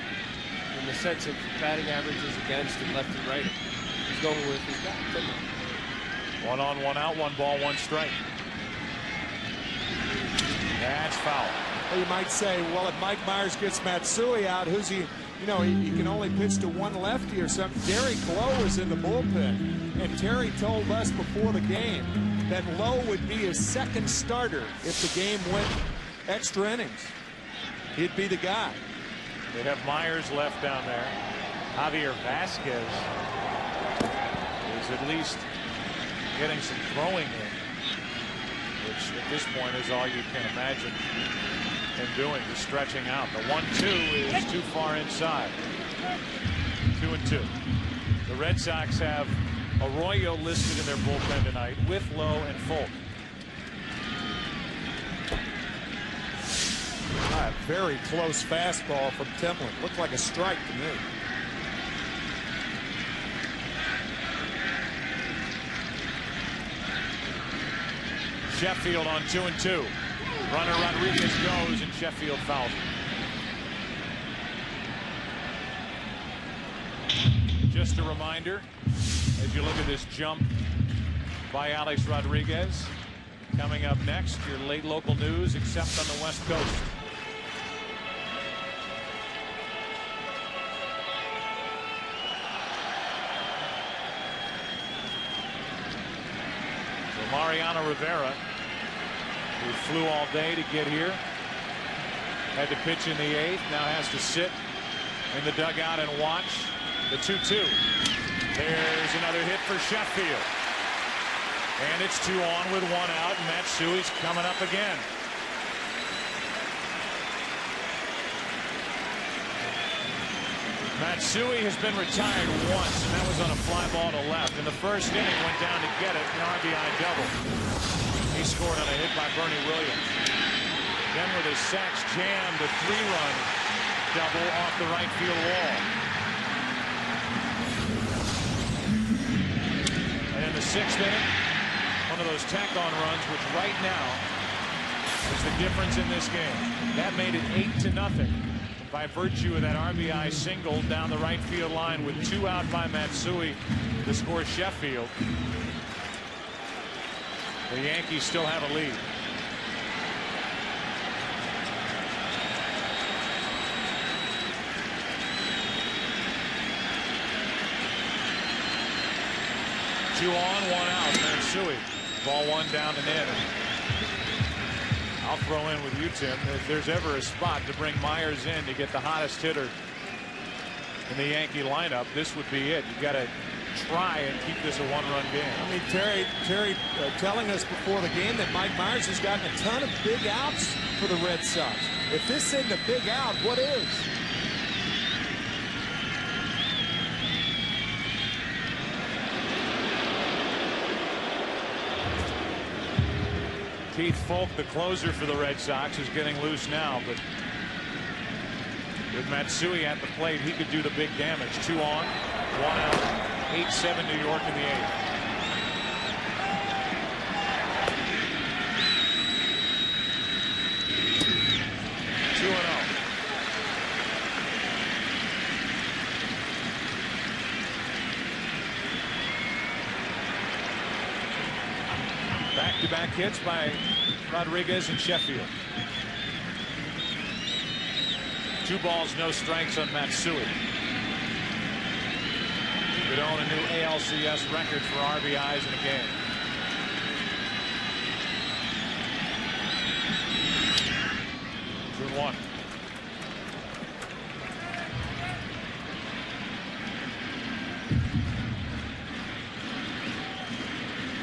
in the sense of batting averages against and left and right. He's going with his guy. 1 on, 1 out, 1 ball, 1 strike. That's foul. Well, you might say, well, if Mike Myers gets Matsui out, who's he? You know, he can only pitch to 1 lefty or something. Derek Lowe is in the bullpen, and Terry told us before the game that Lowe would be his second starter if the game went extra innings. He'd be the guy. They'd have Myers left down there. Javier Vasquez is at least getting some throwing in, which at this point is all you can imagine him doing, is stretching out. The 1-2 is too far inside. 2-2. The Red Sox have Arroyo listed in their bullpen tonight with Lowe and Folk. A very close fastball from Timlin. Looked like a strike to me. Sheffield on 2-2. Runner Rodriguez goes, and Sheffield fouls. Just a reminder, as you look at this jump by Alex Rodriguez. Coming up next, your late local news, except on the West Coast. So Mariano Rivera, who flew all day to get here, had to pitch in the 8th, now has to sit in the dugout and watch the 2-2. There's another hit for Sheffield. And it's 2 on with 1 out, and Matsui's coming up again. Matsui has been retired once, and that was on a fly ball to left. In the first inning, went down to get it, an RBI double. He scored on a hit by Bernie Williams. Then with his sacks jammed, a 3-run double off the right field wall. And in the 6th inning, one of those tack-on runs, which right now is the difference in this game. That made it 8-0 by virtue of that RBI single down the right field line with 2 out by Matsui to score Sheffield. The Yankees still have a lead. Two on, 1 out. Matsui. Ball 1 down and in. I'll throw in with you, Tim. If there's ever a spot to bring Myers in to get the hottest hitter in the Yankee lineup, this would be it. You got to try and keep this a 1-run game. I mean, Terry telling us before the game that Mike Myers has gotten a ton of big outs for the Red Sox. If this isn't a big out, what is? Keith Folk, the closer for the Red Sox, is getting loose now, but with Matsui at the plate, he could do the big damage. 2 on, 1 out. 8-7 New York in the 8th. Two and 0. Back-to-back hits by Rodriguez and Sheffield. 2 balls, no strikes on Matsui. Could own a new ALCS record for RBIs in a game. Two and 1.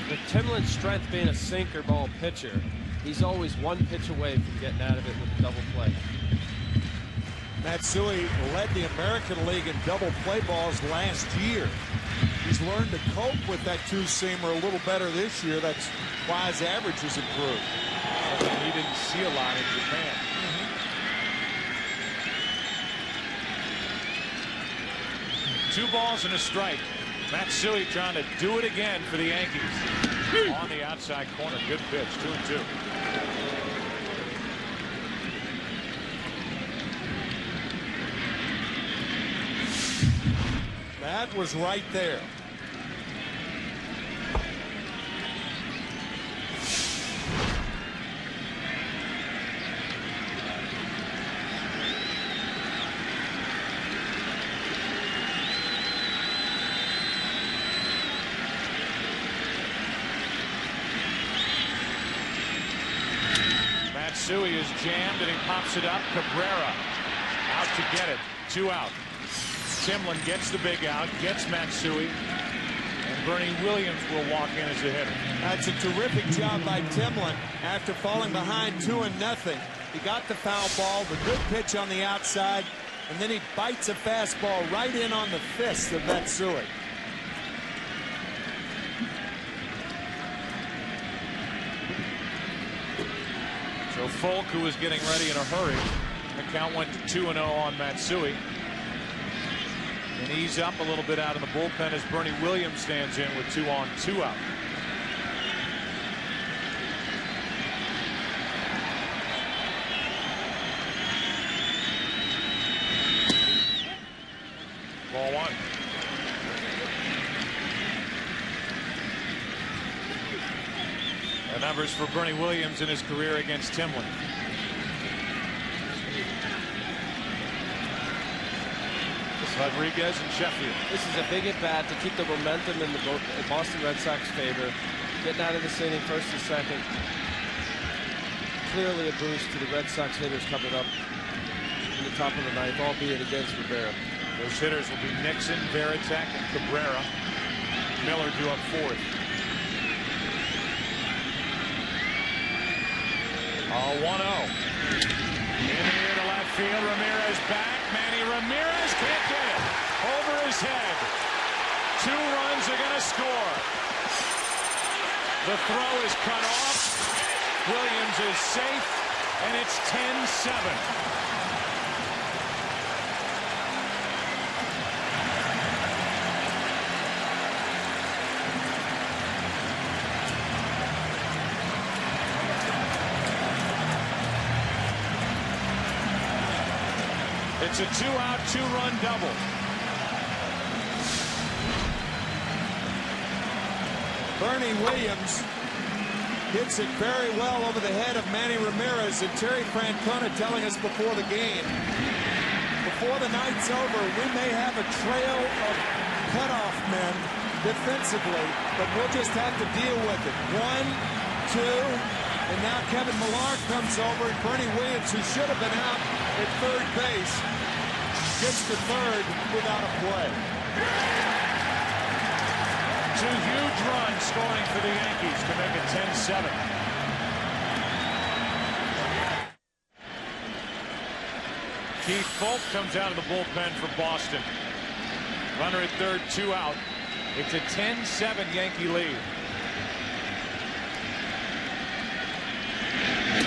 With Timlin's strength being a sinker ball pitcher, he's always 1 pitch away from getting out of it with a double play. Matsui led the American League in double play balls last year. He's learned to cope with that 2-seamer a little better this year. That's why his average has improved. Something he didn't see a lot in Japan. 2 balls and a strike. Matsui trying to do it again for the Yankees. On the outside corner. Good pitch. 2-2. That was right there. Matsui is jammed and he pops it up. Cabrera out to get it. 2 out. Timlin gets the big out, gets Matsui, and Bernie Williams will walk in as a hitter. That's a terrific job by Timlin after falling behind 2-0. He got the foul ball, the good pitch on the outside, and then he bites a fastball right in on the fist of Matsui. So Folk, who was getting ready in a hurry, the count went to 2-0 on Matsui. And ease up a little bit out of the bullpen as Bernie Williams stands in with 2 on, 2 out. Ball 1. The numbers for Bernie Williams in his career against Timlin. Rodriguez and Sheffield. This is a big at bat to keep the momentum in the Boston Red Sox favor. Getting out of this inning, 1st and 2nd. Clearly a boost to the Red Sox hitters coming up in the top of the 9th, albeit against Rivera. Those hitters will be Nixon, Varitek, and Cabrera. Miller due up 4th. 1-0. In the air to left field. Ramirez back. Manny Ramirez can't get it. Over his head. 2 runs are going to score. The throw is cut off. Williams is safe, and it's 10-7. It's a 2-out, 2-run double. Bernie Williams hits it very well over the head of Manny Ramirez, and Terry Francona telling us before the game, before the night's over, we may have a trail of cutoff men defensively, but we'll just have to deal with it. 1, 2, and now Kevin Millar comes over, and Bernie Williams, who should have been out at third base, gets to third without a play. 2 huge runs scoring for the Yankees to make it 10-7. Keith Folk comes out of the bullpen for Boston. Runner at third, 2 out. It's a 10-7 Yankee lead.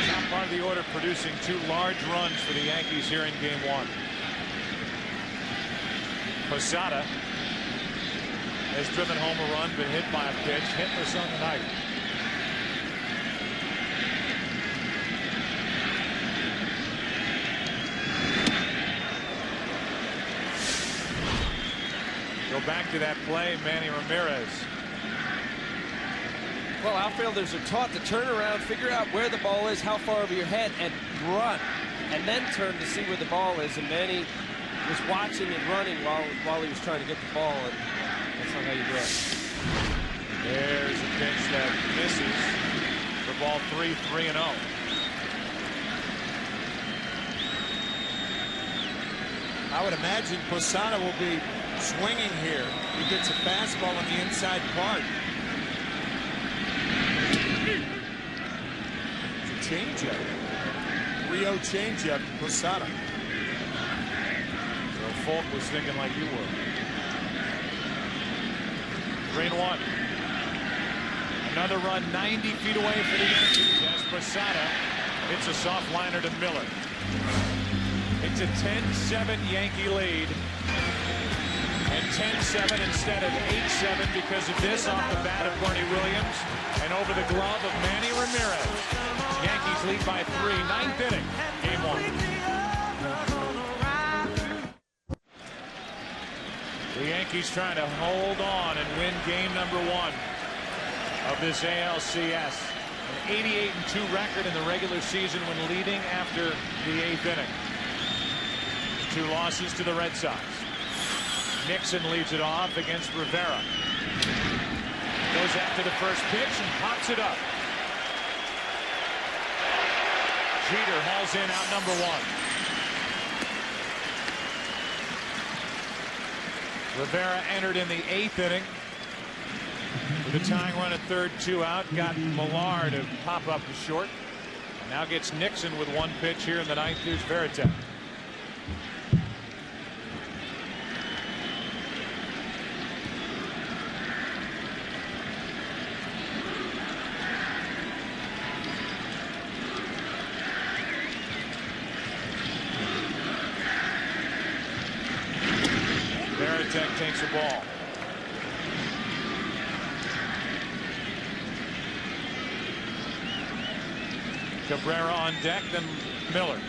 Top part of the order producing 2 large runs for the Yankees here in game 1. Posada has driven home a run, been hit by a pitch, hitless on the night. Go back to that play, Manny Ramirez. Well, outfielders are taught to turn around, figure out where the ball is, how far over your head, and run, and then turn to see where the ball is. And Manny was watching and running while he was trying to get the ball, and that's not how you do it. There's a pitch that misses for ball 3, 3-0. I would imagine Posada will be swinging here. He gets a fastball on the inside part. It's a changeup. Rio changeup, Posada. So Folk was thinking like you were. 3-1. Another run 90 feet away for the Yankees as Posada hits a soft liner to Miller. It's a 10-7 Yankee lead. And 10-7 instead of 8-7 because of this off the bat of Bernie Williams and over the glove of Manny Ramirez. Yankees lead by 3, 9th inning, game 1. The Yankees trying to hold on and win game number 1 of this ALCS. An 88-2 record in the regular season when leading after the 8th inning. 2 losses to the Red Sox. Nixon leads it off against Rivera. Goes after the first pitch and pops it up. Jeter hauls in out number 1. Rivera entered in the 8th inning with a tying run at third, 2 out. Got Millar to pop up to short. Now gets Nixon with 1 pitch here in the 9th. Here's Veritek. Takes the ball. Cabrera on deck, then Miller.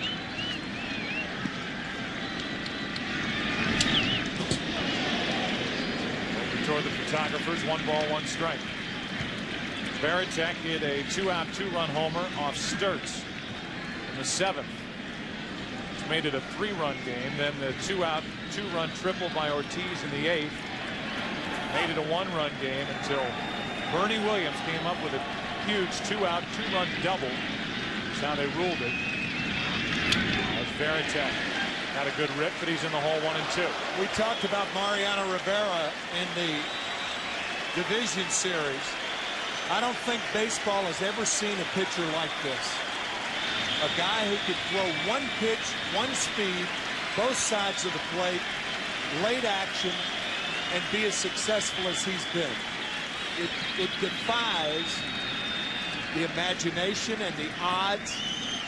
Over toward the photographers, 1 ball, 1 strike. Veritek hit a 2-out, 2-run homer off Sturtz in the 7th. Made it a 3-run game. Then the 2-out, 2-run triple by Ortiz in the 8th made it a 1-run game until Bernie Williams came up with a huge 2-out, 2-run double. That's how they ruled it. As Veritek got a good rip, but he's in the hole 1 and 2. We talked about Mariano Rivera in the division series. I don't think baseball has ever seen a pitcher like this. A guy who could throw 1 pitch, 1 speed, both sides of the plate, late action, and be as successful as he's been. It defies the imagination and the odds.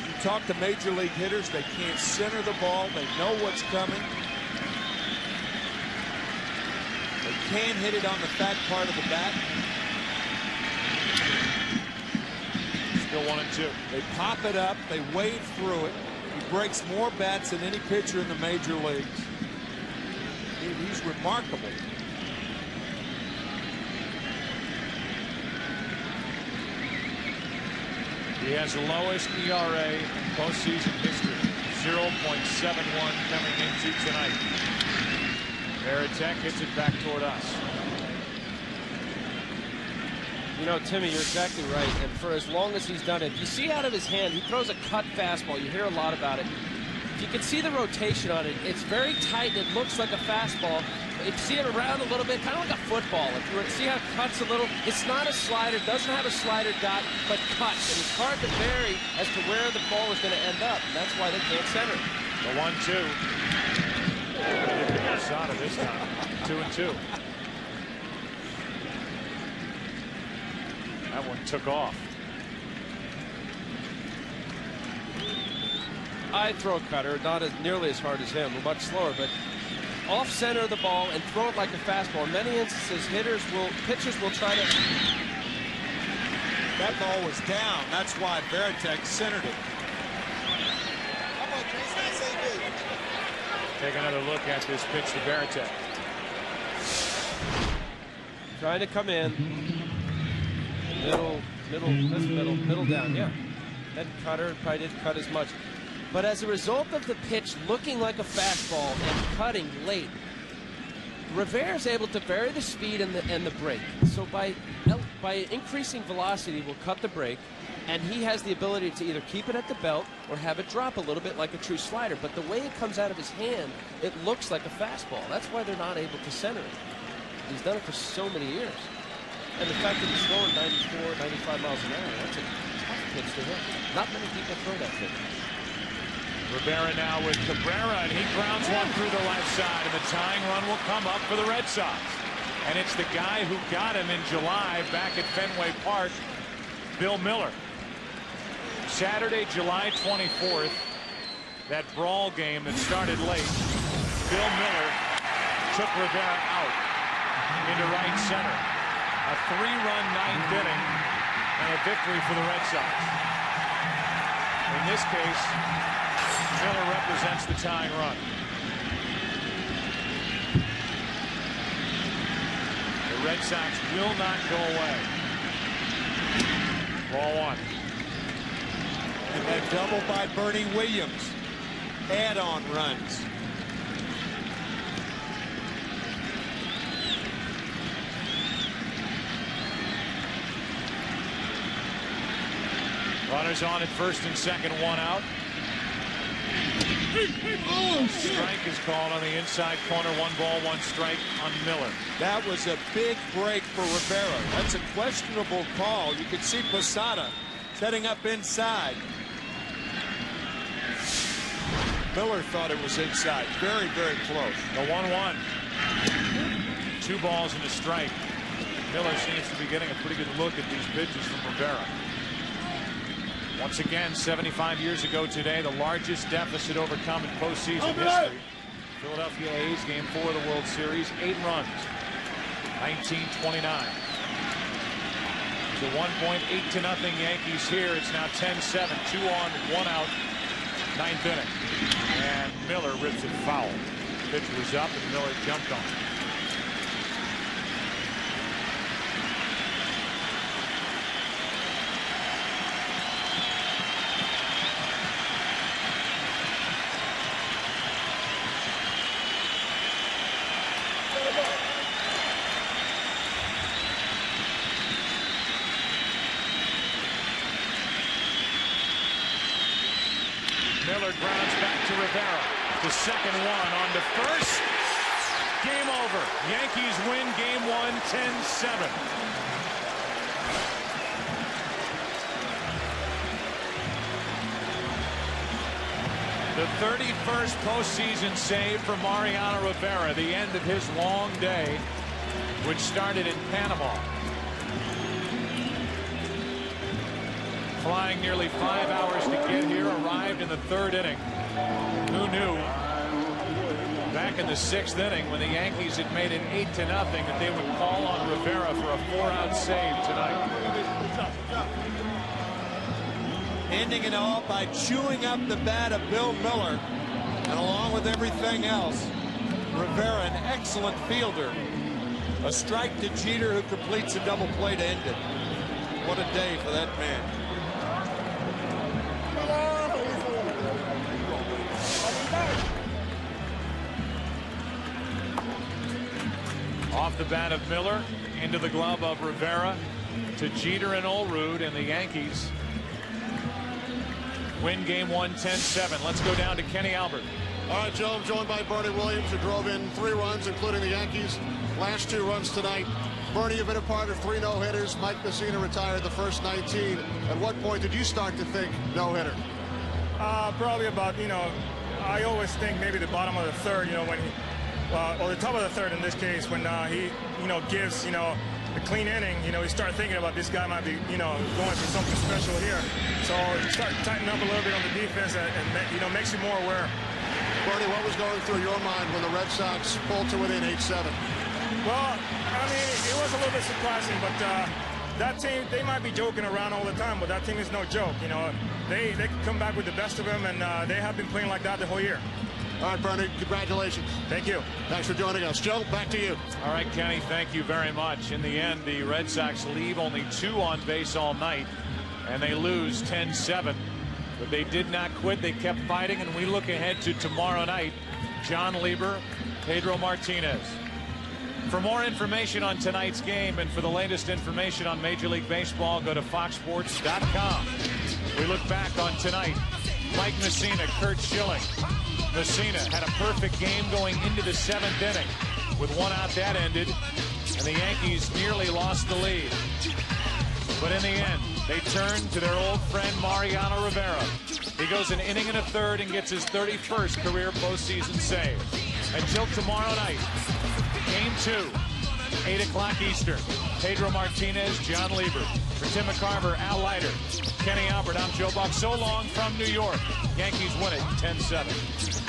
You talk to major league hitters, they can't center the ball. They know what's coming. They can hit it on the fat part of the bat. Still 1-2. They pop it up. They wade through it. He breaks more bats than any pitcher in the major leagues. He's remarkable. He has the lowest ERA in postseason history, 0.71 coming into tonight. Veritek hits it back toward us. You know, Timmy, you're exactly right. And for as long as he's done it, you see out of his hand, he throws a cut fastball. You hear a lot about it. You can see the rotation on it. It's very tight. It looks like a fastball. If you see it around a little bit, kind of like a football. If you were to see how it cuts a little, it's not a slider, doesn't have a slider dot, but cuts. And it's hard to vary as to where the ball is going to end up. And that's why they can't center it. The 1-2. Posada this time. 2-2. That one took off. I'd throw a cutter, not as nearly as hard as him, much slower, but off center of the ball and throw it like a fastball. In many instances, pitchers will try to. That ball was down. That's why Veritek centered it. Take another look at this pitch to Veritek. Trying to come in. Middle down, yeah. That cutter probably didn't cut as much. But as a result of the pitch looking like a fastball and cutting late, Rivera's able to vary the speed and the break. So by increasing velocity, we'll cut the break, and he has the ability to either keep it at the belt or have it drop a little bit like a true slider. But the way it comes out of his hand, it looks like a fastball. That's why they're not able to center it. He's done it for so many years. And the fact that he's throwing 94, 95 miles an hour, that's a tough pitch to hit. Not many people throw that pitch. Rivera now with Cabrera, and he grounds one through the left side, and the tying run will come up for the Red Sox. And it's the guy who got him in July back at Fenway Park, Bill Miller. Saturday, July 24th, that brawl game that started late, Bill Miller took Rivera out into right center. A 3-run ninth inning and a victory for the Red Sox. In this case, Miller represents the tying run. The Red Sox will not go away. Ball one. And that double by Bernie Williams. Add-on runs. Runners on at first and second, one out. Strike is called on the inside corner. 1 ball, 1 strike on Miller. That was a big break for Rivera. That's a questionable call. You could see Posada setting up inside. Miller thought it was inside. Very, very close. The 1-1. 2 balls and a strike. Miller seems to be getting a pretty good look at these pitches from Rivera. Once again, 75 years ago today, the largest deficit overcome in postseason history. Philadelphia A's, Game 4 of the World Series, 8 runs, 1929. So 1.8-0 Yankees here. It's now 10-7, 2 on, 1 out, 9th inning. And Miller rips it foul. Pitch was up and Miller jumped on it. Miller grounds back to Rivera. The second one on to first. Game over. Yankees win game 1, 10-7. The 31st postseason save for Mariano Rivera, the end of his long day, which started in Panama. Flying nearly 5 hours to get here, arrived in the 3rd inning. Who knew back in the 6th inning when the Yankees had made it 8-0 that they would call on Rivera for a 4-out save tonight. Ending it all by chewing up the bat of Bill Miller, and along with everything else, Rivera, an excellent fielder. A strike to Jeter, who completes a double play to end it. What a day for that man. Off the bat of Miller, into the glove of Rivera, to Jeter and Olrud, and the Yankees win game 1, 10-7. Let's go down to Kenny Albert. All right, Joe, I'm joined by Bernie Williams, who drove in 3 runs, including the Yankees' last 2 runs tonight. Bernie, you've been a part of 3 no-hitters. Mike Messina retired the first 19. At what point did you start to think no-hitter? Probably about, I always think maybe the bottom of the 3rd, when he, or the top of the 3rd in this case, when he, gives, the clean inning, you start thinking about this guy might be, going for something special here. So you start tightening up a little bit on the defense and makes you more aware. Bernie, what was going through your mind when the Red Sox pulled to within 8-7? Well, I mean, it was a little bit surprising, but that team, they might be joking around all the time, but that team is no joke. They can come back with the best of them, and they have been playing like that the whole year. All right, Bernie, congratulations. Thank you. Thanks for joining us. Joe, back to you. All right, Kenny, thank you very much. In the end, the Red Sox leave only 2 on base all night, and they lose 10-7. But they did not quit. They kept fighting, and we look ahead to tomorrow night. John Lieber, Pedro Martinez. For more information on tonight's game and for the latest information on Major League Baseball, go to foxsports.com. We look back on tonight. Mike Messina, Curt Schilling. Messina had a perfect game going into the 7th inning. With 1 out, that ended, and the Yankees nearly lost the lead. But in the end, they turn to their old friend Mariano Rivera. He goes an inning and a 3rd and gets his 31st career postseason save. Until tomorrow night, game 2, 8 o'clock Eastern. Pedro Martinez, John Lieber. For Tim McCarver, Al Leiter, Kenny Albert, I'm Joe Buck. So long from New York. Yankees win it 10-7.